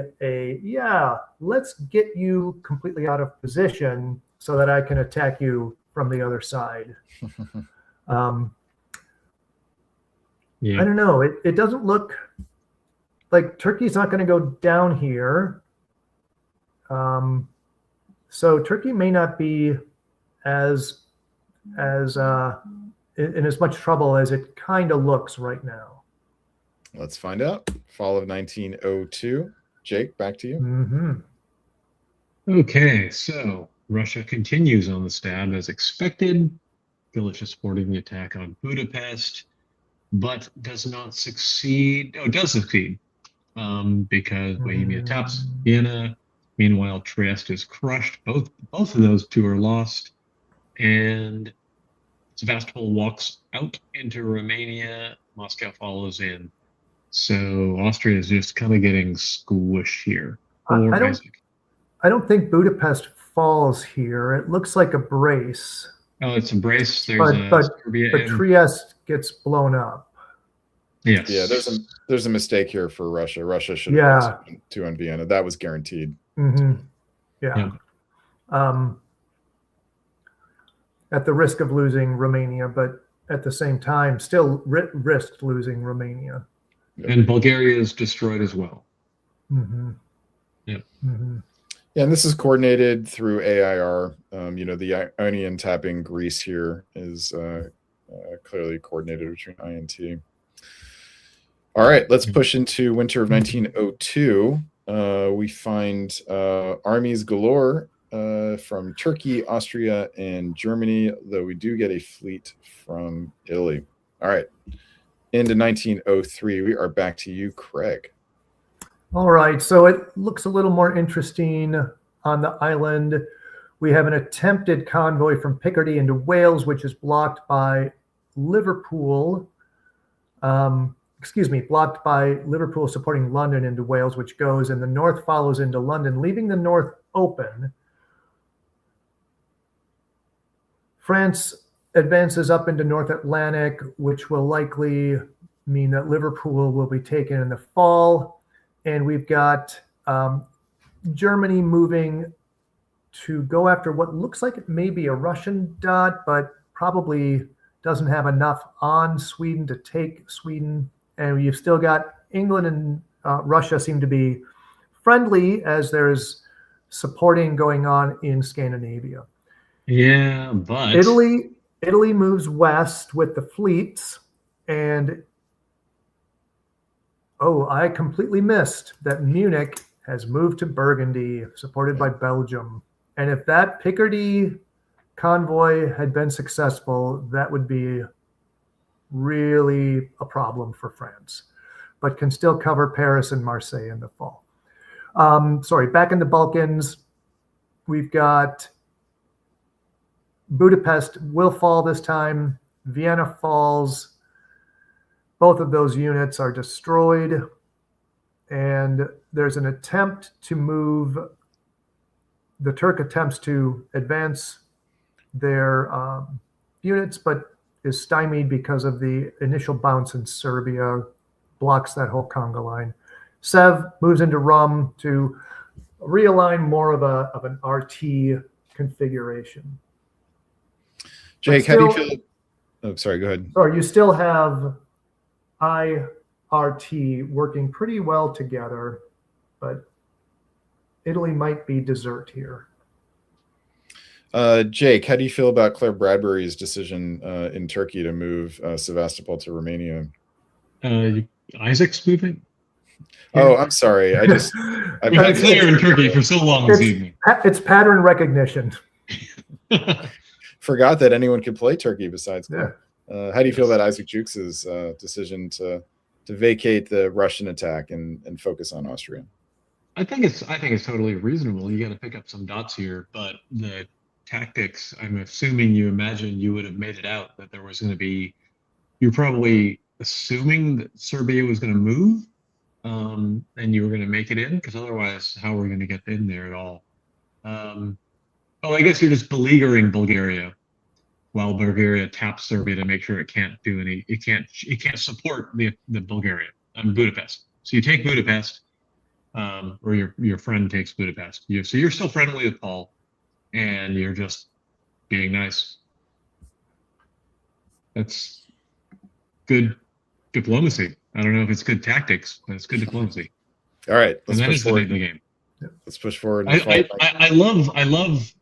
let's get you completely out of position so that I can attack you from the other side. Yeah. I don't know. It doesn't look like Turkey's not going to go down here. So Turkey may not be as in as much trouble as it kind of looks right now. Let's find out. Fall of 1902. Jake, back to you. Mm-hmm. Okay, so Russia continues on the stab as expected. Galicia supporting the attack on Budapest, but does not succeed. Oh, does succeed because Bohemia taps Vienna. Meanwhile, Trieste is crushed. Both of those two are lost, and Sevastopol walks out into Romania. Moscow follows in. So Austria is just kind of getting squished here. I don't think Budapest falls here. It looks like a brace. Oh, it's a brace. But Trieste gets blown up. Yes. Yeah, there's a mistake here for Russia. Russia should have put 2 on Vienna. That was guaranteed. Mm-hmm. Yeah. At the risk of losing Romania, but at the same time, still risked losing Romania. And Bulgaria is destroyed as well. Mm-hmm. Yep. Mm-hmm. Yeah, and this is coordinated through AIR. The Ionian tapping Greece here is clearly coordinated between INT. All right, let's push into winter of 1902. We find armies galore from Turkey, Austria, and Germany, though we do get a fleet from Italy. All right, into 1903. We are back to you, Craig. All right, so it looks a little more interesting on the island. We have an attempted convoy from Picardy into Wales, which is blocked by Liverpool. Blocked by Liverpool supporting London into Wales, which goes, and the north follows into London, leaving the north open. France advances up into North Atlantic, which will likely mean that Liverpool will be taken in the fall. And we've got Germany moving to go after what looks like it may be a Russian dot, but probably doesn't have enough on Sweden to take Sweden. And you've still got England and Russia seem to be friendly as there's supporting going on in Scandinavia. Yeah, but Italy moves west with the fleets, and I completely missed that Munich has moved to Burgundy, supported by Belgium. And if that Picardy convoy had been successful, that would be really a problem for France, but can still cover Paris and Marseille in the fall. Back in the Balkans, we've got Budapest will fall this time. Vienna falls. Both of those units are destroyed, and there's an attempt to move. The Turk attempts to advance their units, but is stymied because of the initial bounce in Serbia, blocks that whole conga line. Sev moves into Rum to realign more of an RT configuration. Jake, how do you feel? Oh, sorry, go ahead. Sorry, you still have IRT working pretty well together, but Italy might be dessert here. Jake, how do you feel about Claire Bradbury's decision in Turkey to move Sevastopol to Romania? Isaac's moving? Oh, I'm sorry. I've had Claire in Turkey for so long this evening. It's pattern recognition. Forgot that anyone could play Turkey besides Claire. How do you feel about Isaac Jukes' decision to vacate the Russian attack and focus on Austria? I think it's totally reasonable. You got to pick up some dots here, but the tactics, I'm assuming you imagine you would have made it out that there was going to be. You're probably assuming that Serbia was going to move, and you were going to make it in, because otherwise, how are we going to get in there at all? I guess you're just beleaguering Bulgaria, while Bulgaria taps Serbia to make sure it can't support the Bulgaria, Budapest. So you take Budapest, or your friend takes Budapest. So you're still friendly with Paul, and you're just being nice. That's good diplomacy. I don't know if it's good tactics, but it's good diplomacy. All right, let's push forward the game. Let's push forward. I love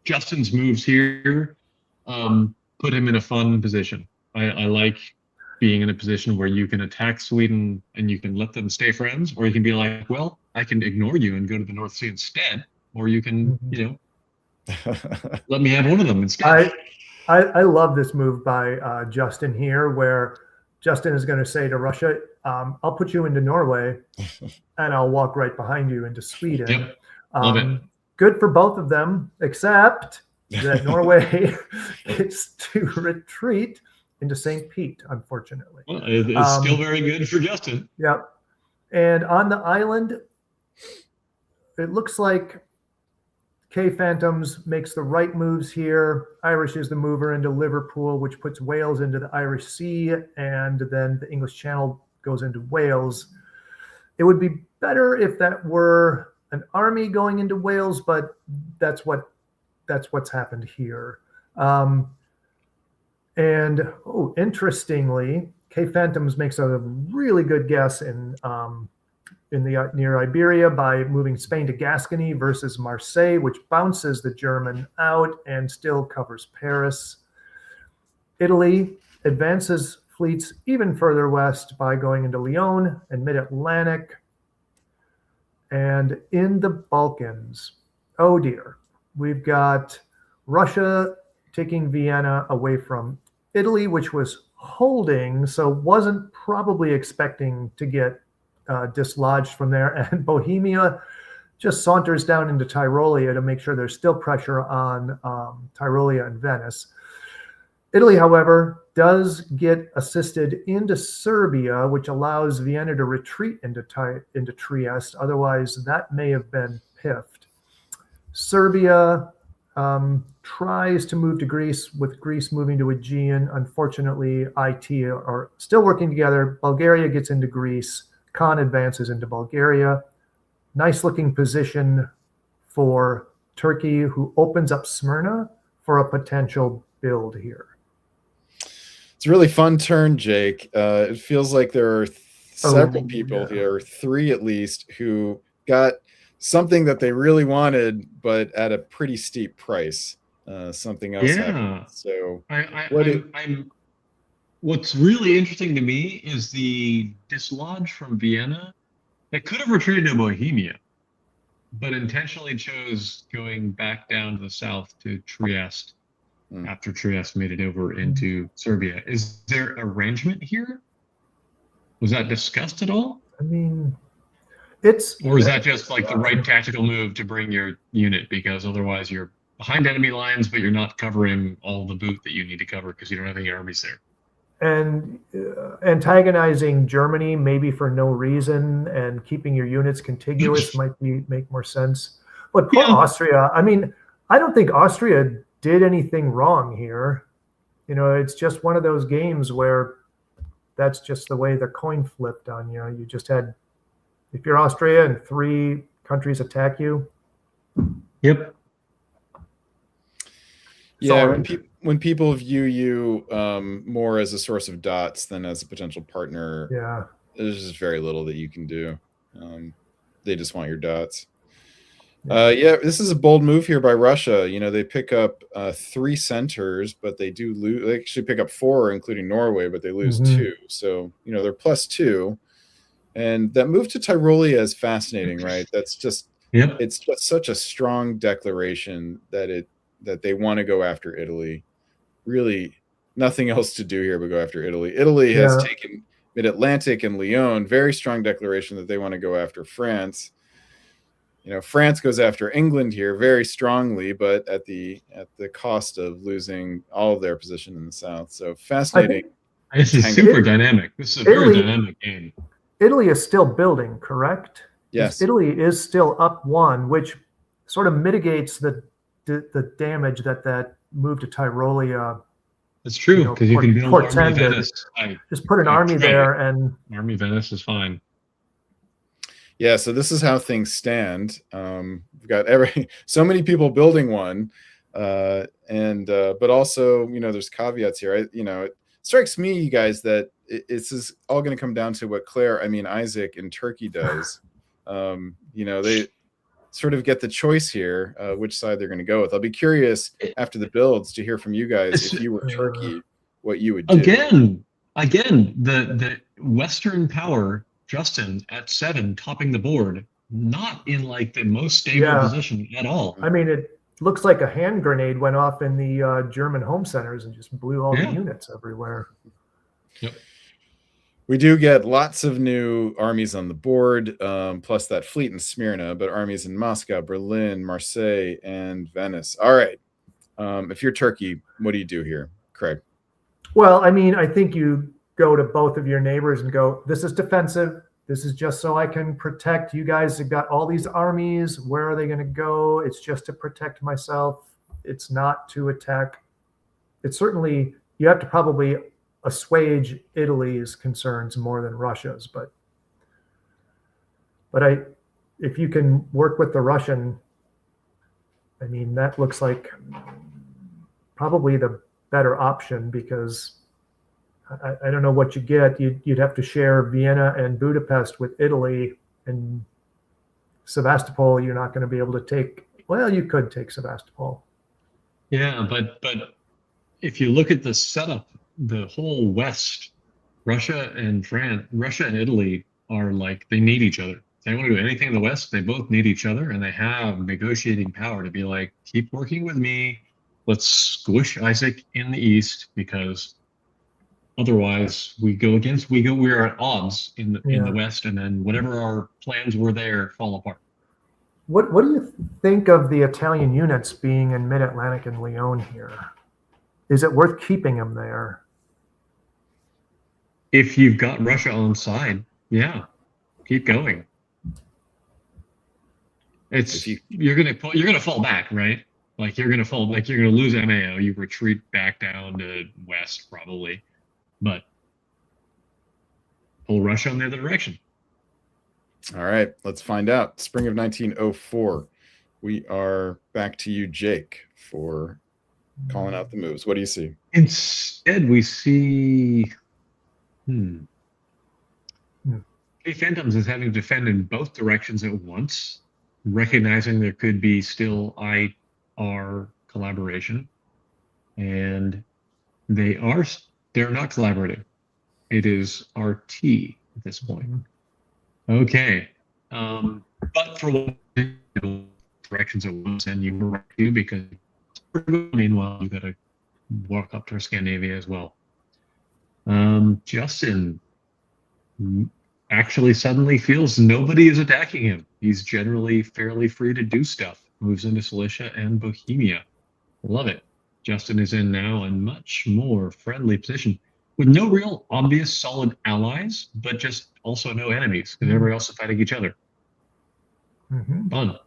Justin's moves here. Put him in a fun position. I like being in a position where you can attack Sweden and you can let them stay friends, or you can be like, well, I can ignore you and go to the North Sea instead, or you can, let me have one of them instead. I love this move by Justin here, where Justin is going to say to Russia, I'll put you into Norway and I'll walk right behind you into Sweden. Yep. Love it. Good for both of them, except that Norway gets to retreat into St. Pete, unfortunately. Well, it's still very good for Justin. Yep. And on the island, it looks like K Phantoms makes the right moves here. Irish is the mover into Liverpool, which puts Wales into the Irish Sea, and then the English Channel goes into Wales. It would be better if that were an army going into Wales, but that's what's happened here. Interestingly, K Phantoms makes a really good guess in the near Iberia by moving Spain to Gascony versus Marseille, which bounces the German out and still covers Paris. Italy advances fleets even further west by going into Lyon and mid-Atlantic. And in the Balkans, oh dear, we've got Russia taking Vienna away from Italy, which was holding, so wasn't probably expecting to get dislodged from there. And Bohemia just saunters down into Tyrolia to make sure there's still pressure on Tyrolia and Venice. Italy, however, does get assisted into Serbia, which allows Vienna to retreat into Trieste. Otherwise, that may have been piffed. Serbia tries to move to Greece, with Greece moving to Aegean. Unfortunately, IT are still working together. Bulgaria gets into Greece. Khan advances into Bulgaria. Nice looking position for Turkey, who opens up Smyrna for a potential build here. It's a really fun turn, Jake. It feels like there are several people here, 3 at least, who got something that they really wanted, but at a pretty steep price. Something else happened. So what's really interesting to me is the dislodge from Vienna that could have retreated to Bohemia, but intentionally chose going back down to the south to Trieste after Trieste made it over into Serbia. Is there arrangement here? Was that discussed at all? I mean, or is that just like the right tactical move to bring your unit, because otherwise you're behind enemy lines, but you're not covering all the boot that you need to cover because you don't have any armies there? And antagonizing Germany maybe for no reason and keeping your units contiguous might make more sense. But poor Austria, I mean, I don't think Austria did anything wrong here. It's just one of those games where that's just the way the coin flipped on you. You just had, if you're Austria and 3 countries attack you. Yep. Yeah, when people view you more as a source of dots than as a potential partner, there's just very little that you can do. They just want your dots. This is a bold move here by Russia. They pick up 3 centers, but they do lose. They actually pick up 4, including Norway, but they lose 2. So they're +2. And that move to Tyrolia is fascinating, right? That's just it's just such a strong declaration that they want to go after Italy. really nothing else to do here but go after Italy. Italy has Yeah. taken Mid-Atlantic and Lyon. Very strong declaration that they want to go after France. France goes after England here very strongly, but at the cost of losing all of their position in the south. So fascinating. This is super dynamic. This is a very dynamic game. Italy is still building, correct? Yes. Italy is still up 1, which sort of mitigates the damage that move to Tyrolia. That's true, because you can build Army Venice. Just put an army there, and Army Venice is fine. Yeah, so this is how things stand. We've got so many people building one, but also there's caveats here. It strikes me, you guys, that this is all going to come down to what Isaac in Turkey does. They sort of get the choice here, which side they're going to go with. I'll be curious after the builds to hear from you guys if you were Turkey, what you would do. Again, the Western power. Justin at 7, topping the board, not in like the most stable position at all. I mean, it looks like a hand grenade went off in the German home centers and just blew all the units everywhere. Yep. We do get lots of new armies on the board, plus that fleet in Smyrna, but armies in Moscow, Berlin, Marseille, and Venice. All right. If you're Turkey, what do you do here, Craig? Well, I mean, I think you go to both of your neighbors and go, this is defensive. This is just so I can protect. You guys have got all these armies. Where are they going to go? It's just to protect myself. It's not to attack. It's certainly, you have to probably assuage Italy's concerns more than Russia's. But if you can work with the Russian, I mean, that looks like probably the better option, because I don't know what you get. You'd have to share Vienna and Budapest with Italy, and Sevastopol you're not going to be able to take. Well, you could take Sevastopol. Yeah, but if you look at the setup, the whole West, Russia and Italy are like, they need each other. If they want to do anything in the West, they both need each other, and they have negotiating power to be like, keep working with me. Let's squish Isaac in the East, because otherwise we are at odds in the West, and then whatever our plans were there fall apart. What do you think of the Italian units being in Mid-Atlantic and Lyon here? Is it worth keeping them there? If you've got Russia on side, yeah, keep going. You're gonna fall back, right? Like you're gonna lose MAO. You retreat back down to West probably. But pull Russia in the other direction. All right, let's find out. Spring of 1904. We are back to you, Jake, for calling out the moves. What do you see? Instead, we see Phantoms is having to defend in both directions at once, recognizing there could be still IR collaboration, and they're not collaborating. It is RT at this point. Okay. But for directions at once, and you were right too, because meanwhile, you got to walk up to Scandinavia as well. Justin actually suddenly feels nobody is attacking him. He's generally fairly free to do stuff. Moves into Cilicia and Bohemia. Love it. Justin is in now a much more friendly position with no real obvious solid allies, but just also no enemies, because everybody else is fighting each other. Fun.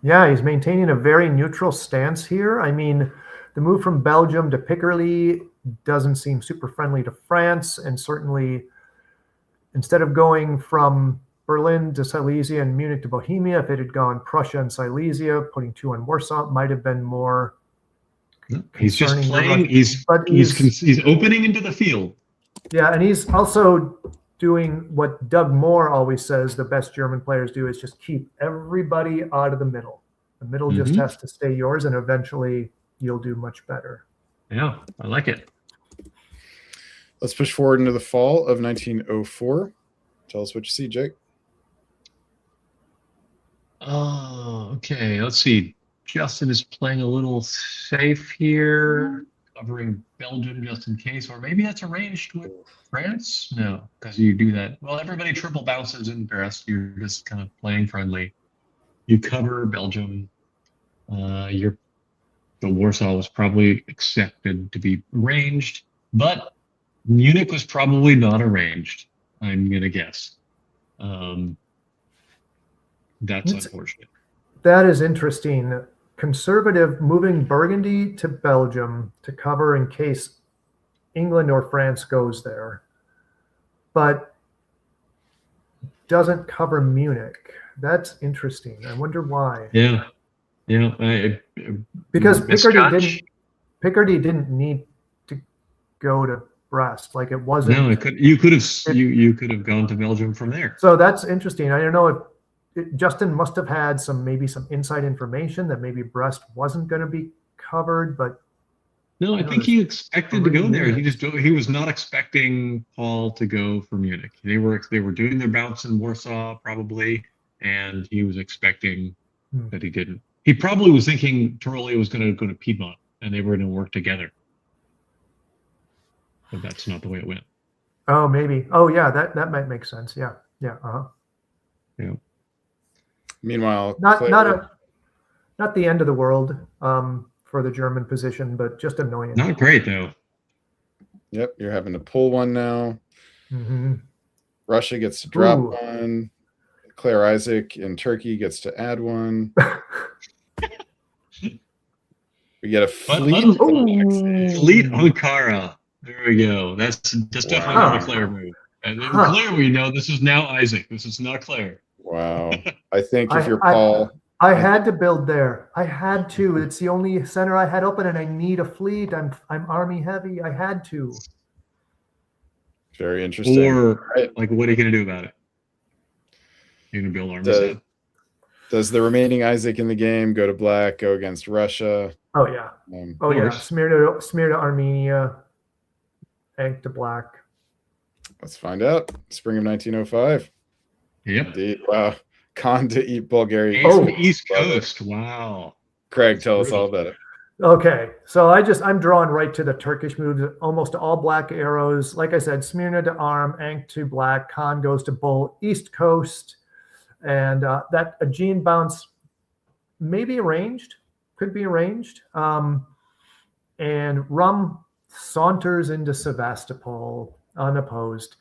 Yeah, he's maintaining a very neutral stance here. I mean, the move from Belgium to Picardy doesn't seem super friendly to France, and certainly instead of going from Berlin to Silesia and Munich to Bohemia, if it had gone Prussia and Silesia, putting 2 on Warsaw, might have been more. He's just playing. He's opening into the field. Yeah, and he's also doing what Doug Moore always says the best German players do, is just keep everybody out of the middle. The middle just has to stay yours, and eventually you'll do much better. Yeah, I like it. Let's push forward into the fall of 1904. Tell us what you see, Jake. Oh, okay. Let's see. Justin is playing a little safe here. covering Belgium just in case, or maybe that's arranged with France. No, because you do that. Well, everybody triple bounces in Brest. You're just kind of playing friendly. You cover Belgium. The Warsaw was probably expected to be arranged, but Munich was probably not arranged. I'm gonna guess. That's unfortunate. That is interesting. Conservative moving Burgundy to Belgium to cover in case England or France goes there, but doesn't cover Munich. That's interesting. I wonder why. Yeah. Because Picardy didn't need to go to Brest. Like it wasn't. No, you could have gone to Belgium from there. So that's interesting. I don't know if Justin must have had maybe some inside information that maybe Brest wasn't going to be covered, but no, I think he expected to go there. He was not expecting Paul to go for Munich. They were doing their bounce in Warsaw probably, and he was expecting that he didn't. He probably was thinking Tiroli was going to go to Piedmont and they were going to work together, but that's not the way it went. Oh, maybe. Oh, yeah, that might make sense. Yeah. Yeah. Meanwhile, not the end of the world for the German position, but just annoying. Not great though. Yep, you're having to pull one now. Mm-hmm. Russia gets to drop one. Claire Isaac in Turkey gets to add one. We get a fleet. Fleet Ankara. There we go. That's definitely not a Claire move. And Claire, we know this is now Isaac. This is not Claire. Wow. I think if you're Paul. I had to build there. I had to. It's the only center I had open, and I need a fleet. I'm army heavy. I had to. Very interesting. Or like, what are you going to do about it? You're going to build armies. Does the remaining Isaac in the game go to black? Go against Russia? Oh yeah. Smear to Armenia. Egg to black. Let's find out. Spring of 1905. Yep. Indeed. Wow. Khan to eat Bulgaria. East Coast. Wow. Craig, tell us all about it. Okay, so I'm drawn right to the Turkish moves. Almost all black arrows. Like I said, Smyrna to arm, Ankh to black, Khan goes to bull, East Coast, and that Aegean bounce may be arranged, could be arranged. And Rum saunters into Sevastopol unopposed.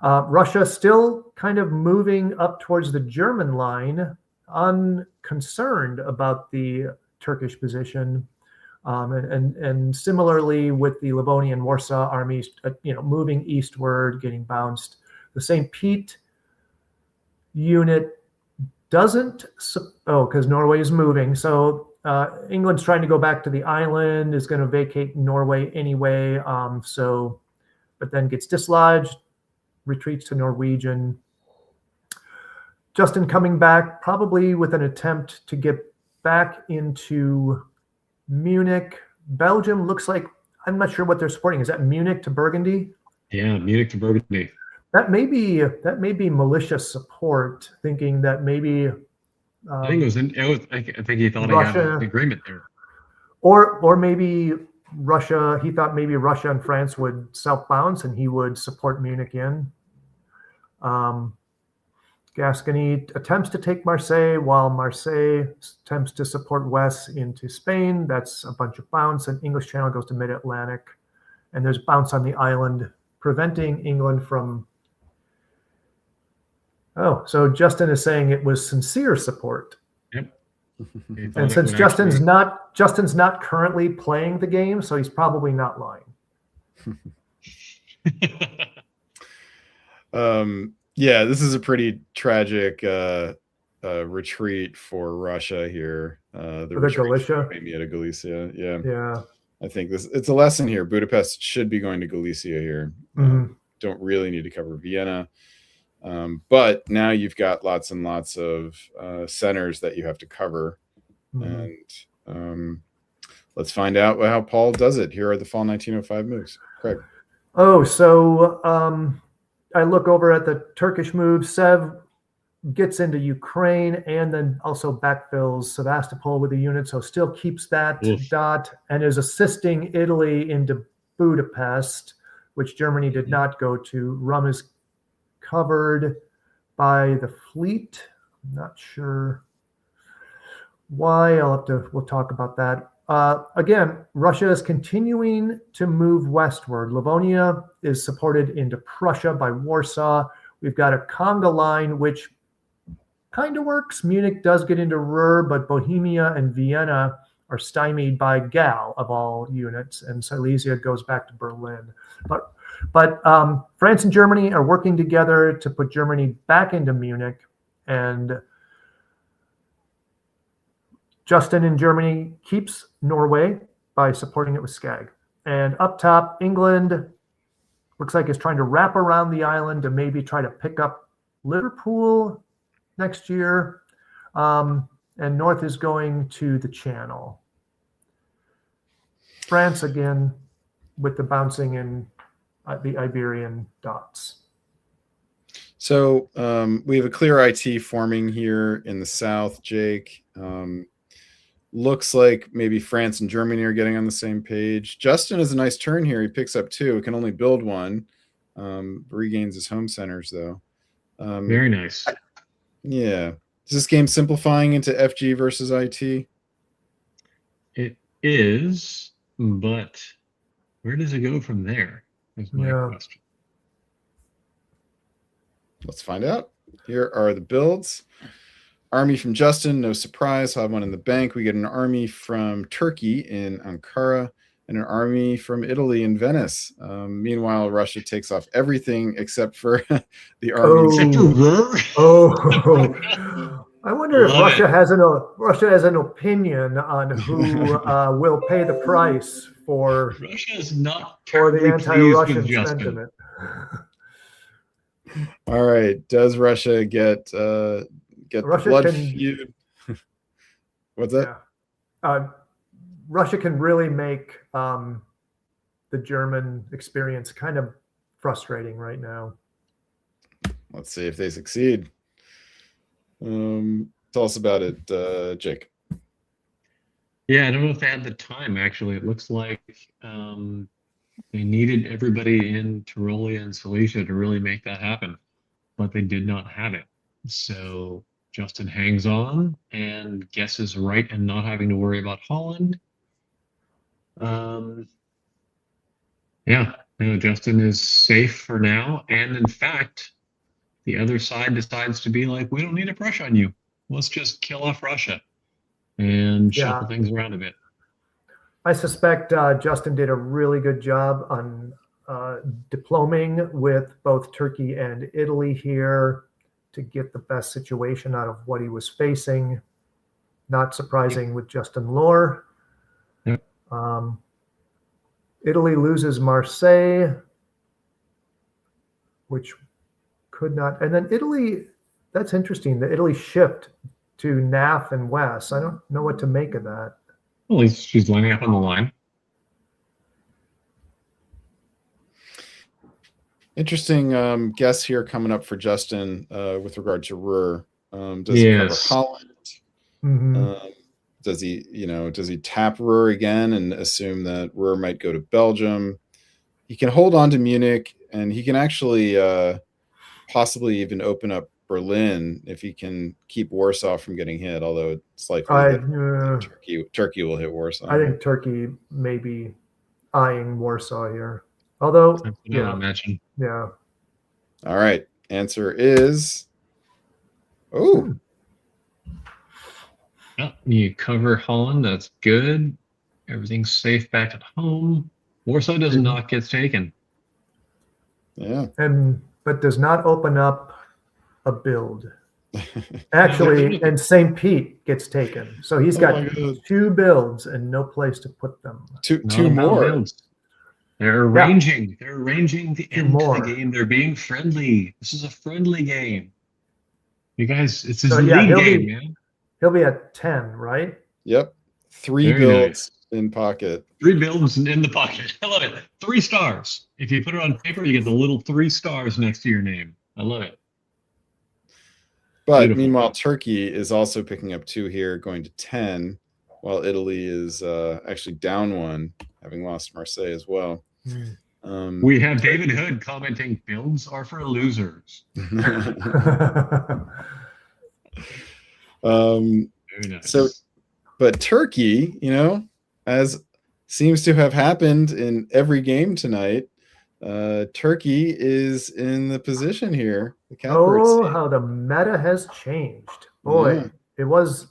Russia still kind of moving up towards the German line, unconcerned about the Turkish position. And similarly with the Livonian Warsaw armies, moving eastward, getting bounced. The St. Pete unit doesn't, because Norway is moving. So England's trying to go back to the island, is going to vacate Norway anyway. But then gets dislodged, retreats to Norwegian. Justin coming back, probably with an attempt to get back into Munich. Belgium looks like, I'm not sure what they're supporting. Is that Munich to Burgundy? Yeah, Munich to Burgundy. That may be militia support, thinking that maybe I think I think he thought Russia, he had an agreement there. Or maybe Russia, he thought maybe Russia and France would self-bounce and he would support Munich in. Gascony attempts to take Marseille, while Marseille attempts to support West into Spain. That's a bunch of bounce, and English Channel goes to mid-Atlantic. And there's bounce on the island, preventing England from... Oh, so Justin is saying it was sincere support. Yep. And since Justin's not currently playing the game, so he's probably not lying. Yeah, this is a pretty tragic retreat for Russia here. The Galicia, maybe at Galicia. Yeah. I think it's a lesson here. Budapest should be going to Galicia here. Mm-hmm. Don't really need to cover Vienna. But now you've got lots and lots of centers that you have to cover. Mm-hmm. And let's find out how Paul does it. Here are the fall 1905 moves. Craig. Oh, so I look over at the Turkish moves. Sev gets into Ukraine and then also backfills Sevastopol with a unit, so still keeps that dot, and is assisting Italy into Budapest, which Germany did not go to. Rum is covered by the fleet. I'm not sure why. We'll talk about that. Again, Russia is continuing to move westward. Livonia is supported into Prussia by Warsaw. We've got a Conga line, which kind of works. Munich does get into Ruhr, but Bohemia and Vienna are stymied by Gal of all units, and Silesia goes back to Berlin. But France and Germany are working together to put Germany back into Munich, and Justin in Germany keeps Norway by supporting it with Skag. And up top, England looks like is trying to wrap around the island to maybe try to pick up Liverpool next year. And North is going to the Channel. France again with the bouncing in the Iberian dots. So we have a clear IT forming here in the south, Jake. Looks like maybe France and Germany are getting on the same page. Justin has a nice turn here. He picks up 2. He can only build 1. Regains his home centers, though. Very nice. Yeah. Is this game simplifying into FG versus IT? It is, but where does it go from there? Is my question. Let's find out. Here are the builds. Army from Justin, no surprise. I'll have one in the bank. We get an army from Turkey in Ankara and an army from Italy in Venice. Meanwhile, Russia takes off everything except for the army. I wonder if Russia has an opinion on who will pay the price for Russia is not for the anti-Russian sentiment. All right. Does Russia get Russia blood feud? What's that? Yeah. Russia can really make the German experience kind of frustrating right now. Let's see if they succeed. Tell us about it, Jake. Yeah, I don't know if they had the time, actually. It looks like they needed everybody in Tyrolia and Silesia to really make that happen, but they did not have it. So Justin hangs on and guesses right and not having to worry about Holland. Yeah, no, Justin is safe for now. And in fact, the other side decides to be like, we don't need to brush on you. Let's just kill off Russia and shuffle things around a bit. I suspect Justin did a really good job on diploming with both Turkey and Italy here to get the best situation out of what he was facing. Not surprising with Justin Lohr. Yep. Italy loses Marseille, which could not. And then Italy, that's interesting. The Italy shift to NAF and West. I don't know what to make of that. Well, at least she's lining up on the line. Interesting guess here coming up for Justin with regard to Ruhr. Does he cover Holland? Mm-hmm. Does he tap Ruhr again and assume that Ruhr might go to Belgium? He can hold on to Munich, and he can actually possibly even open up Berlin if he can keep Warsaw from getting hit, although it's likely that Turkey will hit Warsaw. I think Turkey may be eyeing Warsaw here. Although, I imagine. Yeah. All right. Answer is, oh. Yeah, you cover Holland. That's good. Everything's safe back at home. Warsaw does not get taken. Yeah. But does not open up a build. Actually, and St. Pete gets taken. So he's got 2 builds and no place to put them. Two more. Builds. They're arranging. They're arranging the end of the game. They're being friendly. This is a friendly game. You guys, it's his league game, man. He'll be at 10, right? Yep. 3 builds in pocket. 3 builds in the pocket. I love it. 3 stars. If you put it on paper, you get the little 3 stars next to your name. I love it. But Beautiful. meanwhile, Turkey is also picking up 2 here, going to 10, while Italy is actually down 1, having lost Marseille as well. We have David Hood commenting, builds are for losers. Very nice. So, but Turkey, as seems to have happened in every game tonight, Turkey is in the position here. The catbird seat. How the meta has changed. Boy, Yeah. It was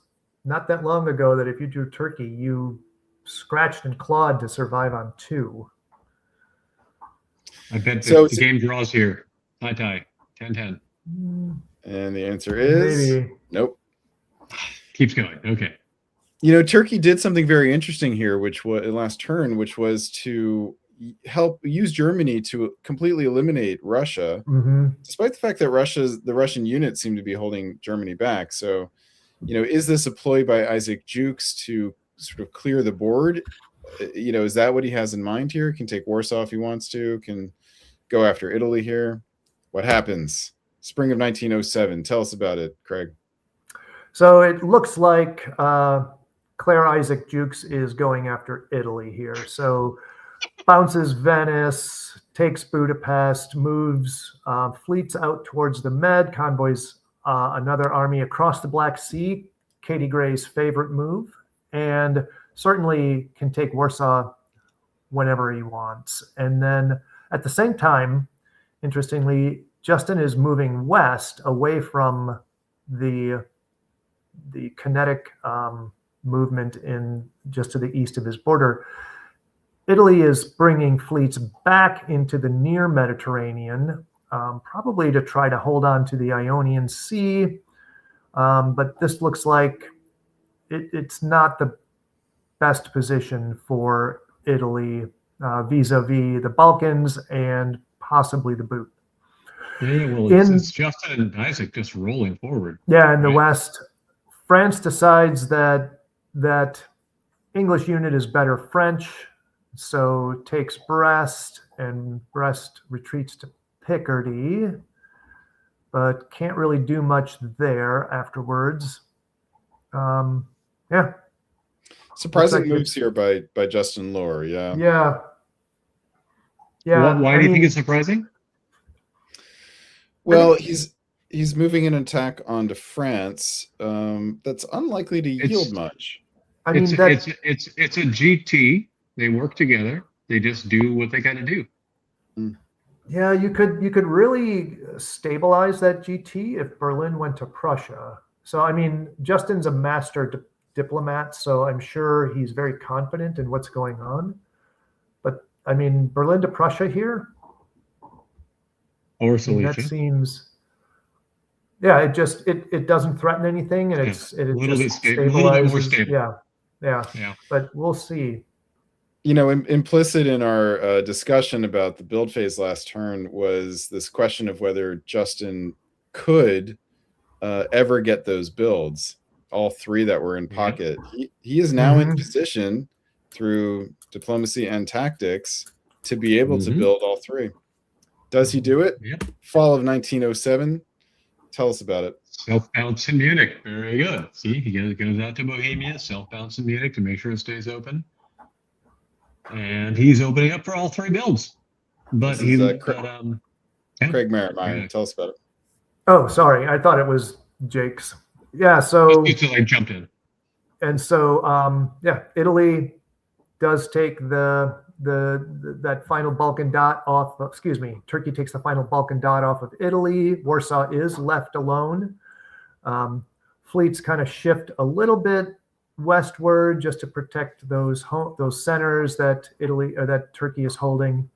not that long ago that if you drew Turkey, you scratched and clawed to survive on 2. I bet the game draws here. Tie. 10-10. And the answer is Maybe. Nope. Keeps going. Okay. Turkey did something very interesting here, which was last turn, which was to help use Germany to completely eliminate Russia, despite the fact that the Russian units seem to be holding Germany back. So, is this a ploy by Isaac Jukes to sort of clear the board? Is that what he has in mind here? Can take Warsaw if he wants to, can go after Italy here. What happens? Spring of 1907. Tell us about it, Craig. So it looks like Claire Isaac Jukes is going after Italy here. So bounces Venice, takes Budapest, moves fleets out towards the Med, convoys another army across the Black Sea, Katie Gray's favorite move, and certainly can take Warsaw whenever he wants. And then at the same time, interestingly, Justin is moving west away from the kinetic movement in just to the east of his border. Italy is bringing fleets back into the near Mediterranean, probably to try to hold on to the Ionian Sea. But this looks like it's not the best position for Italy vis-a-vis the Balkans and possibly the boot. Yeah, well, it's Justin and Isaac just rolling forward. Yeah, in the West, France decides that English unit is better French, so takes Brest, and Brest retreats to Picardy, but can't really do much there afterwards. Yeah. Surprising moves here by Justin Lohr, yeah. Yeah. Yeah. Why do you think it's surprising? Well, he's moving an attack onto France. That's unlikely to yield much. I mean, it's a GT. They work together. They just do what they got to do. Yeah, you could really stabilize that GT if Berlin went to Prussia. So I mean, Justin's a master diplomat, so I'm sure he's very confident in what's going on. But I mean, Berlin to Prussia here, or Silesia. That seems, yeah. It doesn't threaten anything, and it just stabilizes. A little bit more stable. Yeah. But we'll see. Implicit in our discussion about the build phase last turn was this question of whether Justin could ever get those builds, all 3 that were in pocket. He is now in position through diplomacy and tactics to be able to build all 3. Does he do it? Yep. Fall of 1907. Tell us about it. Self-bounce in Munich. Very good. See, he goes out to Bohemia, self-bounce in Munich to make sure it stays open. And he's opening up for all 3 builds. But he's Craig Merritt. Tell us about it. Oh, sorry. I thought it was Jake's. Yeah, so I jumped in. And so Italy does take that final Balkan dot off. Excuse me, Turkey takes the final Balkan dot off of Italy. Warsaw is left alone. Fleets kind of shift a little bit westward just to protect those centers that Turkey is holding.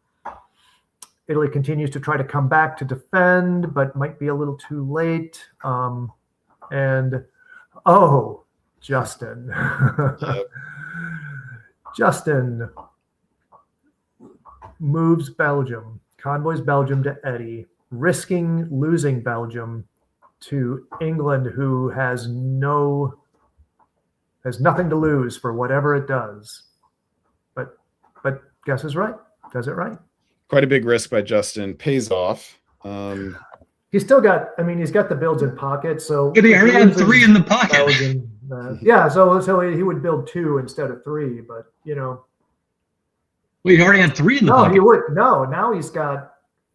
Italy continues to try to come back to defend, but might be a little too late. Justin. Justin moves Belgium, convoys Belgium to Eddy, risking losing Belgium to England, who has nothing to lose for whatever it does. But guess is right. Does it right. Quite a big risk by Justin. Pays off. He's still got. I mean, he's got the builds in pocket. So But he already had 3 in the pocket. Yeah, so he would build 2 instead of 3. But Well, he already had 3 in the no, pocket. he would no. Now he's got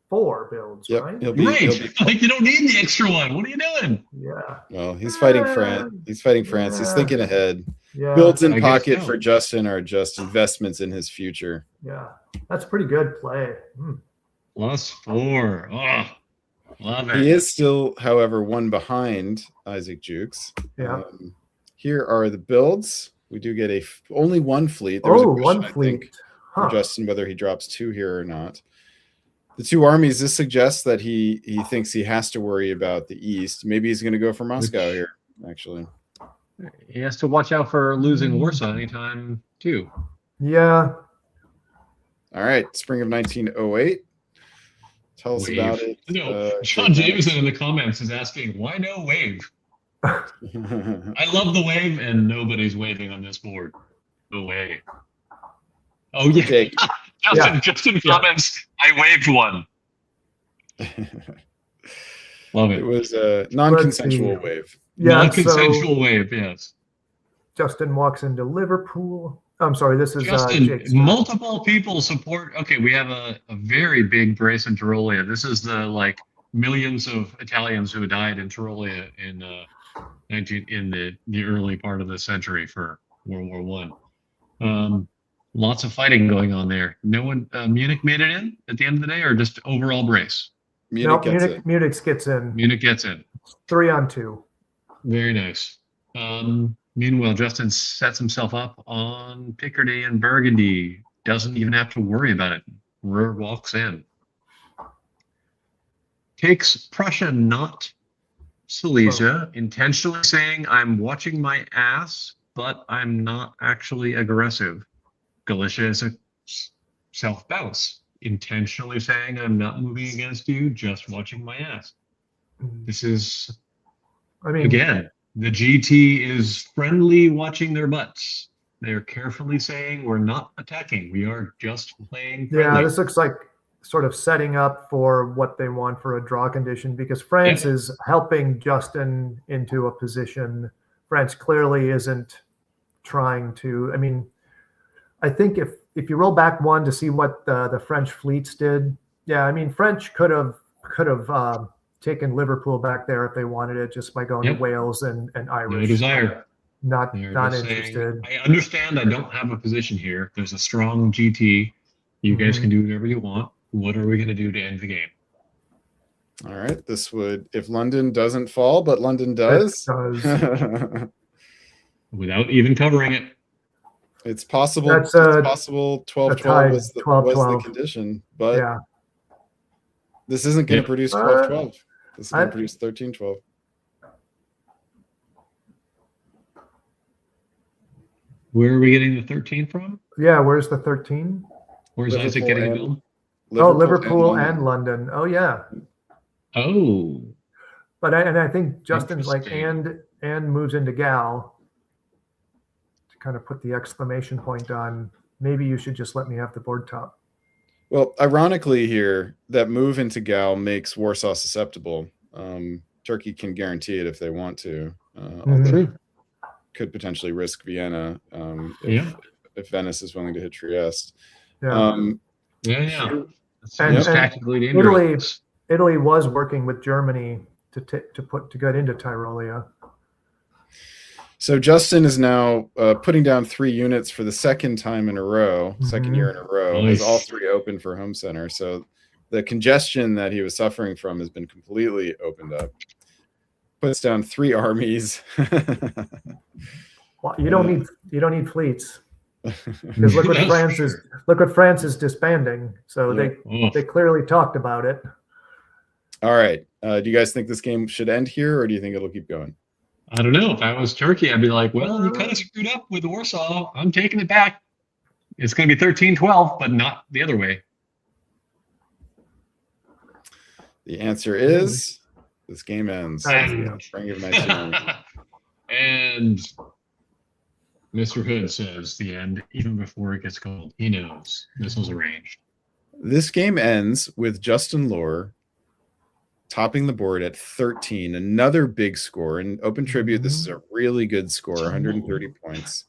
4 builds, Yep, right? he'll be Like, you don't need the extra one. What are you doing? Yeah. well. He's fighting France. He's fighting France. He's thinking ahead. Yeah. Builds in I guess pocket so. for Justin are just investments in his future. Yeah. That's pretty good play. +4. Oh, love it. He is still, however, 1 behind Isaac Jukes. Yeah. Here are the builds. We do get only 1 fleet. There was a question, 1 I fleet. think, for Justin whether he drops 2 here or not. The 2 armies. This suggests that he thinks he has to worry about the east. Maybe he's going to go for Moscow here. Actually, He has to watch out for losing Warsaw anytime, too. Yeah. all right. Spring of 1908. Tell us Wave. about it. No, Sean Jameson in the comments is asking, why no wave? I love the wave, and nobody's waving on this board. No way. Oh, yeah. Jake. Justin comments, I waved one. Love It it. was a non-consensual Let's see. wave. Yeah. Non-consensual wave, yes. Justin walks into Liverpool. I'm sorry, this is Justin, Jake's. multiple people support. Okay, we have a very big brace in Tyrolia. This is the millions of Italians who died in Tyrolia in the early part of the century for World War I. Lots of fighting going on there. No one, Munich made it in at the end of the day, or just overall brace? Munich gets it. Munich gets in. Munich gets in. 3-on-2. Very nice. Meanwhile, Justin sets himself up on Picardy and Burgundy. Doesn't even have to worry about it. Ruhr walks in. Takes Prussia, not Silesia, intentionally saying, I'm watching my ass, but I'm not actually aggressive. Galicia is a self-bounce. Intentionally saying, I'm not moving against you, just watching my ass. This is, again, the GT is friendly watching their butts. They're carefully saying, we're not attacking. We are just playing friendly. Yeah, this looks like sort of setting up for what they want for a draw condition, because France is helping Justin into a position. France clearly isn't trying to. I mean, I think if you roll back 1 to see what the French fleets did, yeah, I mean, French could have taken Liverpool back there if they wanted it, just by going to Wales and Irish. No desire. Not interested. Saying, I understand I don't have a position here. There's a strong GT. You guys can do whatever you want. What are we going to do to end the game? All right. This would, if London doesn't fall, but London does. Without even covering it. It's possible. That's it's possible. 12-12 was the condition, but this isn't going to produce 12-12. This is going to produce 13-12. Where are we getting the 13 from? Yeah, where's the 13? Where's Liverpool Isaac getting the build? Liverpool and London. Oh yeah. Oh. But I think Justin's and moves into Gal to kind of put the exclamation point on. Maybe you should just let me have the board top. Well, ironically here, that move into Gal makes Warsaw susceptible. Turkey can guarantee it if they want to. Although could potentially risk Vienna if Venice is willing to hit Trieste. And tactically dangerous. Italy was working with Germany to get into Tyrolia. So Justin is now putting down 3 units for the second time in a row, second year in a row, Nice. as all 3 open for home center. So the congestion that he was suffering from has been completely opened up. Puts down 3 armies. Well, you don't need fleets, because look what France is disbanding. So they clearly talked about it. All right. Do you guys think this game should end here, or do you think it'll keep going? I don't know. If I was Turkey, I'd be like, well, you kind of screwed up with Warsaw. I'm taking it back. It's going to be 13-12, but not the other way. The answer is this game ends. Spring of 1990. And Mr. Hood says the end, even before it gets cold. He knows this was arranged. This game ends with Justin Lohr topping the board at 13. Another big score. And Open Tribute, this is a really good score, 130 points.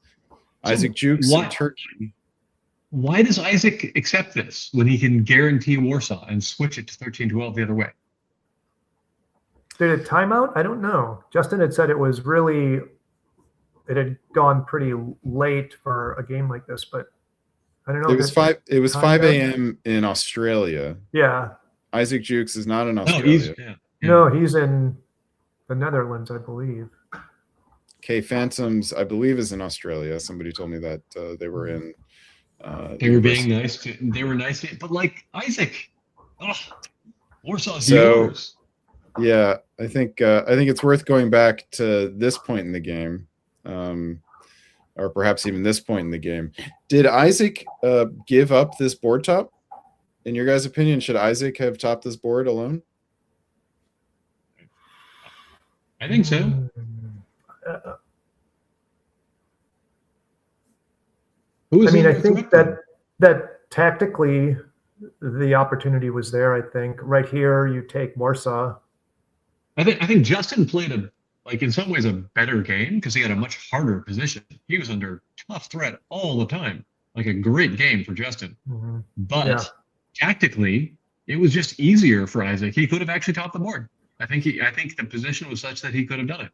Isaac Jukes in Turkey. Why does Isaac accept this when he can guarantee Warsaw and switch it to 13-12 the other way? Did it time out? I don't know. Justin had said it had gone pretty late for a game like this, but I don't know. It was 5 a.m. in Australia. Yeah. Isaac Jukes is not in Australia. No, he's in the Netherlands, I believe. K Phantoms, I believe, is in Australia. Somebody told me that they were in. They were being nice to. They were nice to, but like Isaac, Warsaw's yours. Yeah, I think it's worth going back to this point in the game, or perhaps even this point in the game. Did Isaac give up this board top? In your guys' opinion, should Isaac have topped this board alone? I think so. I mean, I think that tactically the opportunity was there. I think right here you take Warsaw. I think Justin played in some ways a better game because he had a much harder position. He was under tough threat all the time. Like a great game for Justin. Mm-hmm. But tactically, it was just easier for Isaac. He could have actually topped the board. I think the position was such that he could have done it.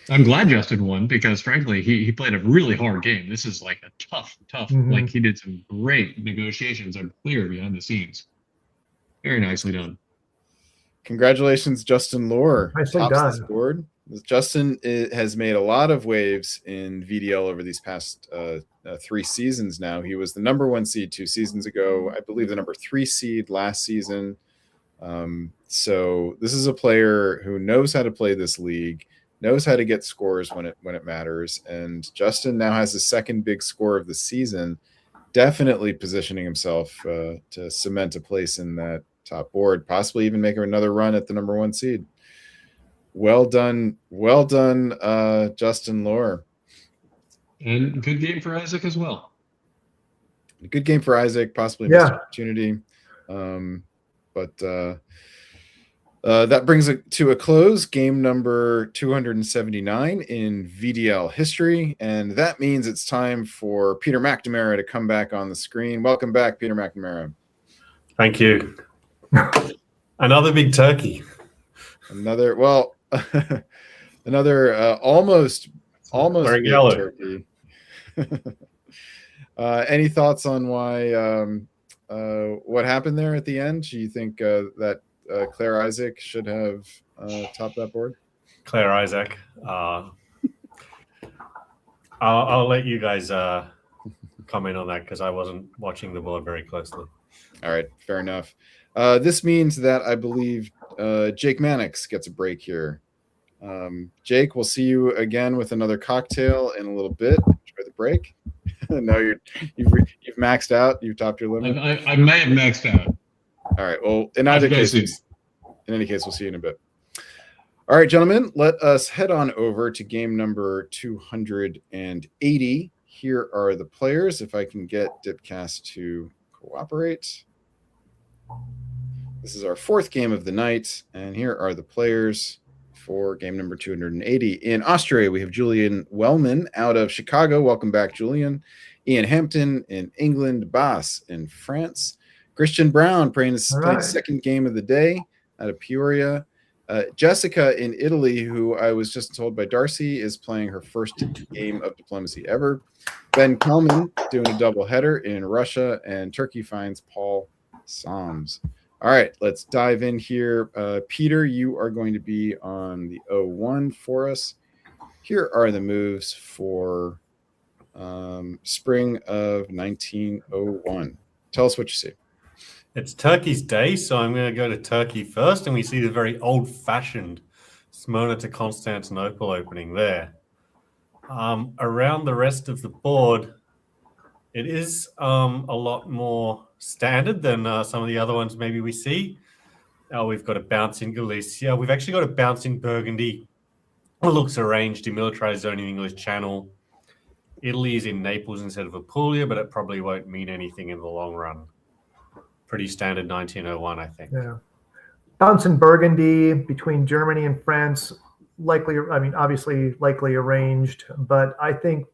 I'm glad Justin won because, frankly, he played a really hard game. This is like a tough, like he did some great negotiations and clear behind the scenes. Very nicely done. Congratulations, Justin Lohr. Nicely tops done. this board. Justin has made a lot of waves in VDL over these past 3 seasons now. He was the #1 seed 2 seasons ago. I believe the #3 seed last season. So this is a player who knows how to play this league, knows how to get scores when it matters. And Justin now has the second big score of the season, definitely positioning himself to cement a place in that top board, possibly even make another run at the #1 seed. Well done, Justin Lohr. And good game for Isaac as well. A good game for Isaac, possibly a missed opportunity. But that brings it to a close. Game number 279 in VDL history. And that means it's time for Peter McNamara to come back on the screen. Welcome back, Peter McNamara. Thank you. Another big turkey. Another almost big turkey. Any thoughts on why what happened there at the end? Do you think that Claire Isaac should have topped that board? Claire Isaac. I'll let you guys comment on that because I wasn't watching the board very closely. All right, fair enough. This means that I believe Jake Mannix gets a break here. Jake, we'll see you again with another cocktail in a little bit. Enjoy the break. No, you've maxed out. You've topped your limit. I may have maxed out. All right. Well, in any case, we'll see you in a bit. All right, gentlemen, let us head on over to game number 280. Here are the players. If I can get Dipcast to cooperate. This is our 4th game of the night, and here are the players for game number 280. In Austria, we have Julian Wellman out of Chicago. Welcome back, Julian. Ian Hampton in England. Bas in France. Christian Brown playing his second game of the day out of Peoria. Jessica in Italy, who I was just told by Darcy is playing her first game of diplomacy ever. Ben Kelman doing a doubleheader in Russia, and Turkey finds Paul Soms. All right, let's dive in here. Peter, you are going to be on the 01 for us. Here are the moves for spring of 1901. Tell us what you see. It's Turkey's day, so I'm going to go to Turkey first, and we see the very old-fashioned Smyrna to Constantinople opening there. Around the rest of the board, it is a lot more standard than some of the other ones maybe we see. We've got a bounce in Galicia. We've actually got a bounce in Burgundy. It looks arranged, demilitarized zone in English Channel. Italy is in Naples instead of Apulia, but it probably won't mean anything in the long run. Pretty standard 1901, I think. Yeah. Bounce in Burgundy between Germany and France, likely, I mean, obviously likely arranged, but I think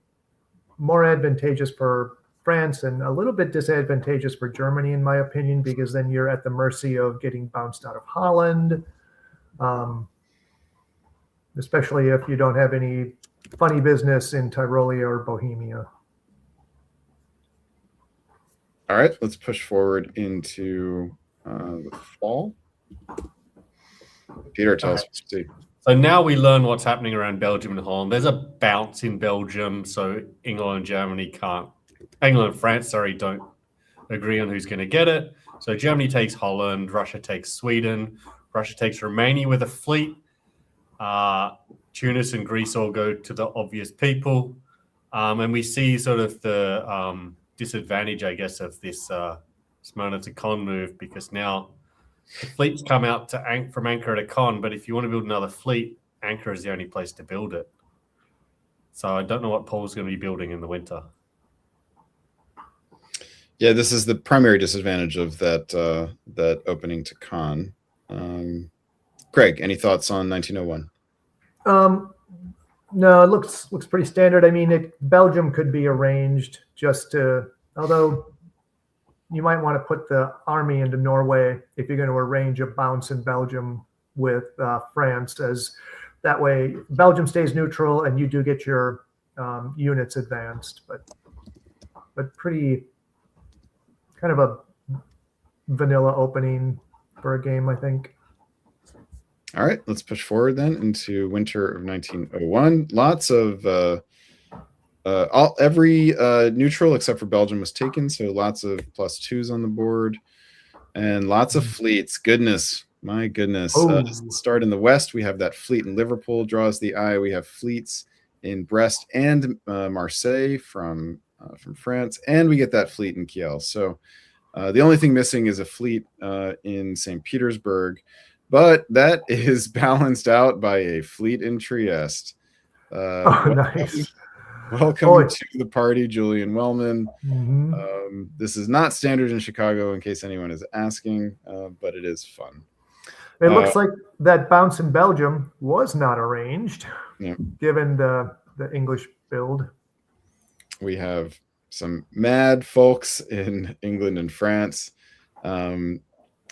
more advantageous for France and a little bit disadvantageous for Germany, in my opinion, because then you're at the mercy of getting bounced out of Holland, especially if you don't have any funny business in Tyrolia or Bohemia. All right, let's push forward into the fall. Peter, tell us what you see. So now we learn what's happening around Belgium and Holland. There's a bounce in Belgium, so England and Germany can't. England and France, sorry, don't agree on who's going to get it. So Germany takes Holland, Russia takes Sweden, Russia takes Romania with a fleet. Tunis and Greece all go to the obvious people. And we see sort of the disadvantage, I guess, of this Smyrna to Con move, because now the fleets come out to from Ankara to Con, but if you want to build another fleet, Ankara is the only place to build it. So I don't know what Paul's going to be building in the winter. Yeah, this is the primary disadvantage of that opening to Con. Greg, any thoughts on 1901? No, it looks pretty standard. I mean, Belgium could be arranged just to, although you might want to put the army into Norway if you're going to arrange a bounce in Belgium with France, as that way Belgium stays neutral and you do get your units advanced, but pretty kind of a vanilla opening for a game, I think. All right, let's push forward then into winter of 1901. Lots of every neutral except for Belgium was taken, so lots of +2s on the board and lots of fleets. Goodness, my goodness. Start in the west, we have that fleet in Liverpool draws the eye. We have fleets in Brest and Marseille from France, and we get that fleet in Kiel. So the only thing missing is a fleet in St. Petersburg. But that is balanced out by a fleet in Trieste. Nice. Welcome to the party, Julian Wellman. This is not standard in Chicago, in case anyone is asking, but it is fun. It looks like that bounce in Belgium was not arranged, given the English build. We have some mad folks in England and France.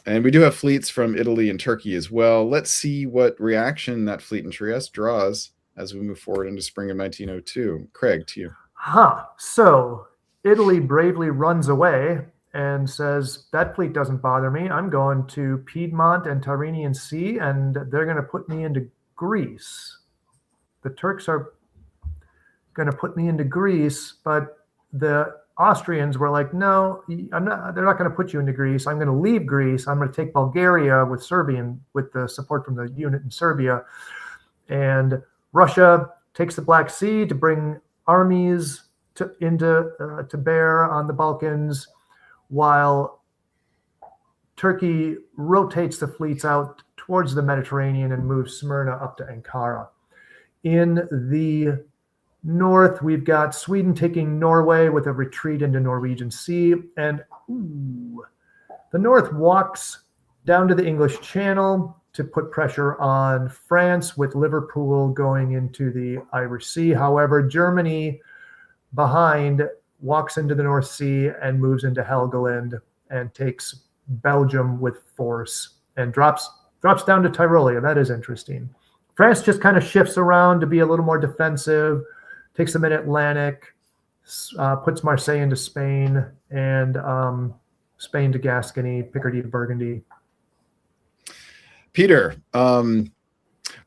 And we do have fleets from Italy and Turkey as well. Let's see what reaction that fleet in Trieste draws as we move forward into spring of 1902. Craig, to you. So Italy bravely runs away and says, that fleet doesn't bother me. I'm going to Piedmont and Tyrrhenian Sea, and they're going to put me into Greece. The Turks are going to put me into Greece, but the Austrians were like, no, they're not going to put you into Greece. I'm going to leave Greece. I'm going to take Bulgaria with the support from the unit in Serbia. And Russia takes the Black Sea to bring armies to bear on the Balkans, while Turkey rotates the fleets out towards the Mediterranean and moves Smyrna up to Ankara. In the north, we've got Sweden taking Norway with a retreat into Norwegian Sea. And the north walks down to the English Channel to put pressure on France, with Liverpool going into the Irish Sea. However, Germany behind walks into the North Sea and moves into Helgoland and takes Belgium with force and drops down to Tyrolia. That is interesting. France just kind of shifts around to be a little more defensive, takes the mid-Atlantic, puts Marseille into Spain, and Spain to Gascony, Picardy to Burgundy. Peter, are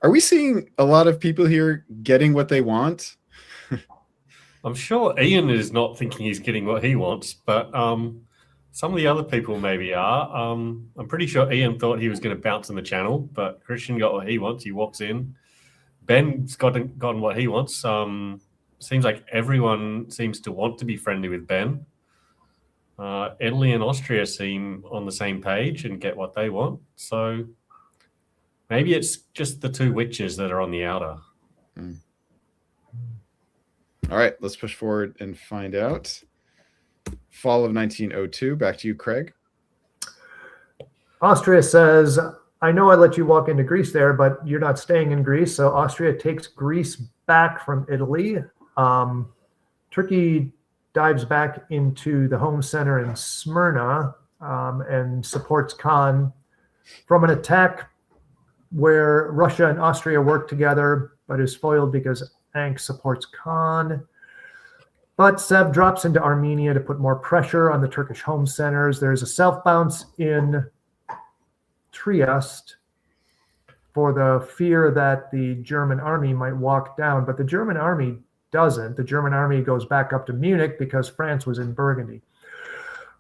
we seeing a lot of people here getting what they want? I'm sure Ian is not thinking he's getting what he wants, but some of the other people maybe are. I'm pretty sure Ian thought he was going to bounce in the channel, but Christian got what he wants. He walks in. Ben's gotten what he wants. Seems like everyone seems to want to be friendly with Ben. Italy and Austria seem on the same page and get what they want. So maybe it's just the two witches that are on the outer. All right, let's push forward and find out. Fall of 1902. Back to you, Craig. Austria says, I know I let you walk into Greece there, but you're not staying in Greece. So Austria takes Greece back from Italy. Turkey dives back into the home center in Smyrna and supports Khan from an attack where Russia and Austria work together, but is foiled because Ankh supports Khan. But Sev drops into Armenia to put more pressure on the Turkish home centers. There's a self-bounce in Trieste for the fear that the German army might walk down, but the German army doesn't. The German army goes back up to Munich because France was in Burgundy.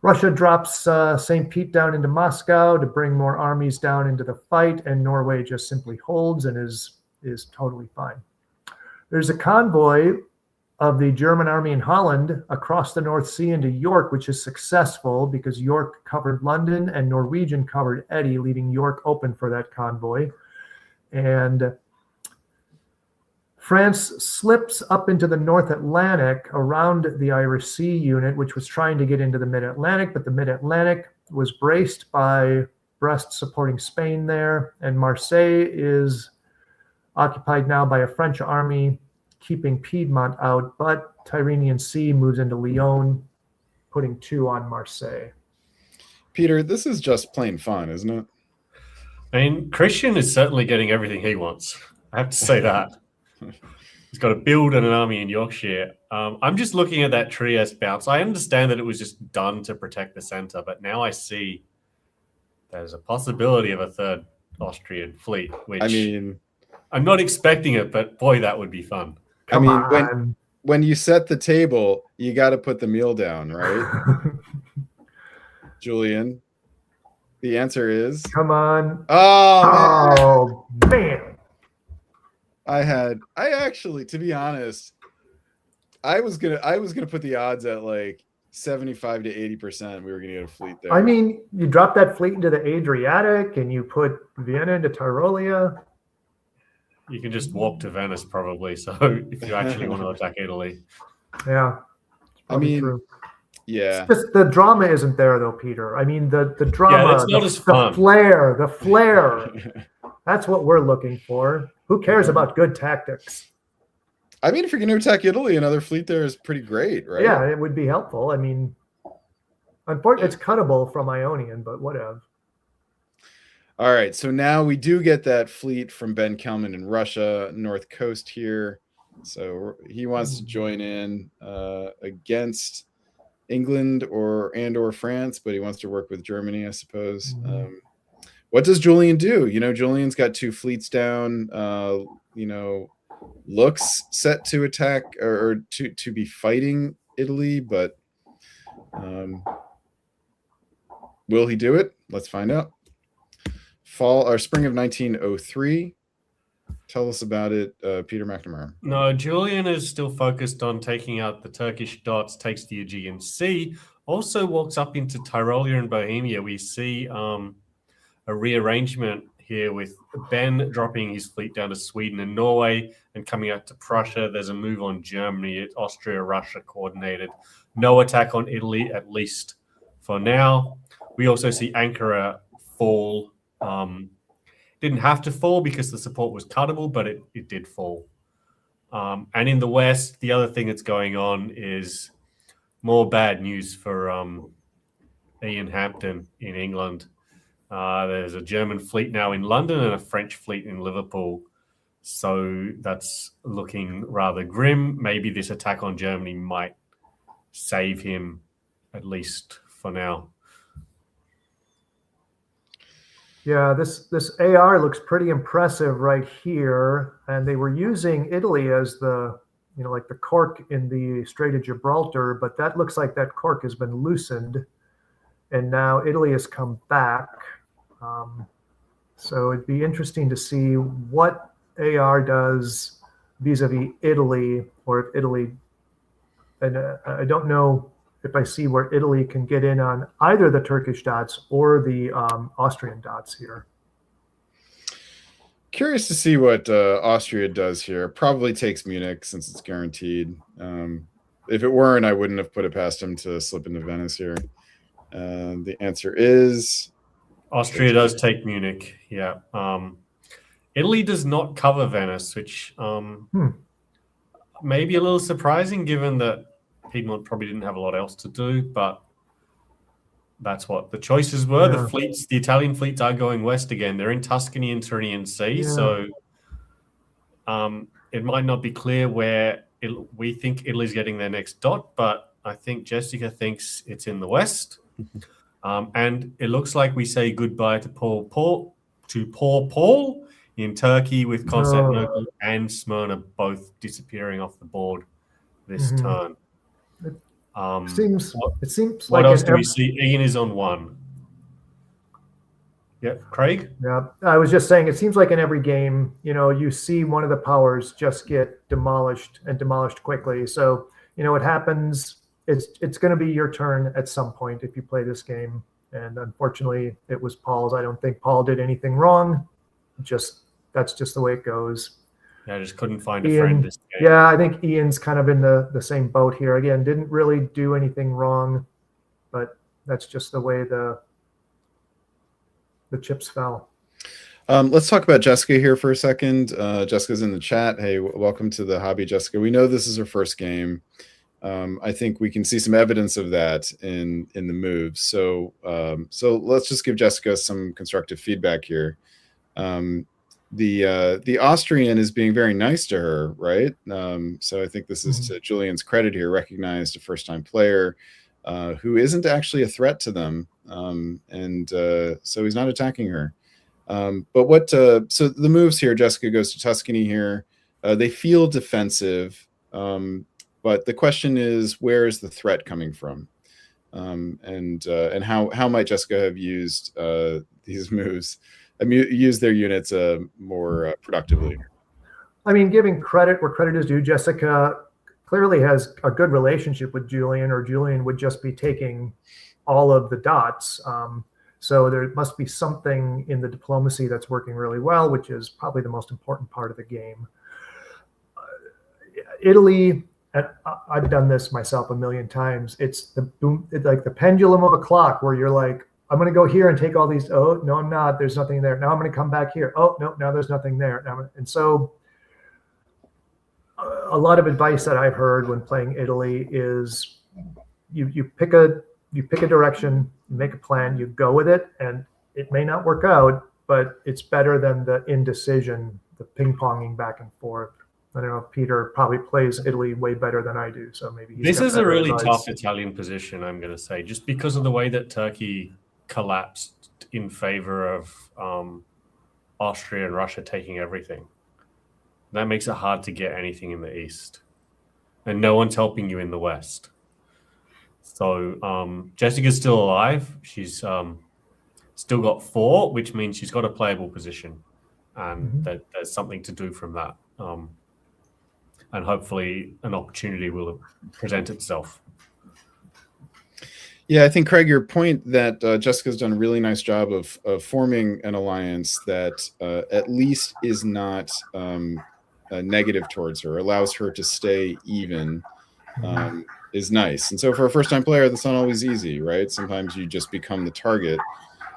Russia drops St. Pete down into Moscow to bring more armies down into the fight, and Norway just simply holds and is totally fine. There's a convoy of the German army in Holland across the North Sea into York, which is successful because York covered London and Norwegian covered Eddy, leaving York open for that convoy. And France slips up into the North Atlantic around the Irish Sea unit, which was trying to get into the Mid-Atlantic, but the Mid-Atlantic was braced by Brest supporting Spain there, and Marseille is occupied now by a French army keeping Piedmont out, but Tyrrhenian Sea moves into Lyon, putting 2 on Marseille. Peter, this is just plain fun, isn't it? I mean, Christian is certainly getting everything he wants. I have to say that. He's got a build and an army in Yorkshire. I'm just looking at that Trieste bounce. I understand that it was just done to protect the center, but now I see there's a possibility of a third Austrian fleet, which I mean, I'm not expecting it, but boy, that would be fun. Come on. when you set the table, you got to put the meal down, right? Julian, the answer is Come on. oh man. I actually, to be honest, I was gonna put the odds at like 75 to 80%. We were gonna get a fleet there. I mean, you drop that fleet into the Adriatic and you put Vienna into Tyrolia. You can just walk to Venice probably. So if you actually want to attack Italy. Yeah. I mean, true. Yeah. It's just the drama isn't there though, Peter. I mean, the drama, Yeah, it's not as fun. the flair. That's what we're looking for. Who cares about good tactics? I mean, if you're going to attack Italy, another fleet there is pretty great, right? Yeah, it would be helpful. I mean, unfortunately, it's cuttable from Ionian, but whatever. All right, so now we do get that fleet from Ben Kelman in Russia, North Coast here. So he wants to join in against England or France, but he wants to work with Germany, I suppose. What does Julian do? You know, Julian's got 2 fleets down. Looks set to attack or to be fighting Italy, but will he do it? Let's find out. Spring of 1903. Tell us about it, Peter McNamara. No, Julian is still focused on taking out the Turkish dots, takes the Aegean Sea, also walks up into Tyrolia and Bohemia. We see a rearrangement here with Ben dropping his fleet down to Sweden and Norway and coming out to Prussia. There's a move on Germany. It's Austria, Russia coordinated. No attack on Italy, at least for now. We also see Ankara fall. Didn't have to fall because the support was cuttable, but it did fall. And in the West, the other thing that's going on is more bad news for Ian Hampton in England. There's a German fleet now in London and a French fleet in Liverpool. So that's looking rather grim. Maybe this attack on Germany might save him, at least for now. Yeah, this AR looks pretty impressive right here. And they were using Italy as the, like the cork in the Strait of Gibraltar, but that looks like that cork has been loosened. And now Italy has come back. So it'd be interesting to see what AR does vis-a-vis Italy, or if Italy, and I don't know if I see where Italy can get in on either the Turkish dots or the Austrian dots here. Curious to see what Austria does here. Probably takes Munich since it's guaranteed. If it weren't, I wouldn't have put it past him to slip into Venice here. The answer is Austria does take Munich. Yeah. Italy does not cover Venice, which may be a little surprising given that Piedmont probably didn't have a lot else to do, but that's what the choices were. Yeah. The Italian fleets are going west again. They're in Tuscany and Tyrrhenian Sea, so it might not be clear where we think Italy's getting their next dot, but I think Jessica thinks it's in the west. And it looks like we say goodbye to poor Paul in Turkey, with Constantinople and Smyrna both disappearing off the board this turn. It seems what like else do we see? Ian is on 1. Yeah, Craig? Yeah, I was just saying, it seems like in every game, you see one of the powers just get demolished quickly. So, it happens. It's going to be your turn at some point if you play this game. And unfortunately, it was Paul's. I don't think Paul did anything wrong. That's just the way it goes. Yeah, I just couldn't find a friend this game. Yeah, I think Ian's kind of in the same boat here. Again, didn't really do anything wrong, but that's just the way the chips fell. Let's talk about Jessica here for a second. Jessica's in the chat. Hey, welcome to the hobby, Jessica. We know this is her first game. I think we can see some evidence of that in the moves. So let's just give Jessica some constructive feedback here. The Austrian is being very nice to her, right? So I think this is to Julian's credit here, recognized a first-time player who isn't actually a threat to them, and so he's not attacking her. But so the moves here, Jessica goes to Tuscany here. They feel defensive, but the question is, where is the threat coming from? And how might Jessica have used these moves? Use their units more productively. I mean, giving credit where credit is due, Jessica clearly has a good relationship with Julian, or Julian would just be taking all of the dots. So there must be something in the diplomacy that's working really well, which is probably the most important part of the game. Italy, and I've done this myself a million times. It's like the pendulum of a clock where you're like, I'm going to go here and take all these. Oh, no, I'm not. There's nothing there. Now I'm going to come back here. Oh, no, now there's nothing there. And so a lot of advice that I've heard when playing Italy is you pick a direction, you make a plan, you go with it, and it may not work out, but it's better than the indecision, the ping-ponging back and forth. I don't know if Peter probably plays Italy way better than I do, so maybe this is a really tough Italian position, I'm going to say, just because of the way that Turkey collapsed in favor of Austria and Russia taking everything. That makes it hard to get anything in the east, and no one's helping you in the west. So Jessica's still alive. She's still got 4, which means she's got a playable position, and there's something to do from that. And hopefully an opportunity will present itself. Yeah, I think, Craig, your point that Jessica's done a really nice job of forming an alliance that at least is not negative towards her, allows her to stay even, is nice. And so for a first-time player, that's not always easy, right? Sometimes you just become the target.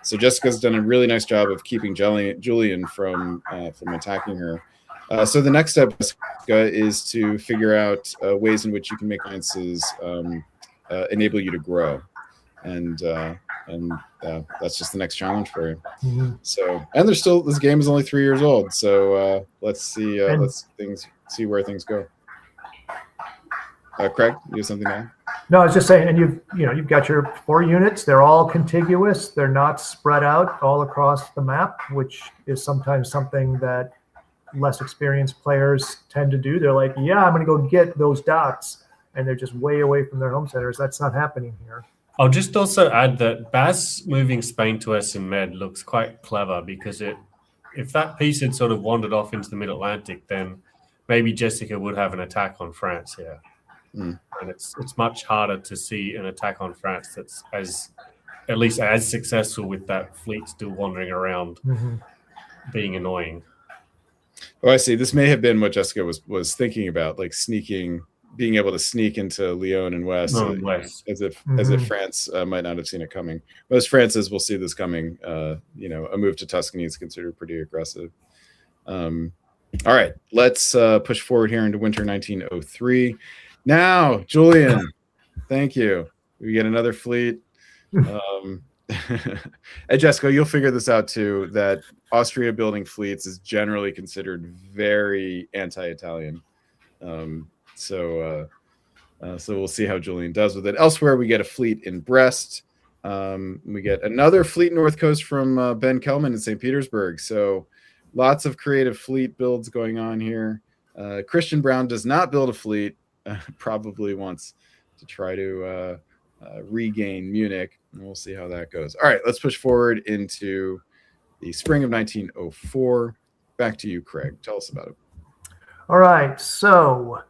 So Jessica's done a really nice job of keeping Julian from attacking her. So the next step, Jessica, is to figure out ways in which you can make alliances enable you to grow. And that's just the next challenge for you. So, and there's still, this game is only 3 years old. So let's see, see where things go. Craig, you have something to add? No, I was just saying, and you've got your 4 units. They're all contiguous. They're not spread out all across the map, which is sometimes something that less experienced players tend to do. They're like, yeah, I'm going to go get those dots, and they're just way away from their home centers. That's not happening here. I'll just also add that Bas moving Spain to S and Med looks quite clever, because if that piece had sort of wandered off into the Mid-Atlantic, then maybe Jessica would have an attack on France here. And it's much harder to see an attack on France that's at least as successful with that fleet still wandering around, being annoying. Oh, I see. This may have been what Jessica was thinking about, like sneaking being able to sneak into Lyon and West, as if France might not have seen it coming. Most Frances will see this coming. A move to Tuscany is considered pretty aggressive. All right, let's push forward here into winter 1903. Now, Julian, thank you. We get another fleet. And Jessica, you'll figure this out too, that Austria building fleets is generally considered very anti-Italian. So we'll see how Julian does with it. Elsewhere, we get a fleet in Brest. We get another fleet north coast from Ben Kelman in St. Petersburg. So lots of creative fleet builds going on here. Christian Brown does not build a fleet, probably wants to try to regain Munich. And we'll see how that goes. All right, let's push forward into the spring of 1904. Back to you, Craig. Tell us about it. All right, so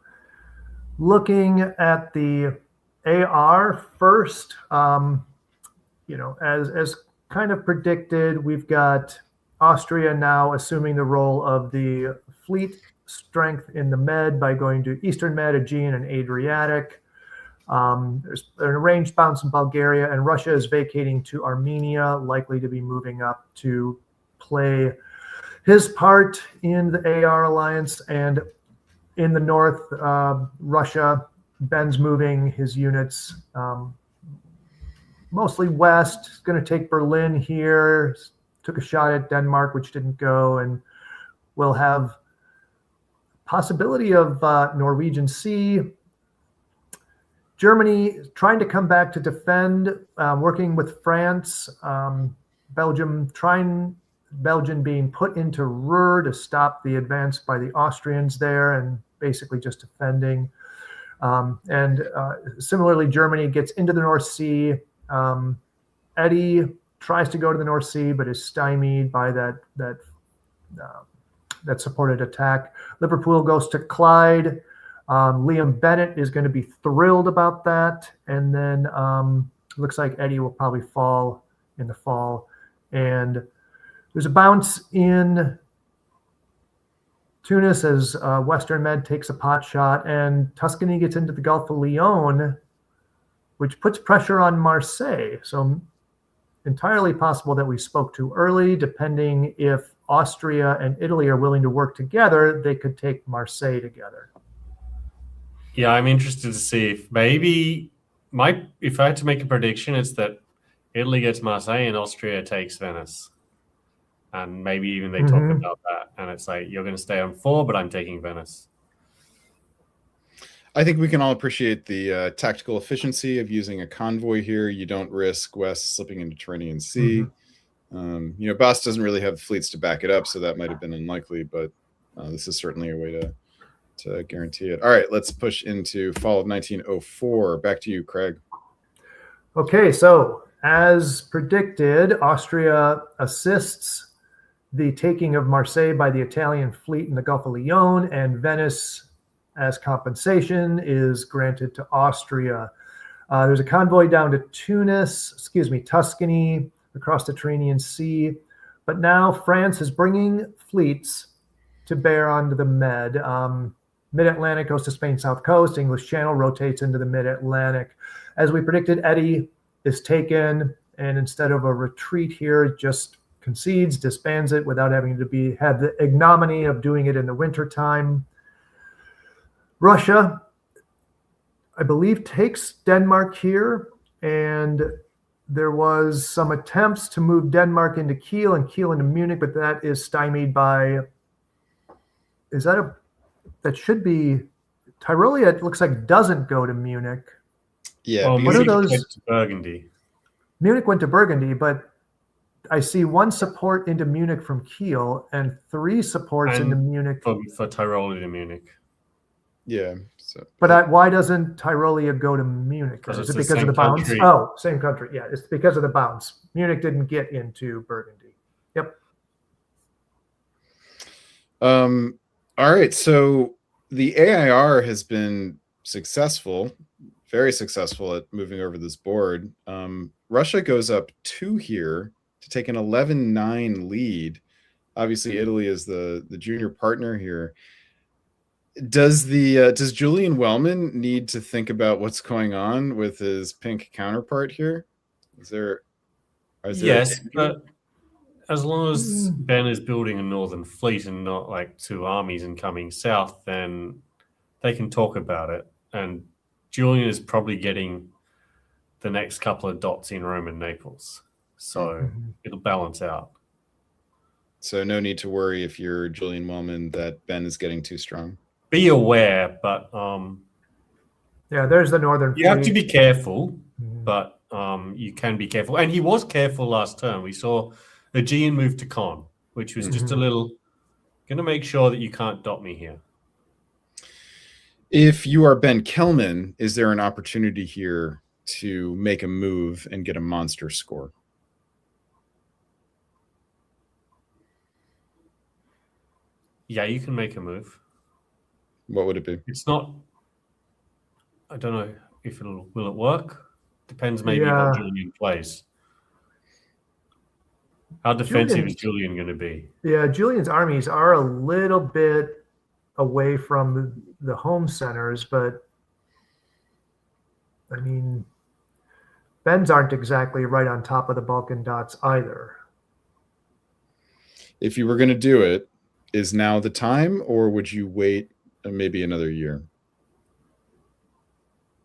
looking at the AR first, as kind of predicted, we've got Austria now assuming the role of the fleet strength in the Med by going to Eastern Med, Aegean, and Adriatic. There's an arranged bounce in Bulgaria, and Russia is vacating to Armenia, likely to be moving up to play his part in the AR alliance. And in the north, Russia, Ben's moving his units mostly west. He's going to take Berlin here. Took a shot at Denmark, which didn't go, and we'll have possibility of Norwegian Sea. Germany trying to come back to defend, working with France. Belgium being put into Ruhr to stop the advance by the Austrians there, and basically just defending. Similarly, Germany gets into the North Sea. Eddie tries to go to the North Sea, but is stymied by that supported attack. Liverpool goes to Clyde. Liam Bennett is going to be thrilled about that. And then looks like Eddie will probably fall in the fall. And there's a bounce in Tunis as Western Med takes a pot shot, and Tuscany gets into the Gulf of Lyon, which puts pressure on Marseille. So entirely possible that we spoke too early. Depending if Austria and Italy are willing to work together, they could take Marseille together. Yeah, I'm interested to see if if I had to make a prediction, it's that Italy gets Marseille and Austria takes Venice. And maybe even they talk about that. And it's like, you're going to stay on 4, but I'm taking Venice. I think we can all appreciate the tactical efficiency of using a convoy here. You don't risk West slipping into Tyrrhenian Sea. Boss doesn't really have fleets to back it up, so that might have been unlikely, but this is certainly a way to guarantee it. All right, let's push into fall of 1904. Back to you, Craig. Okay, so as predicted, Austria assists the taking of Marseille by the Italian fleet in the Gulf of Lyon, and Venice, as compensation, is granted to Austria. There's a convoy down to Tuscany, across the Tyrrhenian Sea. But now France is bringing fleets to bear onto the Med. Mid-Atlantic goes to Spain South Coast. English Channel rotates into the Mid-Atlantic. As we predicted, Eddie is taken, and instead of a retreat here, just concedes, disbands it without having to have the ignominy of doing it in the wintertime. Russia, I believe, takes Denmark here, and there was some attempts to move Denmark into Kiel and Kiel into Munich, but that is stymied by, that should be, Tyrolia, it looks like doesn't go to Munich. Yeah. What are those? Went to Burgundy. Munich went to Burgundy, but I see 1 support into Munich from Kiel and 3 supports into Munich. For Tyrolia to Munich. Yeah. So, but why doesn't Tyrolia go to Munich? Is it because of the bounce? Country. Oh, same country. Yeah, it's because of the bounce. Munich didn't get into Burgundy. Yep. All right. So the AIR has been successful, very successful at moving over this board. Russia goes up 2 here to take an 11-9 lead. Obviously, Italy is the junior partner here. Does Julian Wellman need to think about what's going on with his pink counterpart here? Is there Yes, but as long as Ben is building a northern fleet and not like two armies and coming south, then they can talk about it. And Julian is probably getting the next couple of dots in Rome and Naples. So it'll balance out. So no need to worry if you're Julian Wellman that Ben is getting too strong. Be aware, but yeah, there's the northern you have to fleet. be careful, but you can be careful. And he was careful last turn. We saw Aegean move to Con, which was just a little, going to make sure that you can't dot me here. If you are Ben Kelman, is there an opportunity here to make a move and get a monster score? Yeah, you can make a move. What would it be? It's not, I don't know if will it work? Depends maybe what Julian plays. How defensive is Julian going to be? Yeah, Julian's armies are a little bit away from the home centers, but I mean, Ben's aren't exactly right on top of the Balkan dots either. If you were going to do it, is now the time, or would you wait maybe another year?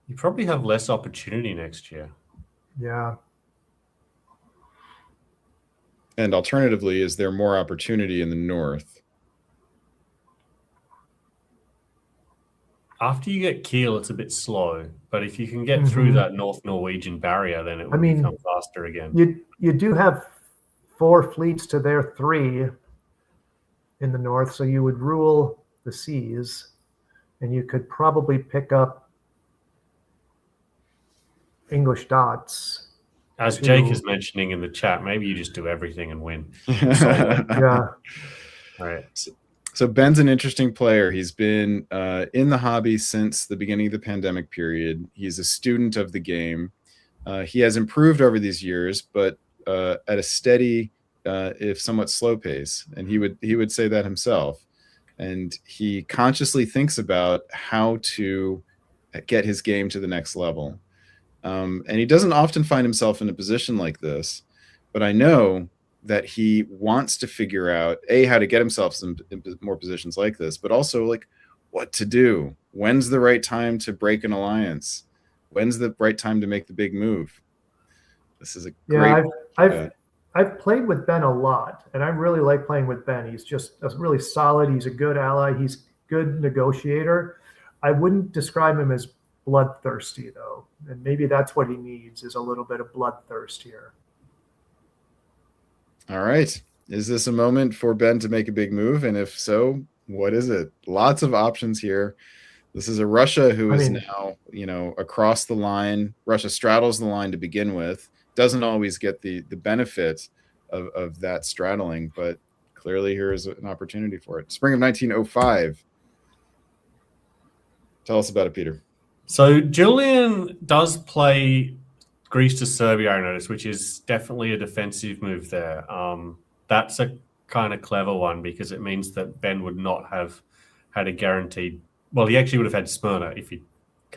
You probably have less opportunity next year. Yeah. And alternatively, is there more opportunity in the north? After you get Kiel, it's a bit slow. But if you can get through that North Norwegian barrier, then it will become faster again. You do have 4 fleets to their 3 in the north, so you would rule the seas, and you could probably pick up English dots. As Jake is mentioning in the chat, maybe you just do everything and win. Yeah. All right. So Ben's an interesting player. He's been in the hobby since the beginning of the pandemic period. He's a student of the game. He has improved over these years, but at a steady, if somewhat slow pace. And he would say that himself. And he consciously thinks about how to get his game to the next level. And he doesn't often find himself in a position like this, but I know that he wants to figure out how to get himself in more positions like this, but also like what to do. When's the right time to break an alliance? When's the right time to make the big move? This is a great. I've played with Ben a lot, and I really like playing with Ben. He's just really solid. He's a good ally. He's a good negotiator. I wouldn't describe him as bloodthirsty though, and maybe that's what he needs, is a little bit of bloodthirst here. All right, is this a moment for Ben to make a big move, and if so, what is it? Lots of options here. This is a Russia who is now across the line. Russia straddles the line to begin with, doesn't always get the benefit of that straddling, but clearly here is an opportunity for it. Spring of 1905. Tell us about it, Peter. So Julian does play Greece to Serbia, I noticed, which is definitely a defensive move there. That's a kind of clever one because it means that Ben would not have had a guaranteed. Well, he actually would have had Smyrna if he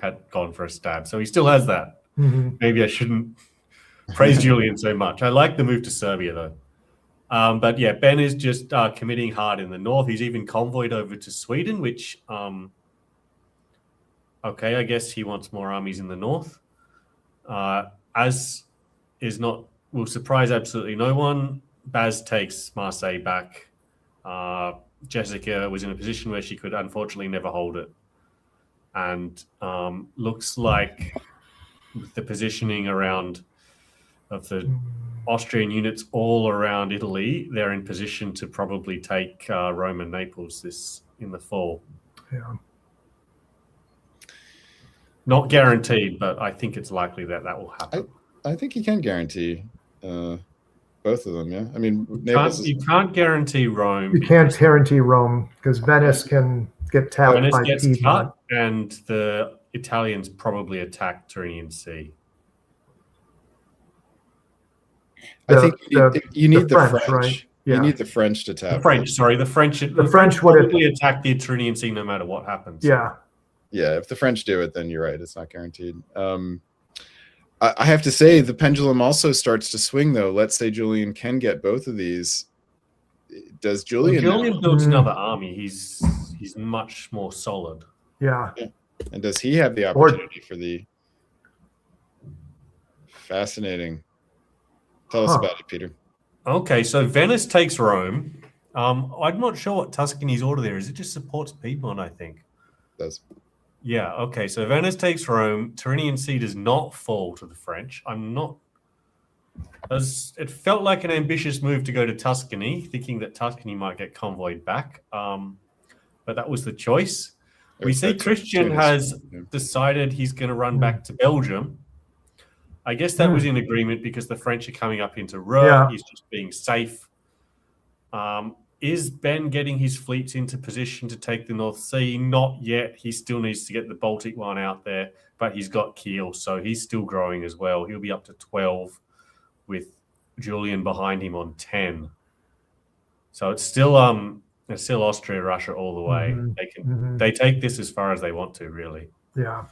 had gone for a stab. So he still has that. Maybe I shouldn't praise Julian so much. I like the move to Serbia, though. But yeah, Ben is just committing hard in the north. He's even convoyed over to Sweden, which... okay, I guess he wants more armies in the north. As is not will surprise absolutely no one. Baz takes Marseille back. Jessica was in a position where she could unfortunately never hold it. And looks like with the positioning around of the Austrian units all around Italy, they're in position to probably take Rome and Naples in the fall. Yeah. Not guaranteed, but I think it's likely that will happen. I think you can guarantee both of them, yeah? I mean, you can't guarantee Rome. You can't guarantee Rome because Venice can get tapped by Piedmont. And the Italians probably attack Tyrrhenian Sea. I think you need the French. Right? You need the French to tap. The French, sorry, the French. The French would probably attack the Tyrrhenian Sea no matter what happens. Yeah. Yeah, if the French do it, then you're right. It's not guaranteed. I have to say, the pendulum also starts to swing, though. Let's say Julian can get both of these. Does Julian? Well, Julian builds another army. He's much more solid. Yeah. And does he have the opportunity for the fascinating? Tell us about it, Peter. Okay, so Venice takes Rome. I'm not sure what Tuscany's order there is. It just supports Piedmont, I think. It does. Yeah, okay. So Venice takes Rome. Tyrrhenian Sea does not fall to the French. It felt like an ambitious move to go to Tuscany, thinking that Tuscany might get convoyed back. But that was the choice. We see Christian has decided he's going to run back to Belgium. I guess that was in agreement because the French are coming up into Rouen. Yeah. He's just being safe. Is Ben getting his fleets into position to take the North Sea? Not yet. He still needs to get the Baltic one out there, but he's got Kiel, so he's still growing as well. He'll be up to 12 with Julian behind him on 10. So it's still Austria, Russia all the way. They take this as far as they want to, really. Yeah.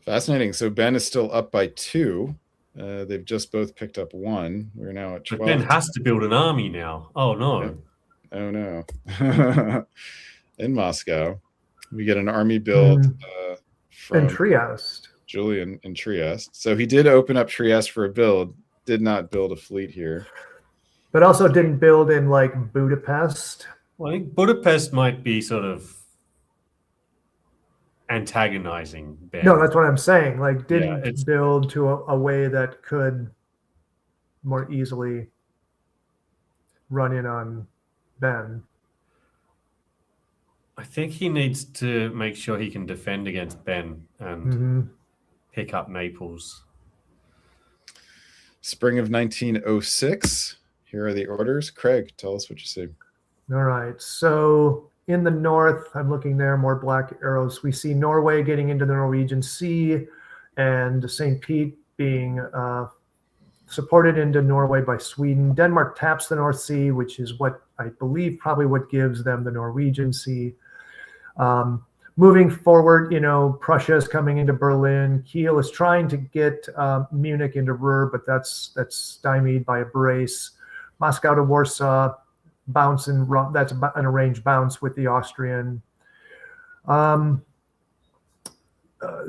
Fascinating. So Ben is still up by 2. They've just both picked up 1. We're now at 12. But Ben has to build an army now. Oh, no. Yeah. Oh, no. In Moscow, we get an army build from in Trieste. Julian in Trieste. So he did open up Trieste for a build, did not build a fleet here. But also didn't build in, like, Budapest. Well, I think Budapest might be sort of antagonizing Ben. No, that's what I'm saying. Like, didn't build to a way that could more easily run in on Ben. I think he needs to make sure he can defend against Ben and pick up Naples. Spring of 1906. Here are the orders. Craig, tell us what you see. All right. So in the north, I'm looking there, more black arrows. We see Norway getting into the Norwegian Sea and St. Pete being supported into Norway by Sweden. Denmark taps the North Sea, which is what I believe probably what gives them the Norwegian Sea. Moving forward, Prussia is coming into Berlin. Kiel is trying to get Munich into Ruhr, but that's stymied by a brace. Moscow to Warsaw, that's an arranged bounce with the Austrian. The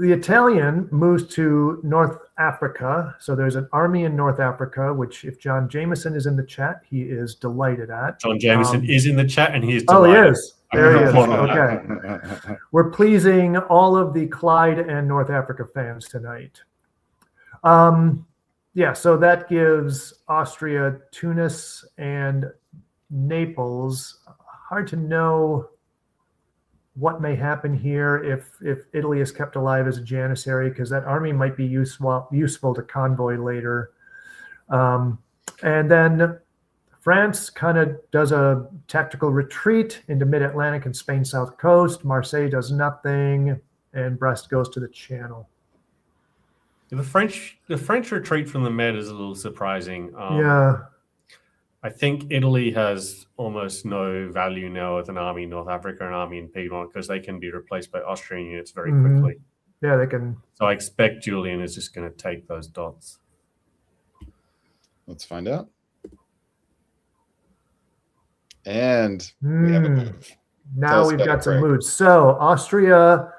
Italian moves to North Africa. So there's an army in North Africa, which if John Jameson is in the chat, he is delighted at. John Jameson is in the chat and he is delighted. Oh, he is. There he is. Okay. We're pleasing all of the Clyde and North Africa fans tonight. Yeah, so that gives Austria, Tunis, and Naples. Hard to know what may happen here if Italy is kept alive as a janissary, because that army might be useful to convoy later. And then France kind of does a tactical retreat into mid-Atlantic and Spain south coast. Marseille does nothing, and Brest goes to the Channel. The French retreat from the Med is a little surprising. Yeah. I think Italy has almost no value now with an army in North Africa and an army in Piedmont because they can be replaced by Austrian units very quickly. Yeah, they can. So I expect Julian is just going to take those dots. Let's find out. And we have a move. Now we've got some moves. So Austria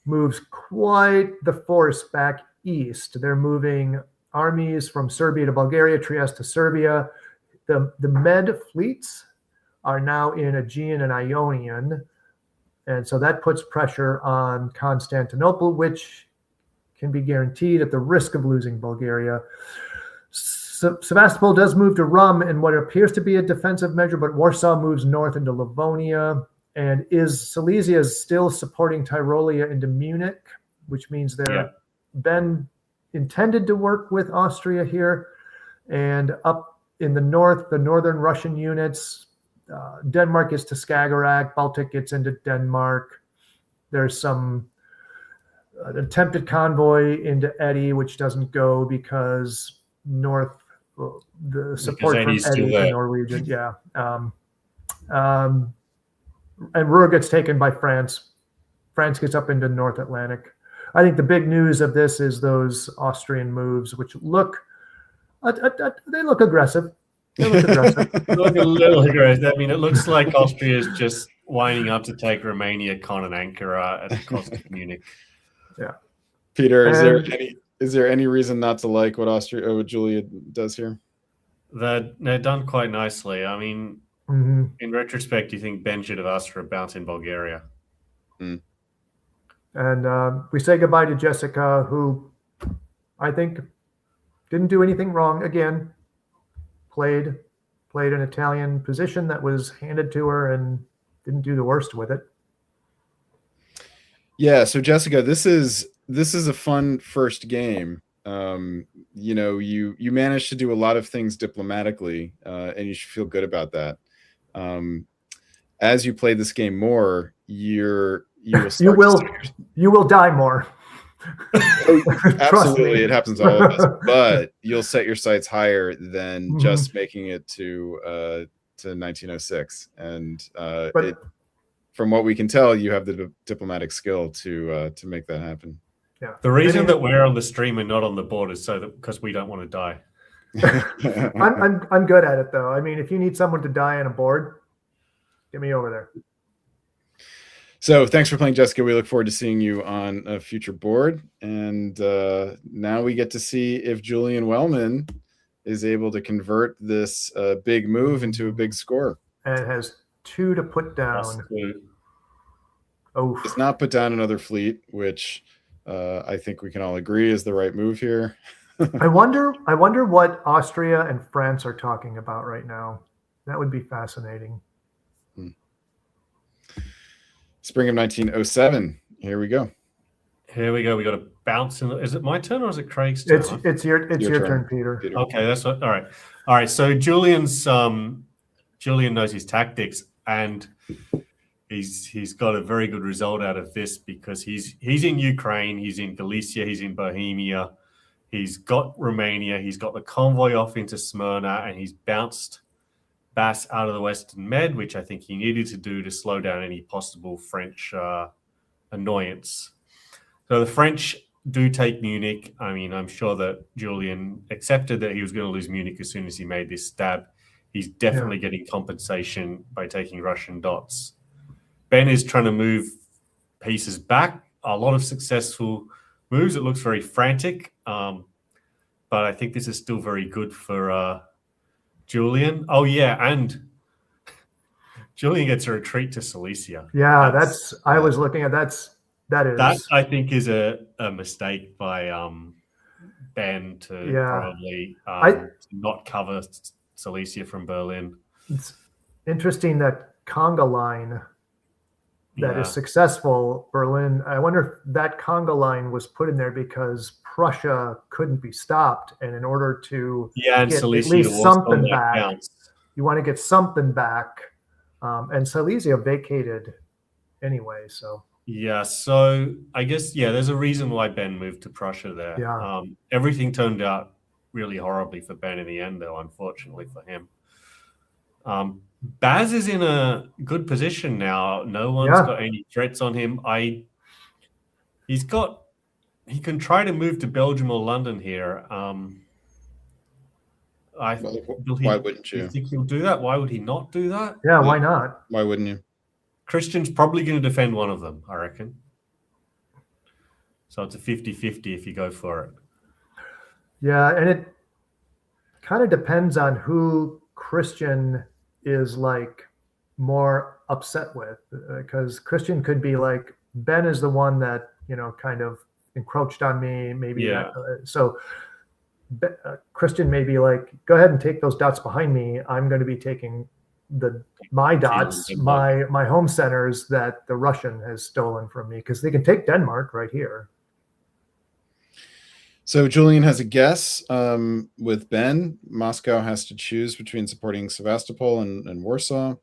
moves quite the force back east. They're moving armies from Serbia to Bulgaria, Trieste to Serbia. The Med fleets are now in Aegean and Ionian. And so that puts pressure on Constantinople, which can be guaranteed at the risk of losing Bulgaria. Sevastopol does move to Rum in what appears to be a defensive measure, but Warsaw moves north into Livonia. And Silesia is still supporting Tyrolia into Munich, which means they're Ben intended to work with Austria here. And up in the north, the northern Russian units, Denmark gets to Skagerrak, Baltic gets into Denmark. There's some attempted convoy into Eddy, which doesn't go because North the support from Eddie's still Eddie, the there. Norwegian. Yeah. And Ruhr gets taken by France. France gets up into North Atlantic. I think the big news of this is those Austrian moves, which look they look aggressive. They look aggressive. Look a little aggressive. I mean, it looks like Austria is just winding up to take Romania, Con, and Ankara at the cost of Munich. Yeah. Peter, is there any reason not to like what Julia does here? They're done quite nicely. I mean, in retrospect, you think Ben should have asked for a bounce in Bulgaria. Mm. And we say goodbye to Jessica, who I think didn't do anything wrong. Again, played an Italian position that was handed to her and didn't do the worst with it. Yeah. So Jessica, this is a fun first game. You know, you managed to do a lot of things diplomatically, and you should feel good about that. As you play this game more, you will die more. Absolutely, it happens to all of us. But you'll set your sights higher than just making it to 1906, and from what we can tell, you have the diplomatic skill to make that happen. Yeah. The reason that we're on the stream and not on the board is because we don't want to die. I'm good at it though. I mean, if you need someone to die on a board, get me over there. So thanks for playing, Jessica. We look forward to seeing you on a future board. And now we get to see if Julian Wellman is able to convert this big move into a big score. And it has 2 to put down. Oh, it's not put down another fleet, which I think we can all agree is the right move here. I wonder what Austria and France are talking about right now. That would be fascinating. Spring of 1907. Here we go. Here we go. We got a bounce in. Is it my turn or is it Craig's turn? It's your turn, Peter. Okay, that's what. All right. All right. So Julian knows his tactics, and he's got a very good result out of this because he's in Ukraine, he's in Galicia, he's in Bohemia, he's got Romania, he's got the convoy off into Smyrna, and he's bounced Bass out of the Western Med, which I think he needed to do to slow down any possible French annoyance. So the French do take Munich. I mean, I'm sure that Julian accepted that he was going to lose Munich as soon as he made this stab. He's definitely getting compensation by taking Russian dots. Ben is trying to move pieces back. A lot of successful moves. It looks very frantic, but I think this is still very good for Julian. Oh, yeah, and Julian gets a retreat to Silesia. Yeah, I was looking at that I think is a mistake by Ben to probably not cover Silesia from Berlin. It's interesting that conga line that is successful, Berlin. I wonder if that conga line was put in there because Prussia couldn't be stopped, and in order to and get Silesia at least something back, counts. You want to get something back, and Silesia vacated anyway. So so I guess there's a reason why Ben moved to Prussia there. Yeah. Everything turned out really horribly for Ben in the end, though, unfortunately for him. Baz is in a good position now. No one's got any threats on him. He can try to move to Belgium or London here. Why wouldn't you? You think he'll do that? Why would he not do that? Yeah, why not? Why wouldn't you? Christian's probably going to defend one of them, I reckon. So it's a 50-50 if you go for it. Yeah, and it kind of depends on who Christian is like more upset with, because Christian could be like, Ben is the one that, kind of encroached on me, maybe. So Christian may be like, go ahead and take those dots behind me. I'm going to be taking my dots, my home centers that the Russian has stolen from me, because they can take Denmark right here. So Julian has a guess with Ben. Moscow has to choose between supporting Sevastopol and Warsaw.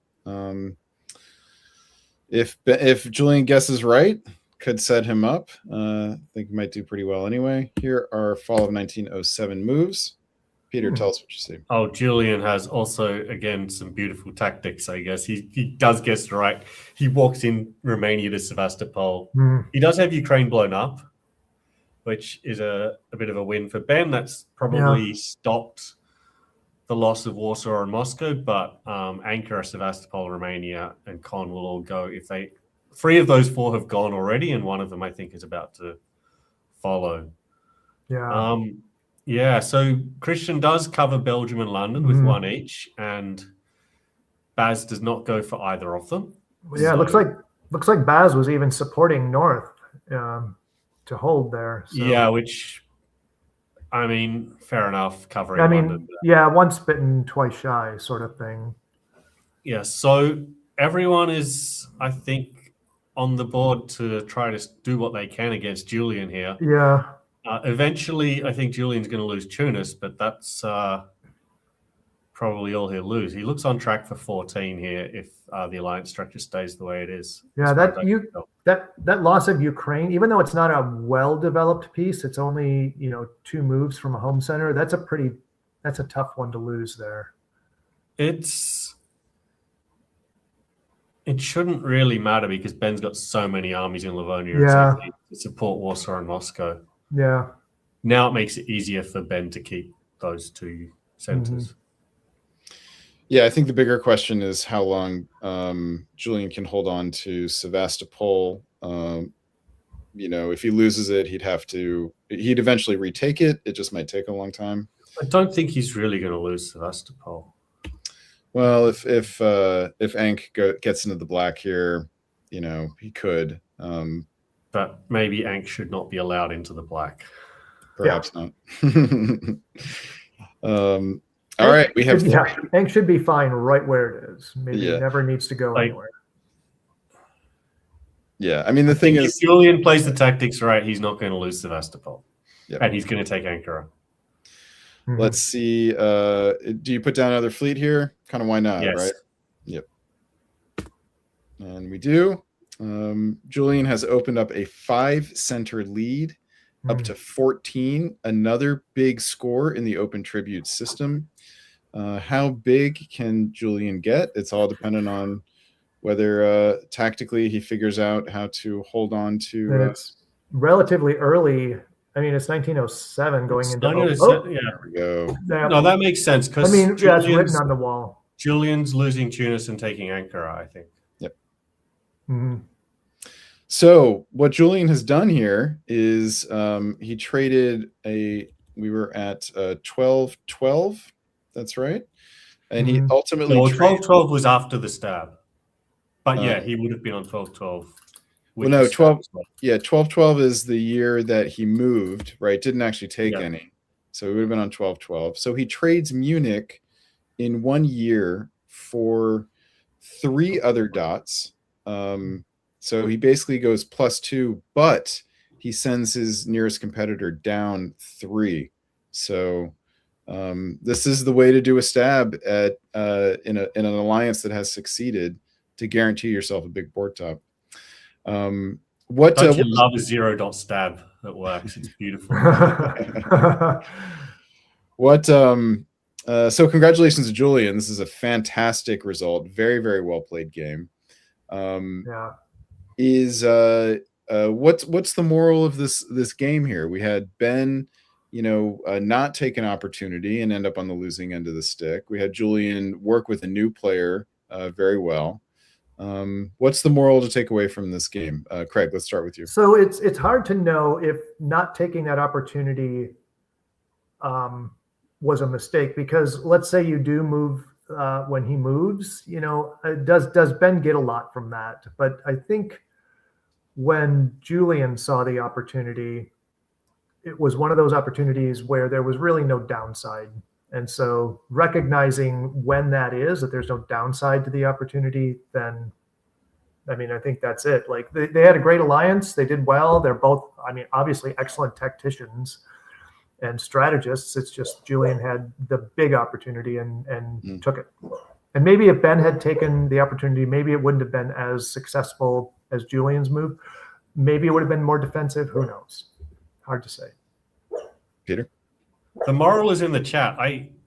If Julian guesses right, could set him up. I think he might do pretty well anyway. Here are fall of 1907 moves. Peter, tell us what you see. Oh, Julian has also, again, some beautiful tactics, I guess. He does guess it right. He walks in Romania to Sevastopol. He does have Ukraine blown up, which is a bit of a win for Ben. That's probably stopped the loss of Warsaw and Moscow, but Ankara, Sevastopol, Romania, and Con will all go. If they 3 of those 4 have gone already, and one of them I think is about to follow. So Christian does cover Belgium and London with 1 each, and Baz does not go for either of them. Yeah, so, looks like Baz was even supporting North to hold there. So. Yeah, which, I mean, fair enough, covering London. Yeah, once bitten, twice shy sort of thing. Yeah, so everyone is, I think, on the board to try to do what they can against Julian here. Yeah. Eventually, I think Julian's going to lose Tunis, but that's probably all he'll lose. He looks on track for 14 here if the alliance structure stays the way it is. Yeah, that loss of Ukraine, even though it's not a well-developed piece, it's only 2 moves from a home center. That's a tough one to lose there. It shouldn't really matter because Ben's got so many armies in Livonia to support Warsaw and Moscow. Yeah. Now it makes it easier for Ben to keep those 2 centers. Yeah, I think the bigger question is how long Julian can hold on to Sevastopol. If he loses it, he'd eventually retake it. It just might take a long time. I don't think he's really going to lose Sevastopol. Well, if Ank gets into the black here, he could. But maybe Ank should not be allowed into the black. Perhaps not. All right, we have. Ank should be fine right where it is. Maybe it never needs to go anywhere. Yeah, I mean the thing is, if Julian plays the tactics right, he's not going to lose Sevastopol, and he's going to take Ankara. Let's see. Do you put down another fleet here? Kind of why not, right? Yep. And we do. Julian has opened up a 5-center lead up to 14. Another big score in the open tribute system. How big can Julian get? It's all dependent on whether tactically he figures out how to hold on to. It's relatively early. I mean, it's 1907 going into. There we go. No, that makes sense because it's written on the wall. Julian's losing Tunis and taking Ankara, I think. Yep. So what Julian has done here is he traded we were at 12-12. That's right. And he ultimately 12-12 was after the stab. But he would have been on 12-12. Well, no, 12-12 is the year that he moved, right? Didn't actually take any. So he would have been on 12-12. So he trades Munich in 1 year for 3 other dots. So he basically goes +2, but he sends his nearest competitor down 3. So this is the way to do a stab at in an alliance that has succeeded to guarantee yourself a big board top. What you love a 0-dot stab that works? It's beautiful. So congratulations to Julian. This is a fantastic result. Very, very well played game. What's the moral of this game here? We had Ben, not take an opportunity and end up on the losing end of the stick. We had Julian work with a new player very well. What's the moral to take away from this game? Craig, let's start with you. So it's hard to know if not taking that opportunity was a mistake, because let's say you do move when he moves, does Ben get a lot from that? But I think when Julian saw the opportunity, it was one of those opportunities where there was really no downside. And so recognizing when that is, that there's no downside to the opportunity, then, I mean, I think that's it. Like they had a great alliance. They did well. They're both, I mean, obviously excellent tacticians and strategists. It's just Julian had the big opportunity and took it. And maybe if Ben had taken the opportunity, maybe it wouldn't have been as successful as Julian's move. Maybe it would have been more defensive. Who knows? Hard to say. Peter? The moral is in the chat.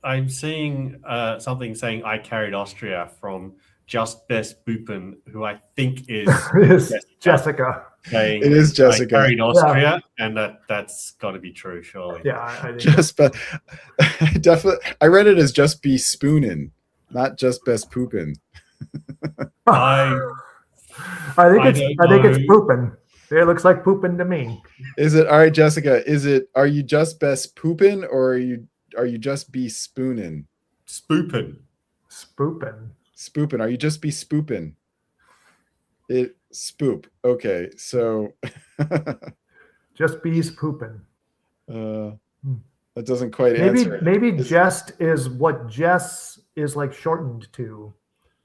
I'm seeing something saying I carried Austria from Just Best Bupen, who I think is It's Jessica. saying It is Jessica. I carried Austria, and that's got to be true, surely. Yeah, I think Just definitely. I read it as just be spoonin', not just best poopin'. I I think it's know. pooping. It looks like pooping to me. Is it all right, Jessica? Are you just best poopin', or are you just be spoonin'? Spoopin. Spooping. Spoopin'. Are you just be spoopin'? It spoop. Okay, so Just bees pooping. that doesn't quite answer it. Maybe jest is what Jess is like shortened to.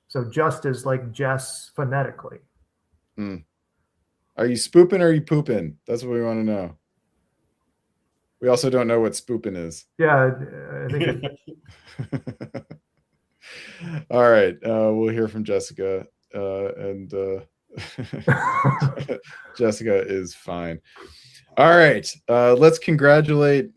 So just is like Jess phonetically. Are you spooping or are you pooping? That's what we want to know. We also don't know what spooping is. Yeah, I think it, All right, we'll hear from Jessica, and Jessica is fine. All right, let's congratulate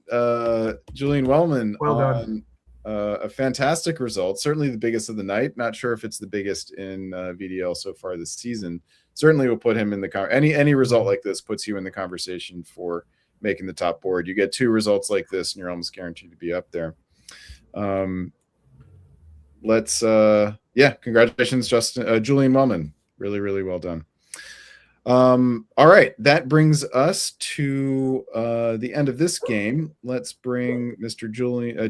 Julian Wellman on a fantastic result. Certainly the biggest of the night. Not sure if it's the biggest in VDL so far this season. Certainly will put him in the any result like this puts you in the conversation for making the top board. You get 2 results like this and you're almost guaranteed to be up there. Congratulations, Julian Wellman. Really, really well done. All right, that brings us to the end of this game. Let's bring Mr.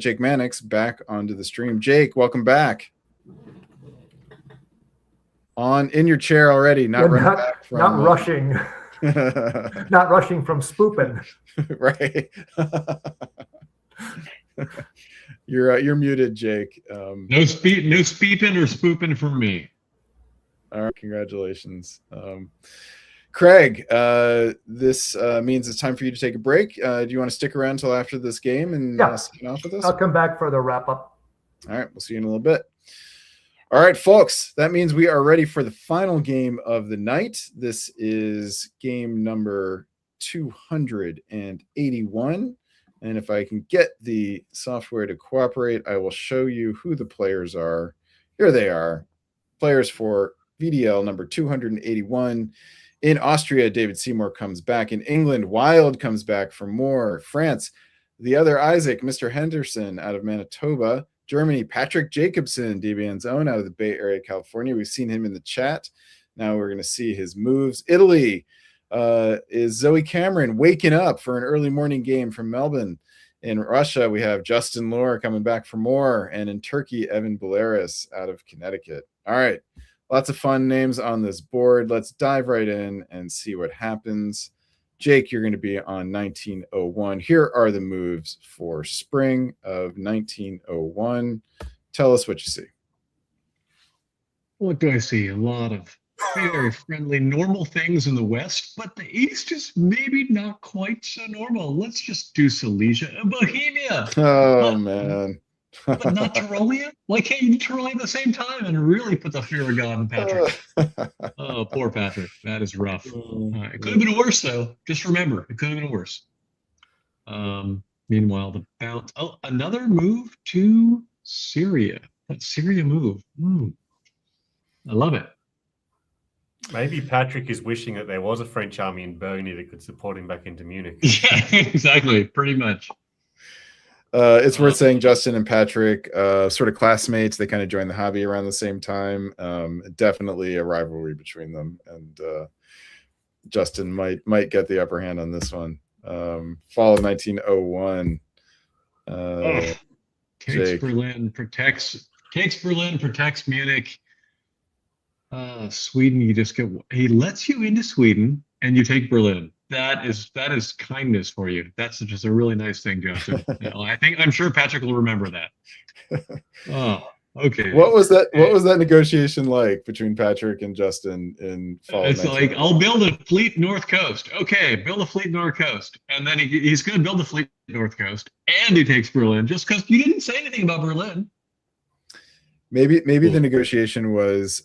Jake Mannix back onto the stream. Jake, welcome back. In your chair already, not rushing not rushing from spooping. Right. You're muted, Jake. No speeping or spooping from me. All right, congratulations. Craig, this means it's time for you to take a break. Do you want to stick around until after this game and sign off with us? I'll come back for the wrap up. All right, we'll see you in a little bit. All right, folks, that means we are ready for the final game of the night. This is game number 281. And if I can get the software to cooperate, I will show you who the players are. Here they are. Players for VDL number 281. In Austria, David Seymour comes back. In England, Wild comes back for more. France, the other Isaac, Mr. Henderson out of Manitoba. Germany, Patrick Jacobson, DBN's own out of the Bay Area, California. We've seen him in the chat. Now we're going to see his moves. Italy is Zoe Cameron waking up for an early morning game from Melbourne. In Russia, we have Justin Lohr coming back for more. And in Turkey, Evan Belaris out of Connecticut. All right. Lots of fun names on this board. Let's dive right in and see what happens. Jake, you're going to be on 1901. Here are the moves for spring of 1901. Tell us what you see. What do I see? A lot of very friendly, normal things in the West, but the East is maybe not quite so normal. Let's just do Silesia and Bohemia. Oh, man. But not Tyrolia? Why can't you do Tyrolia at the same time and really put the fear of God in Patrick? Oh, poor Patrick. That is rough. It could have been worse, though. Just remember, it could have been worse. Meanwhile, the bounce. Oh, another move to Syria. That Syria move. I love it. Maybe Patrick is wishing that there was a French army in Burgundy that could support him back into Munich. Yeah, exactly. Pretty much. It's worth saying Justin and Patrick, sort of classmates. They kind of joined the hobby around the same time. Definitely a rivalry between them, and Justin might get the upper hand on this one. Fall of 1901. Takes Berlin, protects Munich. Sweden, he lets you into Sweden and you take Berlin. That is kindness for you. That's just a really nice thing, Justin. I'm sure Patrick will remember that. Oh, okay. What was that negotiation like between Patrick and Justin in fall? It's like, I'll build a fleet North Coast. Okay, build a fleet North Coast, and then he's going to build a fleet North Coast, and he takes Berlin just because you didn't say anything about Berlin. Maybe the negotiation was,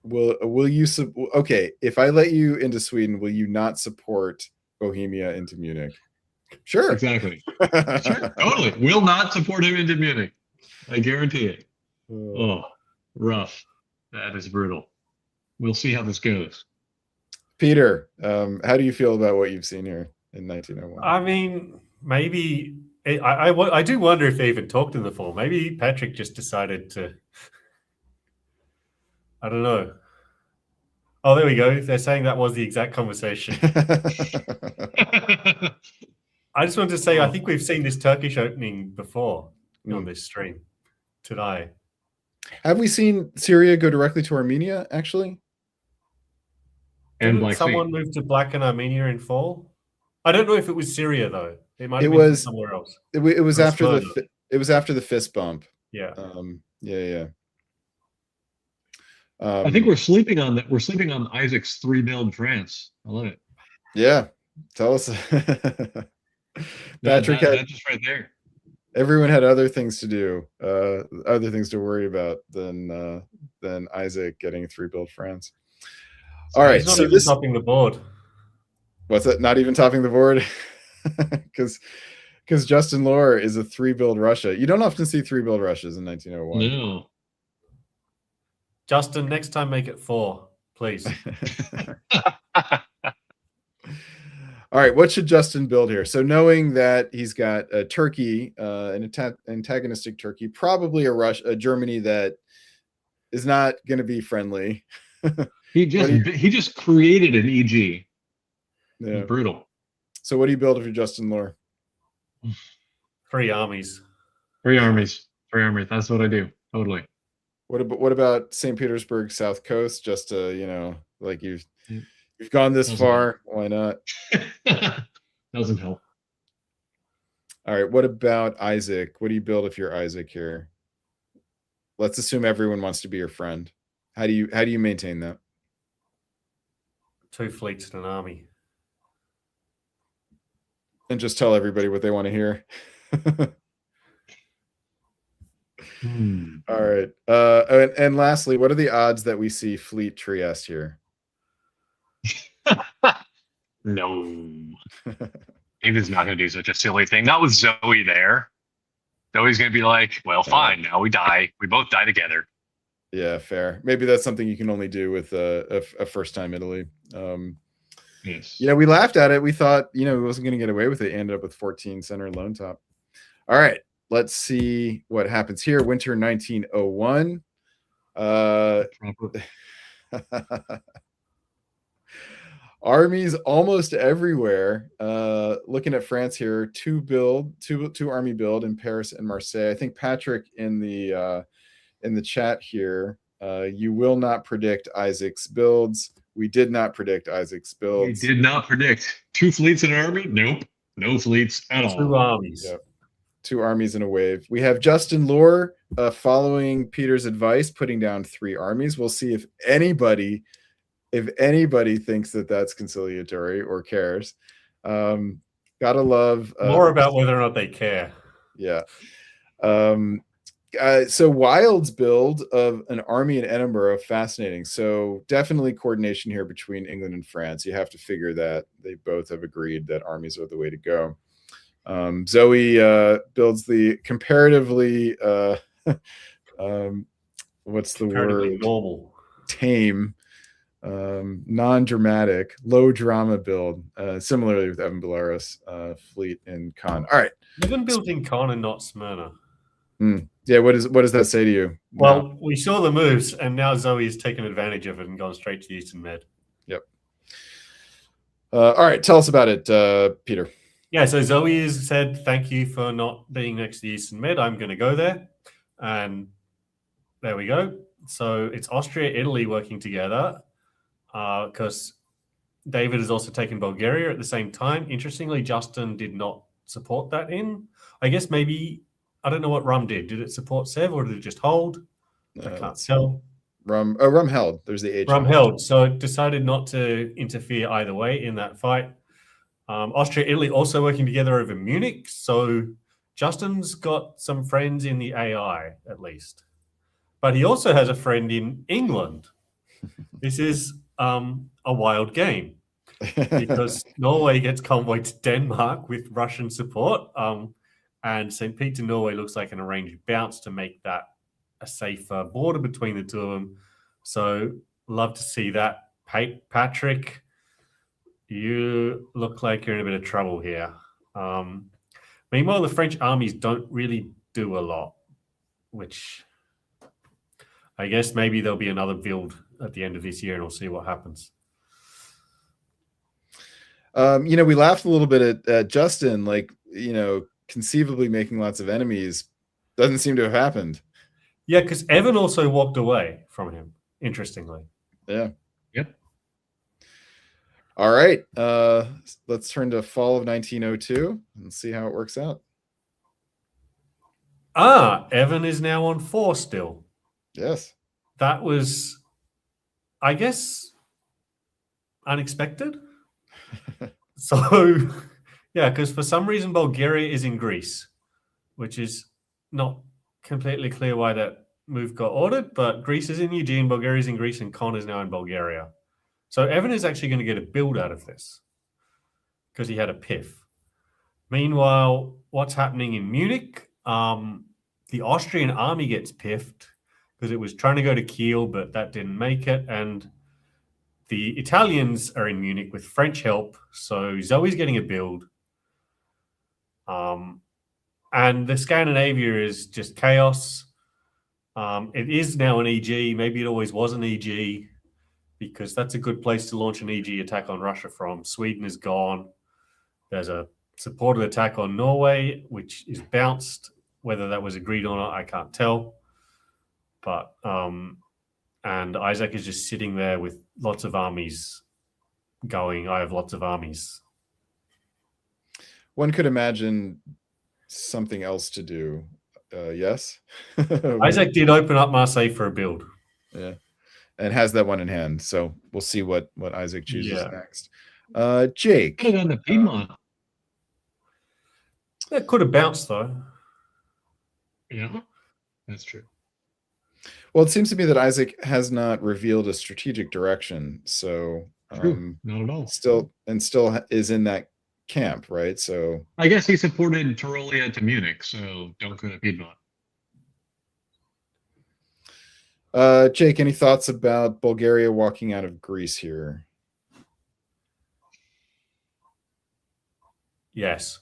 will you if I let you into Sweden, will you not support Bohemia into Munich? Sure. Exactly. Sure, totally. Will not support him into Munich. I guarantee it. Oh, rough. That is brutal. We'll see how this goes. Peter, how do you feel about what you've seen here in 1901? I mean, maybe I do wonder if they even talked in the fall. Maybe Patrick just decided to. I don't know. Oh, there we go. They're saying that was the exact conversation. I just wanted to say, I think we've seen this Turkish opening before on this stream today. Have we seen Syria go directly to Armenia, actually? And Didn't someone move to Black and Armenia in fall? I don't know if it was Syria though. It might have been somewhere else. It was after the fist bump. Yeah. Yeah. I think we're sleeping on that. We're sleeping on Isaac's 3-0 in France. I love it. Yeah. Tell us. Patrick that's just right there. Everyone had other things to do, other things to worry about than Isaac getting 3-0 France. All right, he's not even topping the board. What's that? Not even topping the board? Because Justin Lohr is a 3-0 Russia. You don't often see 3-0 Russias in 1901. No. Justin, next time make it 4, please. All right, what should Justin build here? So knowing that he's got a Turkey, an antagonistic Turkey, probably a Germany that is not going to be friendly. He just created an EG. Yeah. Brutal. So what do you build if you're Justin Lohr? 3 armies. 3 armies. 3 armies. That's what I do. Totally. What about St. Petersburg South Coast? Just to, like you've gone this far. Why not? Doesn't help. All right. What about Isaac? What do you build if you're Isaac here? Let's assume everyone wants to be your friend. How do you maintain that? 2 fleets and an army. And just tell everybody what they want to hear. All right. And lastly, what are the odds that we see Fleet Trieste here? No. David's not going to do such a silly thing. Not with Zoe there. Zoe's going to be like, well, fine. Now we die. We both die together. Yeah, fair. Maybe that's something you can only do with a first-time Italy. Yes. We laughed at it. We thought, he wasn't going to get away with it. He ended up with 14 center lone top. All right. Let's see what happens here. Winter 1901. Armies almost everywhere. Looking at France here, two army build in Paris and Marseille. I think Patrick in the chat here, you will not predict Isaac's builds. We did not predict Isaac's builds. We did not predict 2 fleets in an army. Nope, no fleets at all. 2 armies. Yep. 2 armies in a wave. We have Justin Lohr following Peter's advice, putting down 3 armies. We'll see if anybody thinks that that's conciliatory or cares. Gotta love more about whether or not they care. Yeah. So Wild's build of an army in Edinburgh, fascinating. So definitely coordination here between England and France. You have to figure that they both have agreed that armies are the way to go. Zoe builds the comparatively what's the word? Normal. Tame, non-dramatic, low drama build. Similarly with Evan Belarus fleet in Khan. All right. Evan built in Khan and not Smyrna. Yeah, what does that say to you? Well, we saw the moves, and now Zoe has taken advantage of it and gone straight to the Eastern Med. Yep. All right, tell us about it, Peter. Yeah, so Zoe has said, thank you for not being next to the Eastern Med. I'm going to go there. And there we go. So it's Austria, Italy working together because David has also taken Bulgaria at the same time. Interestingly, Justin did not support that in. I guess maybe... I don't know what Rum did. Did it support Sev or did it just hold? I can't tell. Rum held. There's the H. Rum held. So it decided not to interfere either way in that fight. Austria, Italy also working together over Munich. So Justin's got some friends in the AI, at least. But he also has a friend in England. This is a wild game. because Norway gets convoyed to Denmark with Russian support. And St. Peter, Norway looks like an arranged bounce to make that a safer border between the two of them. So love to see that. Patrick, you look like you're in a bit of trouble here. Meanwhile, the French armies don't really do a lot, which I guess maybe there'll be another build at the end of this year and we'll see what happens. We laughed a little bit at Justin, like, conceivably making lots of enemies. Doesn't seem to have happened. Yeah, because Evan also walked away from him, interestingly. Yeah. Yep. All right. Let's turn to fall of 1902 and see how it works out. Evan is now on 4 still. Yes. That was, I guess, unexpected. So, yeah, because for some reason Bulgaria is in Greece, which is not completely clear why that move got ordered, but Greece is in Eugene, Bulgaria is in Greece, and Con is now in Bulgaria. So Evan is actually going to get a build out of this because he had a piff. Meanwhile, what's happening in Munich? The Austrian army gets piffed because it was trying to go to Kiel, but that didn't make it. And the Italians are in Munich with French help, so Zoe's getting a build. And the Scandinavia is just chaos. It is now an EG. Maybe it always was an EG because that's a good place to launch an EG attack on Russia from. Sweden is gone. There's a supported attack on Norway, which is bounced. Whether that was agreed or not, I can't tell. But and Isaac is just sitting there with lots of armies going, I have lots of armies. One could imagine something else to do. Yes. Isaac did open up Marseille for a build. Yeah. And has that one in hand. So we'll see what Isaac chooses next. Jake. Put it on the Piedmont. That could have bounced though. Yeah, that's true. Well, it seems to me that Isaac has not revealed a strategic direction. So not at all. Still is in that camp, right? So I guess he supported Tyrolia to Munich, so don't go to Piedmont. Jake, any thoughts about Bulgaria walking out of Greece here? Yes.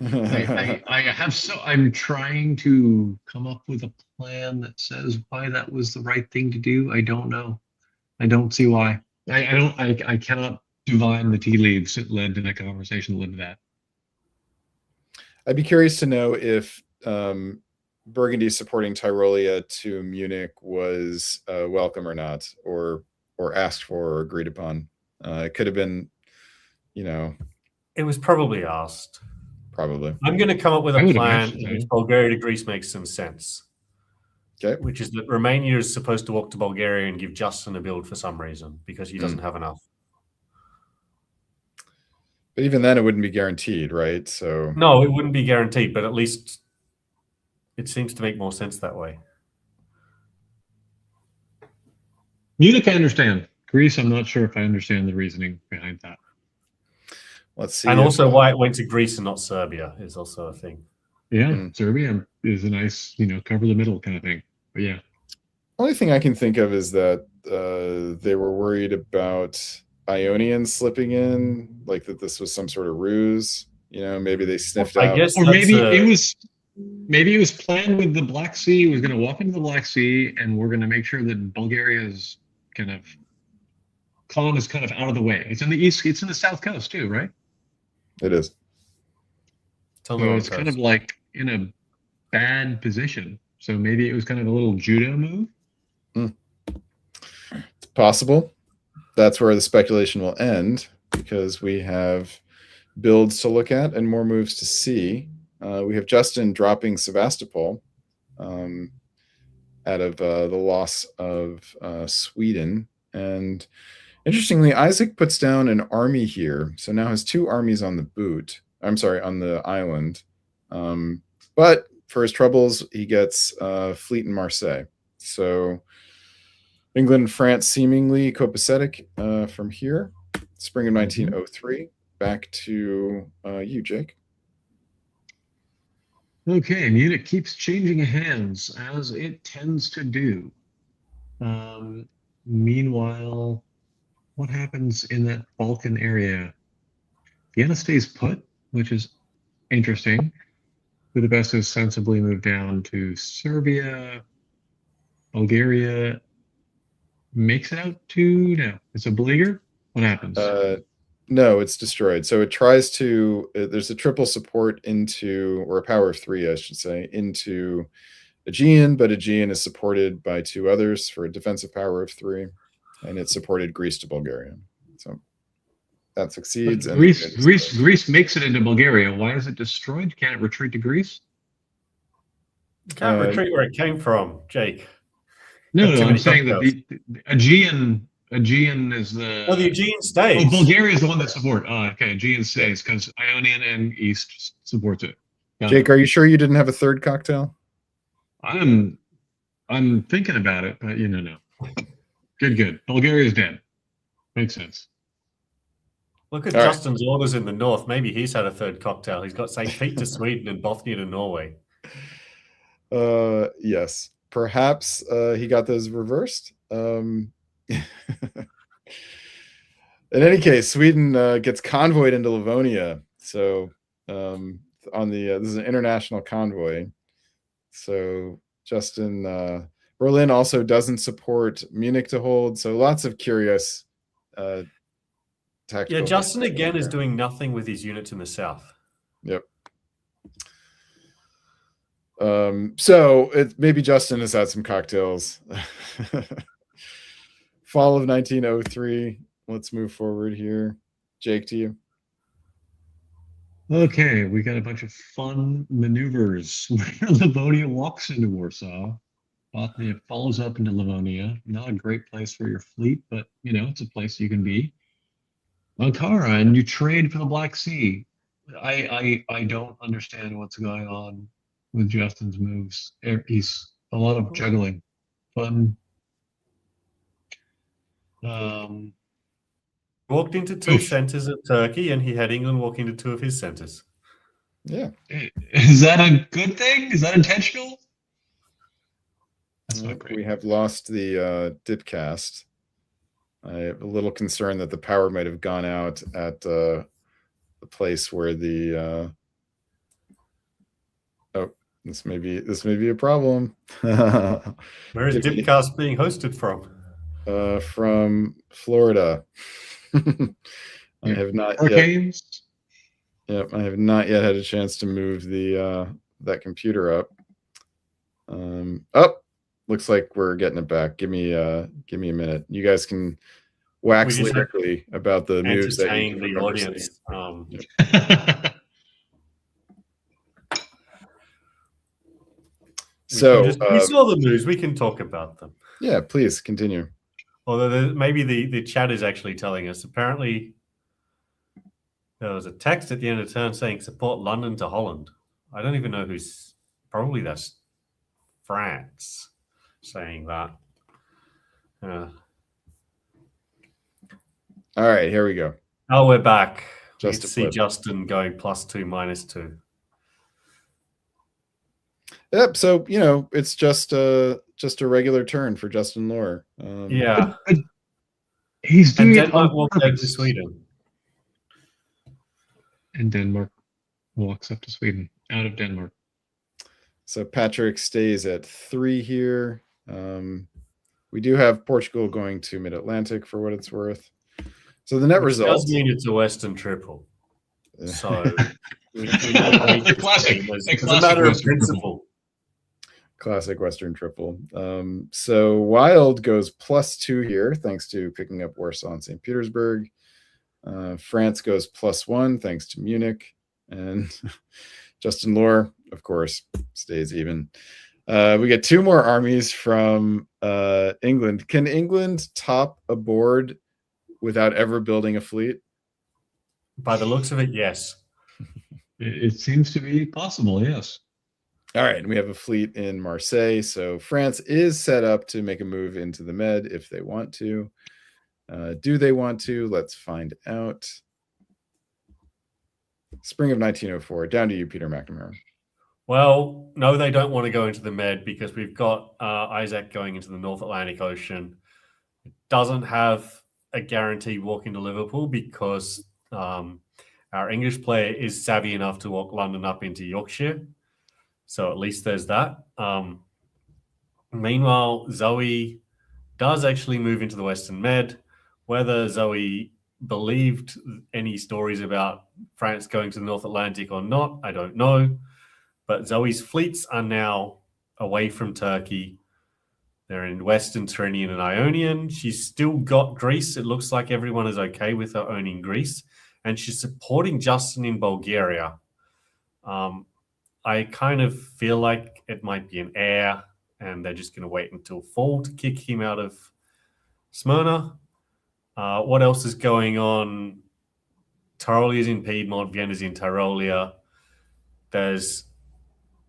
I have I'm trying to come up with a plan that says why that was the right thing to do. I don't know. I don't see why. I cannot divine the tea leaves that led to that conversation that led to that. I'd be curious to know if Burgundy supporting Tyrolia to Munich was welcome or not, or asked for or agreed upon. It could have been, It was probably asked. Probably. I'm going to come up with a plan in which Bulgaria to Greece makes some sense. Okay. Which is that Romania is supposed to walk to Bulgaria and give Justin a build for some reason because he doesn't have enough. But even then, it wouldn't be guaranteed, right? So no, it wouldn't be guaranteed, but at least it seems to make more sense that way. Munich, I understand. Greece, I'm not sure if I understand the reasoning behind that. Let's see. And also why it went to Greece and not Serbia is also a thing. Yeah, Serbia is a nice, cover the middle kind of thing. But yeah. Only thing I can think of is that they were worried about Ionians slipping in, like that this was some sort of ruse. Maybe they sniffed out. I guess, or maybe it was planned with the Black Sea. It was going to walk into the Black Sea, and we're going to make sure that Bulgaria's column is kind of out of the way. It's in the east. It's in the south coast too, right? It is. So it's kind of like in a bad position. So maybe it was kind of a little judo move. It's possible. That's where the speculation will end because we have builds to look at and more moves to see. We have Justin dropping Sevastopol out of the loss of Sweden. And interestingly, Isaac puts down an army here. So now has 2 armies on the boot. I'm sorry, on the island. But for his troubles, he gets fleet in Marseille. So England and France seemingly copacetic from here. spring of 1903. Back to you, Jake. Okay, Munich keeps changing hands as it tends to do. Meanwhile, what happens in that Balkan area? Vienna stays put, which is interesting. Budapest has sensibly moved down to Serbia. Bulgaria makes it out to, no, it's a beleaguer. What happens? No, it's destroyed. So it tries to, there's a triple support into, or a power of 3, I should say, into Aegean, but Aegean is supported by 2 others for a defensive power of 3, and it supported Greece to Bulgaria. So that succeeds. And Greece makes it into Bulgaria. Why is it destroyed? Can't it retreat to Greece? You can't retreat where it came from, Jake. No, I'm saying that the Aegean is the... Oh, the Aegean stays. Oh, Bulgaria is the one that supports. Oh, okay, Aegean stays because Ionian and East supports it. Jake, are you sure you didn't have a third cocktail? I'm thinking about it, but no. Good. Bulgaria's dead. Makes sense. Look at Justin's orders in the north. Maybe he's had a third cocktail. He's got St. Pete to Sweden and Bothnia to Norway. Yes. Perhaps he got those reversed. In any case, Sweden gets convoyed into Livonia. So this is an international convoy. So Justin, Berlin also doesn't support Munich to hold. So lots of curious tactical. Yeah, Justin again is doing nothing with his units in the south. Yep. So maybe Justin has had some cocktails. Fall of 1903. Let's move forward here. Jake, to you. Okay, we got a bunch of fun maneuvers. Livonia walks into Warsaw. Bothnia follows up into Livonia. Not a great place for your fleet, but it's a place you can be. Ankara, and you trade for the Black Sea. I don't understand what's going on with Justin's moves. He's a lot of juggling. Fun. Walked into 2 centers of Turkey, and he had England walk into 2 of his centers. Yeah. Is that a good thing? Is that intentional? That's not great. We have lost the dipcast. I have a little concern that the power might have gone out at the place where the this may be a problem. Where is dipcast being hosted from? From Florida. I have not yet. Yep, I have not yet had a chance to move the that computer up. Looks like we're getting it back. Give me a minute. You guys can wax lyrically about the news that you the audience. So we saw the news. We can talk about them. Yeah, please continue. Although maybe the chat is actually telling us. Apparently, there was a text at the end of the turn saying support London to Holland. I don't even know who's. Probably that's France saying that. All right, here we go. Oh, we're back. Just to see Justin going +2, -2. Yep. So it's just a regular turn for Justin Lohr. Yeah, he's doing and Denmark walks out to Sweden, and Denmark walks up to Sweden out of Denmark. So Patrick stays at 3 here. We do have Portugal going to Mid-Atlantic for what it's worth. So the net result does mean it's a Western triple. So it's a matter of principle. Classic Western triple. So Wild goes +2 here, thanks to picking up Warsaw and St. Petersburg. France goes +1, thanks to Munich. And Justin Lohr, of course, stays even. We get 2 more armies from England. Can England top a board without ever building a fleet? By the looks of it, yes. It seems to be possible, yes. All right, and we have a fleet in Marseille. So France is set up to make a move into the Med if they want to. Do they want to? Let's find out. Spring of 1904. Down to you, Peter McNamara. Well, no, they don't want to go into the Med because we've got Isaac going into the North Atlantic Ocean. It doesn't have a guaranteed walk into Liverpool because our English player is savvy enough to walk London up into Yorkshire. So at least there's that. Meanwhile, Zoe does actually move into the Western Med. Whether Zoe believed any stories about France going to the North Atlantic or not, I don't know. But Zoe's fleets are now away from Turkey. They're in Western Tyrrhenian and Ionian. She's still got Greece. It looks like everyone is okay with her owning Greece. And she's supporting Justin in Bulgaria. I kind of feel like it might be an heir, and they're just going to wait until fall to kick him out of Smyrna. What else is going on? Tyrolia's in Piedmont, Vienna's in Tyrolia. There's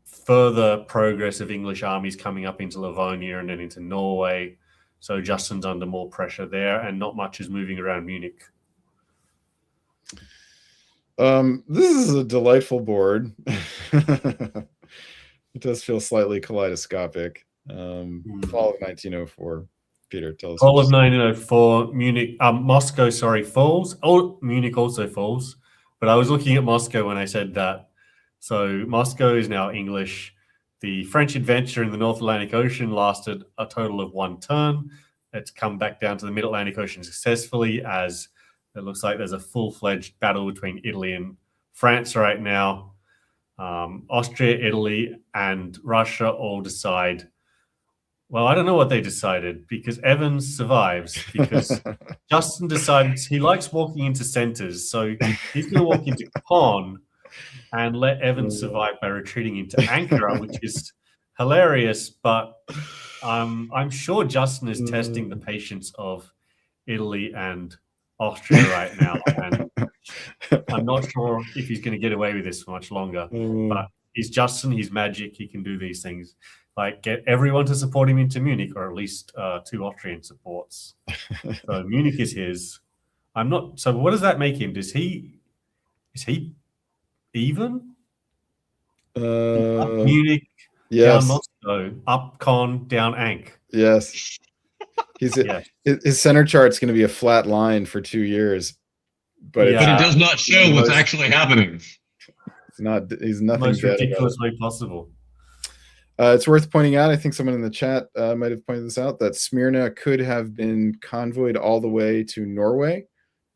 further progress of English armies coming up into Livonia and then into Norway. So Justin's under more pressure there, and not much is moving around Munich. This is a delightful board. It does feel slightly kaleidoscopic. Fall of 1904. Peter, tell us. Fall of 1904, Munich, Moscow, falls. Oh, Munich also falls. But I was looking at Moscow when I said that. So Moscow is now English. The French adventure in the North Atlantic Ocean lasted a total of 1 turn. It's come back down to the Mid-Atlantic Ocean successfully, as it looks like there's a full-fledged battle between Italy and France right now. Austria, Italy, and Russia all decide. Well, I don't know what they decided because Evans survives because Justin decides he likes walking into centers. So he's going to walk into Caen and let Evans survive by retreating into Ankara, which is hilarious. But I'm sure Justin is testing the patience of Italy and Austria right now. And I'm not sure if he's going to get away with this for much longer. But he's Justin, he's magic, he can do these things. Like get everyone to support him into Munich, or at least 2 Austrian supports. So Munich is his. I'm not. So what does that make him? Is he even? Up Munich, yes. down Moscow, up Con, down Ankh. Yes. His center chart's going to be a flat line for 2 years, but it does not show what's actually happening. It's not. He's nothing. Most ridiculous way possible. It's worth pointing out, I think someone in the chat might have pointed this out, that Smyrna could have been convoyed all the way to Norway.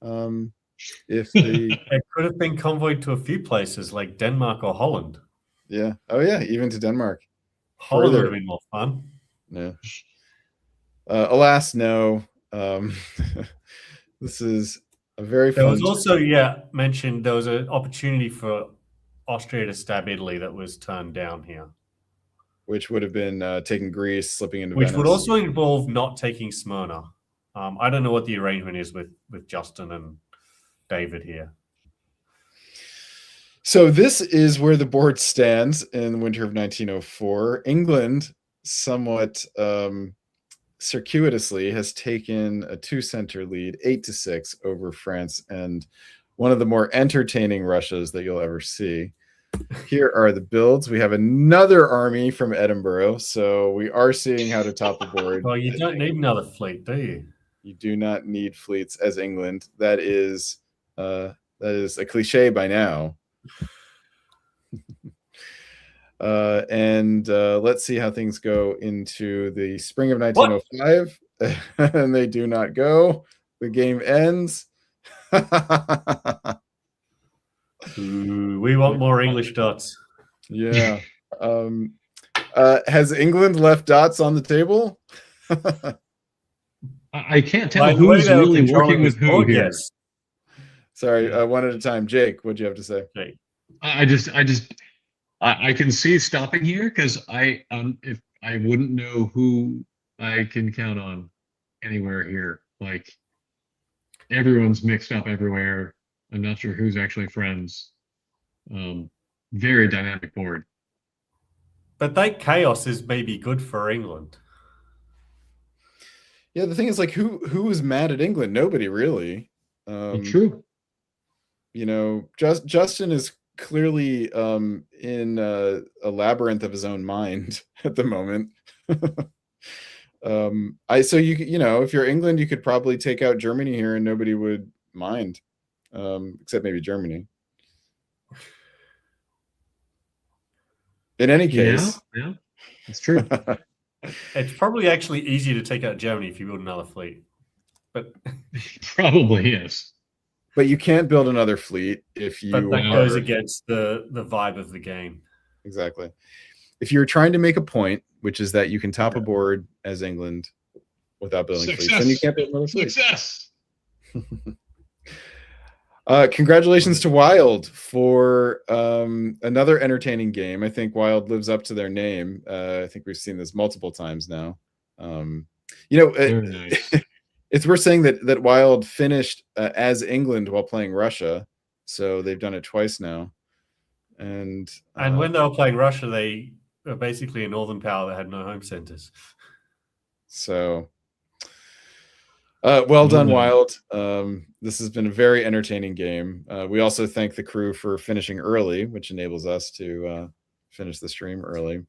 If it could have been convoyed to a few places like Denmark or Holland. Yeah. Oh, yeah. Even to Denmark. Holland would have been more fun. Yeah. Alas, no. This is a very fun. There was also, mentioned there was an opportunity for Austria to stab Italy that was turned down here. Which would have been taking Greece, slipping into Which Venice. would also involve not taking Smyrna. I don't know what the arrangement is with Justin and David here. So this is where the board stands in the winter of 1904. England, somewhat circuitously, has taken a 2-center lead, 8-6 over France, and one of the more entertaining Russias that you'll ever see. Here are the builds. We have another army from Edinburgh, so we are seeing how to top the board. Well, you don't need another fleet, do you? You do not need fleets as England. That is a cliche by now. And let's see how things go into the spring of 1905. And they do not go. The game ends. Ooh, we want more English dots. Yeah. Has England left dots on the table? I can't tell who's really working with who here. Yes. Sorry, one at a time. Jake, what'd you have to say? Jake. I can see stopping here because if I wouldn't know who I can count on anywhere here. Like everyone's mixed up everywhere. I'm not sure who's actually friends. Very dynamic board. But that chaos is maybe good for England. Yeah, the thing is, like, who was mad at England? Nobody really. True. You know, Justin is clearly in a labyrinth of his own mind at the moment. So you know, if you're England, you could probably take out Germany here and nobody would mind, except maybe Germany. In any case, Yeah, it's true. It's probably actually easier to take out Germany if you build another fleet. But Probably yes. but you can't build another fleet if but you that are goes against the vibe of the game. exactly. If you're trying to make a point, which is that you can top a board as England without building fleets, then you can't build another fleet. Success. Congratulations to Wild for another entertaining game. I think Wild lives up to their name. I think we've seen this multiple times now. You know, Very nice. it's worth saying that Wild finished as England while playing Russia, so they've done it twice now. And when they were playing Russia, they were basically a northern power that had no home centers. So, well done, Wild. This has been a very entertaining game. We also thank the crew for finishing early, which enables us to finish the stream early.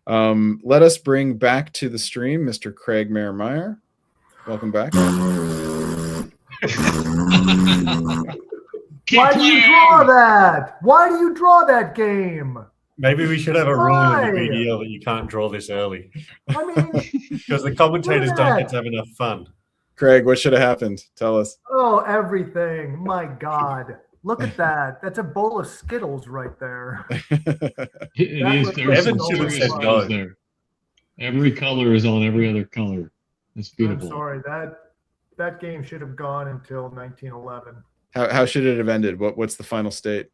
Let us bring back to the stream Mr. Craig Meyer. Welcome back. Why do you draw that? Why do you draw that game? Maybe we should have a rule in the VDL that you can't draw this early. I mean, because the commentators don't get to have enough fun. Craig, what should have happened? Tell us. Oh, everything. My God. Look at that. That's a bowl of Skittles right there. It is. There's some serious colors there. Every color is on every other color. It's beautiful. I'm sorry. That game should have gone until 1911. How should it have ended? What's the final state?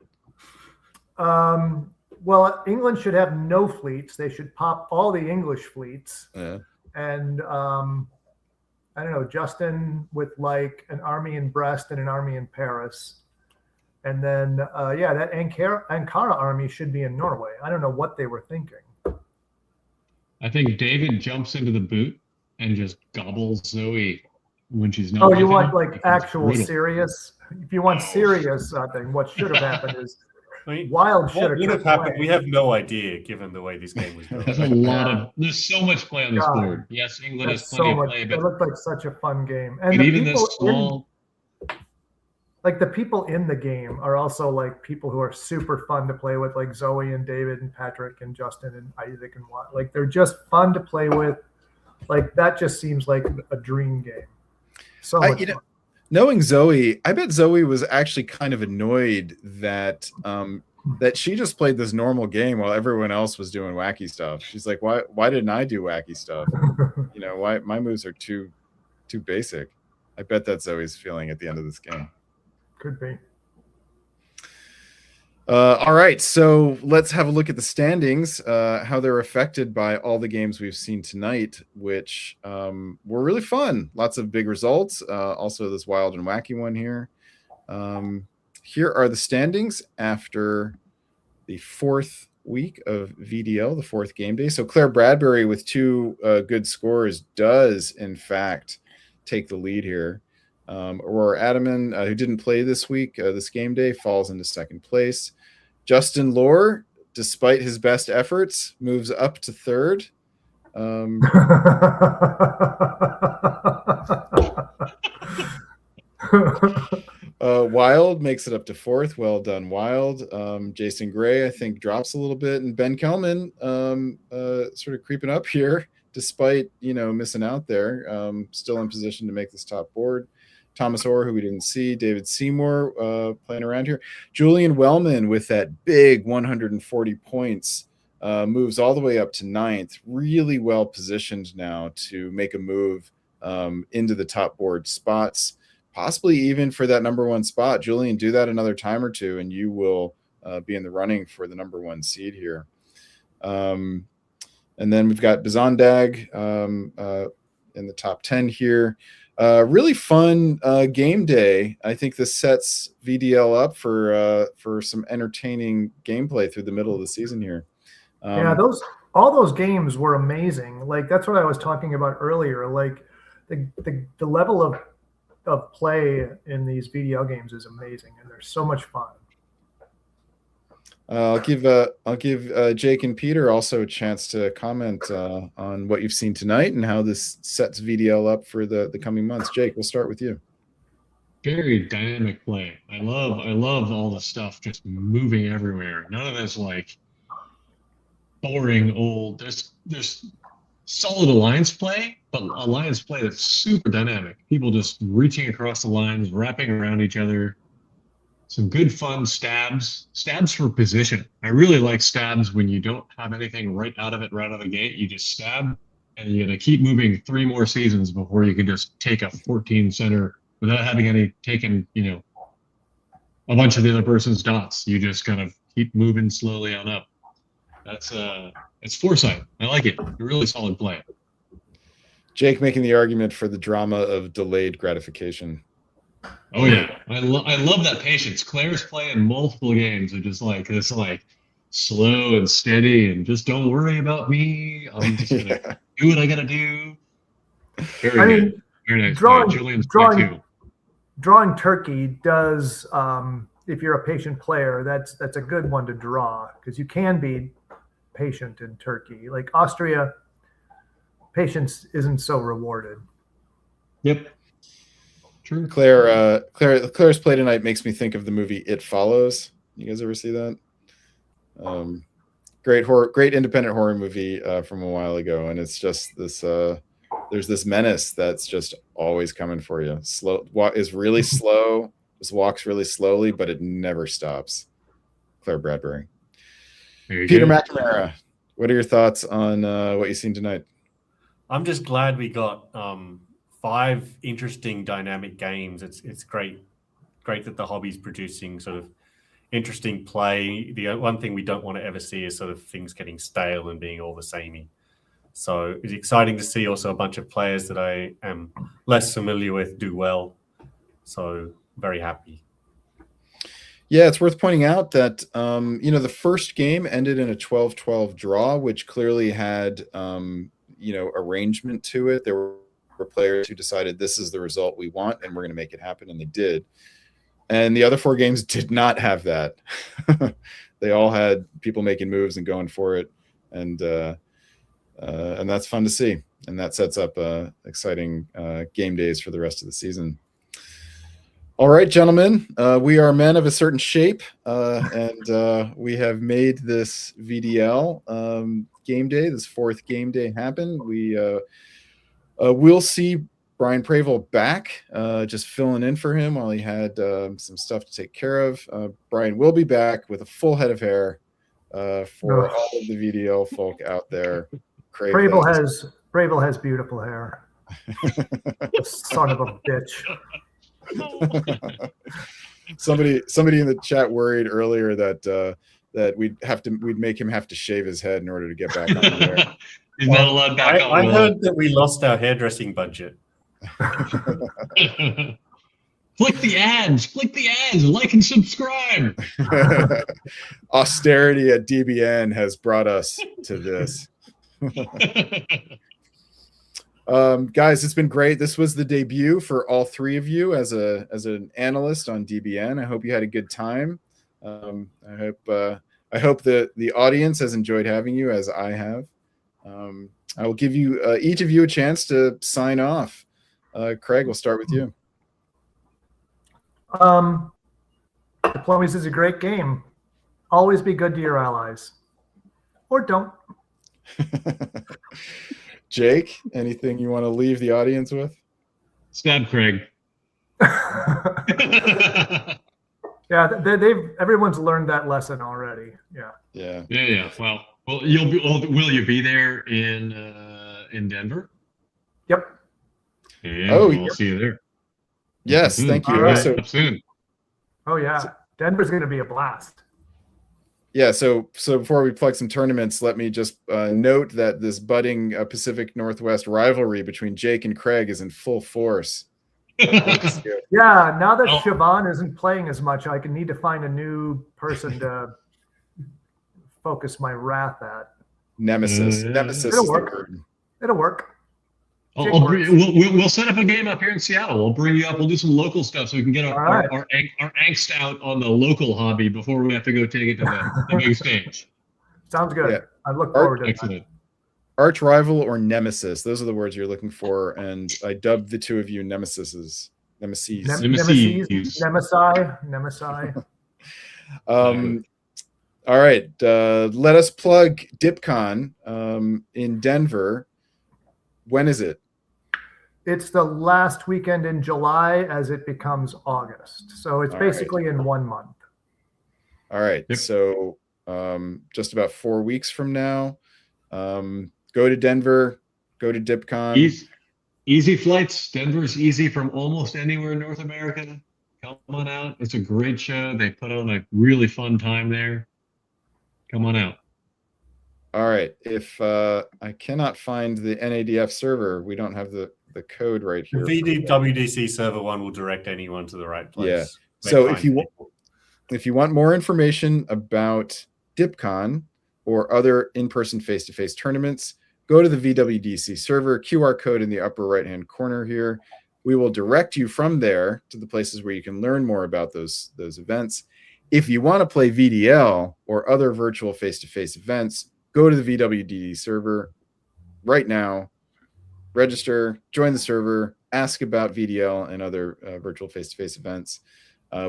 Well, England should have no fleets. They should pop all the English fleets. Yeah. And I don't know, Justin with like an army in Brest and an army in Paris. And then, that Ankara army should be in Norway. I don't know what they were thinking. I think David jumps into the boot and just gobbles Zoe when she's not. Oh, you want like actual serious? If you want serious thing, what should have happened is Wild should have happened. We have no idea, given the way this game was built. There's a lot of. There's so much play on this board. Yes, England has plenty of play, but it looked like such a fun game. And even this small. Like the people in the game are also like people who are super fun to play with, like Zoe and David and Patrick and Justin and Isaac and Watt. Like they're just fun to play with. Like that just seems like a dream game. So much fun. Knowing Zoe, I bet Zoe was actually kind of annoyed that that she just played this normal game while everyone else was doing wacky stuff. She's like, why didn't I do wacky stuff? You know, why my moves are too basic. I bet that's Zoe's feeling at the end of this game. Could be. All right, so let's have a look at the standings, how they're affected by all the games we've seen tonight, which were really fun. Lots of big results. Also, this wild and wacky one here. Here are the standings after the fourth week of VDL, the fourth game day. So Claire Bradbury with 2 good scores does, in fact, take the lead here. Aurora Adaman, who didn't play this week, this game day, falls into second place. Justin Lohr, despite his best efforts, moves up to third. Wild makes it up to fourth. Well done, Wild. Jason Gray, I think, drops a little bit, and Ben Kelman sort of creeping up here, despite missing out there. Still in position to make this top board. Thomas Orr, who we didn't see, David Seymour playing around here. Julian Wellman with that big 140 points moves all the way up to ninth. Really well positioned now to make a move into the top board spots, possibly even for that number 1 spot. Julian, do that another time or two, and you will be in the running for the number 1 seed here. And then we've got Bazandag in the top 10 here. Really fun game day. I think this sets VDL up for some entertaining gameplay through the middle of the season here. All those games were amazing. Like that's what I was talking about earlier. Like the level of play in these VDL games is amazing, and they're so much fun. I'll give Jake and Peter also a chance to comment on what you've seen tonight and how this sets VDL up for the coming months. Jake, we'll start with you. Very dynamic play. I love all the stuff just moving everywhere. None of this like boring old. There's solid alliance play, but alliance play that's super dynamic. People just reaching across the lines, wrapping around each other. Some good fun stabs for position. I really like stabs when you don't have anything right out of the gate. You just stab, and you got to keep moving 3 more seasons before you can just take a 14 center without having taken, a bunch of the other person's dots. You just kind of keep moving slowly on up. That's it's foresight. I like it. A really solid play. Jake making the argument for the drama of delayed gratification. Oh yeah, I love that patience. Claire's playing multiple games are just like this, like slow and steady, and just don't worry about me. I'm just gonna do what I gotta do. Very good. Very nice. Julian's drawing turkey does. If you're a patient player, that's a good one to draw, because you can be patient in Turkey. Like Austria, patience isn't so rewarded. Yep. True. Claire's play tonight makes me think of the movie It Follows. You guys ever see that? Great independent horror movie from a while ago, and it's just this. There's this menace that's just always coming for you. Is really slow. Just walks really slowly, but it never stops. Claire Bradbury. Peter McNamara, what are your thoughts on what you've seen tonight? I'm just glad we got 5 interesting dynamic games. It's great that the hobby's producing sort of interesting play. The one thing we don't want to ever see is sort of things getting stale and being all the samey. So it's exciting to see also a bunch of players that I am less familiar with do well. So very happy. Yeah, it's worth pointing out that the first game ended in a 12-12 draw, which clearly had arrangement to it. There were players who decided this is the result we want and we're going to make it happen, and they did. And the other 4 games did not have that. They all had people making moves and going for it, and that's fun to see. And that sets up exciting game days for the rest of the season. All right, gentlemen, we are men of a certain shape, and we have made this VDL game day, this 4th game day happen. We'll see Brian Pravel back, just filling in for him while he had some stuff to take care of. Brian will be back with a full head of hair for all of the VDL folk out there. Pravel has beautiful hair. Son of a bitch. Somebody in the chat worried earlier that we'd make him have to shave his head in order to get back on the air. He's not allowed back on. I heard that we lost our hairdressing budget. Click the ads, like and subscribe. Austerity at DBN has brought us to this. Guys, it's been great. This was the debut for all 3 of you as an analyst on DBN. I hope you had a good time. I hope the audience has enjoyed having you as I have. I will give you each of you a chance to sign off. Craig, we'll start with you. Diplomacy is a great game. Always be good to your allies, or don't. Jake, anything you want to leave the audience with? Stab Craig. Yeah, everyone's learned that lesson already. Yeah. Well, will you be there in Denver? Yep. Yeah, we'll see you there. Yes, thank you. Right. Soon. Oh yeah, Denver's going to be a blast. Yeah, so before we plug some tournaments, let me just note that this budding Pacific Northwest rivalry between Jake and Craig is in full force. Yeah, now that Siobhan isn't playing as much, I need to find a new person to focus my wrath at. Nemesis. Nemesis. It'll work. It'll work. We'll set up a game up here in Seattle. We'll bring you up. We'll do some local stuff so we can get our angst out on the local hobby before we have to go take it to the big stage. Sounds good. Yeah. I look forward to Excellent. Arch rival or nemesis? Those are the words you're looking for, and I dubbed the two of you nemesises. Nemesis. Nemesi. All right. Let us plug DipCon in Denver. When is it? It's the last weekend in July as it becomes August. So it's basically in 1 month. All right. Yep. So just about 4 weeks from now, go to Denver, go to DipCon. Easy flights. Denver's easy from almost anywhere in North America. Come on out. It's a great show. They put on a really fun time there. Come on out. All right. If I cannot find the NADF server, we don't have the code right here. The WDC server one will direct anyone to the right place. Yeah. So if you want more information about DipCon or other in-person face-to-face tournaments, go to the VWDC server, QR code in the upper right-hand corner here. We will direct you from there to the places where you can learn more about those events. If you want to play VDL or other virtual face-to-face events, go to the VWDC server right now, register, join the server, ask about VDL and other virtual face-to-face events.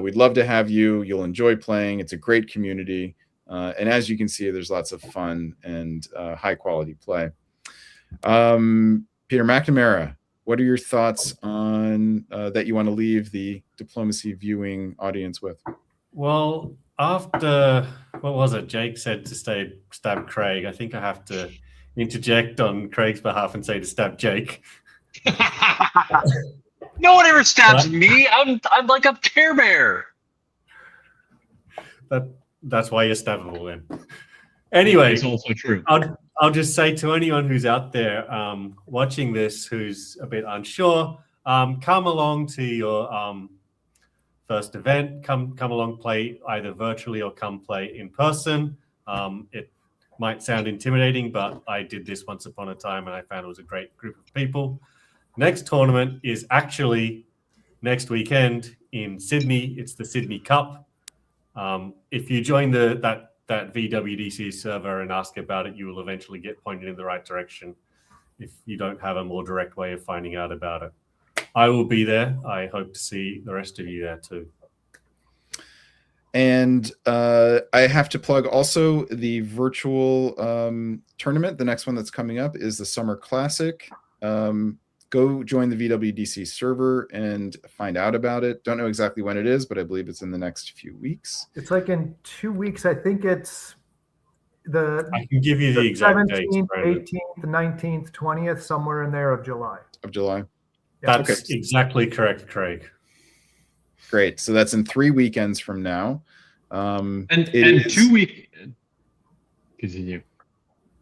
We'd love to have you. You'll enjoy playing. It's a great community. And as you can see, there's lots of fun and high-quality play. Peter McNamara, what are your thoughts on that you want to leave the diplomacy viewing audience with? Well, after, what was it? Jake said to stab Craig. I think I have to interject on Craig's behalf and say to stab Jake. No one ever stabs me. I'm like a Care Bear. That's why you're stabbable then. Anyway, it's also true. I'll just say to anyone who's out there watching this who's a bit unsure, come along to your first event. Come along, play either virtually or come play in person. It might sound intimidating, but I did this once upon a time and I found it was a great group of people. Next tournament is actually next weekend in Sydney. It's the Sydney Cup. If you join that VWDC server and ask about it, you will eventually get pointed in the right direction if you don't have a more direct way of finding out about it. I will be there. I hope to see the rest of you there too. And I have to plug also the virtual tournament. The next one that's coming up is the Summer Classic. Go join the VWDC server and find out about it. Don't know exactly when it is, but I believe it's in the next few weeks. It's like in 2 weeks. I think it's I can give you the exact 17th, dates. 18th, 19th, 20th, somewhere in there of July. Yeah. That's exactly correct, Craig. Great. So that's in 3 weekends from now. And 2 week. Continue.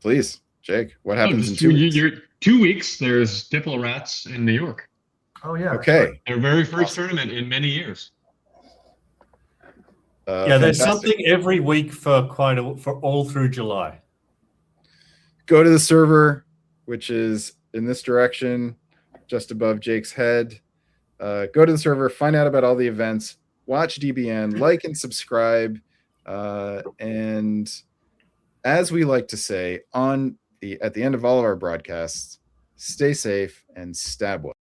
Please, Jake. What happens in 2 weeks? 2 weeks. There's Diplorats in New York. Oh yeah. Okay. Their very first tournament in many years. There's something every week for all through July. Go to the server, which is in this direction, just above Jake's head. Go to the server, find out about all the events, watch DBN, like and subscribe. And as we like to say at the end of all of our broadcasts, stay safe and stab well.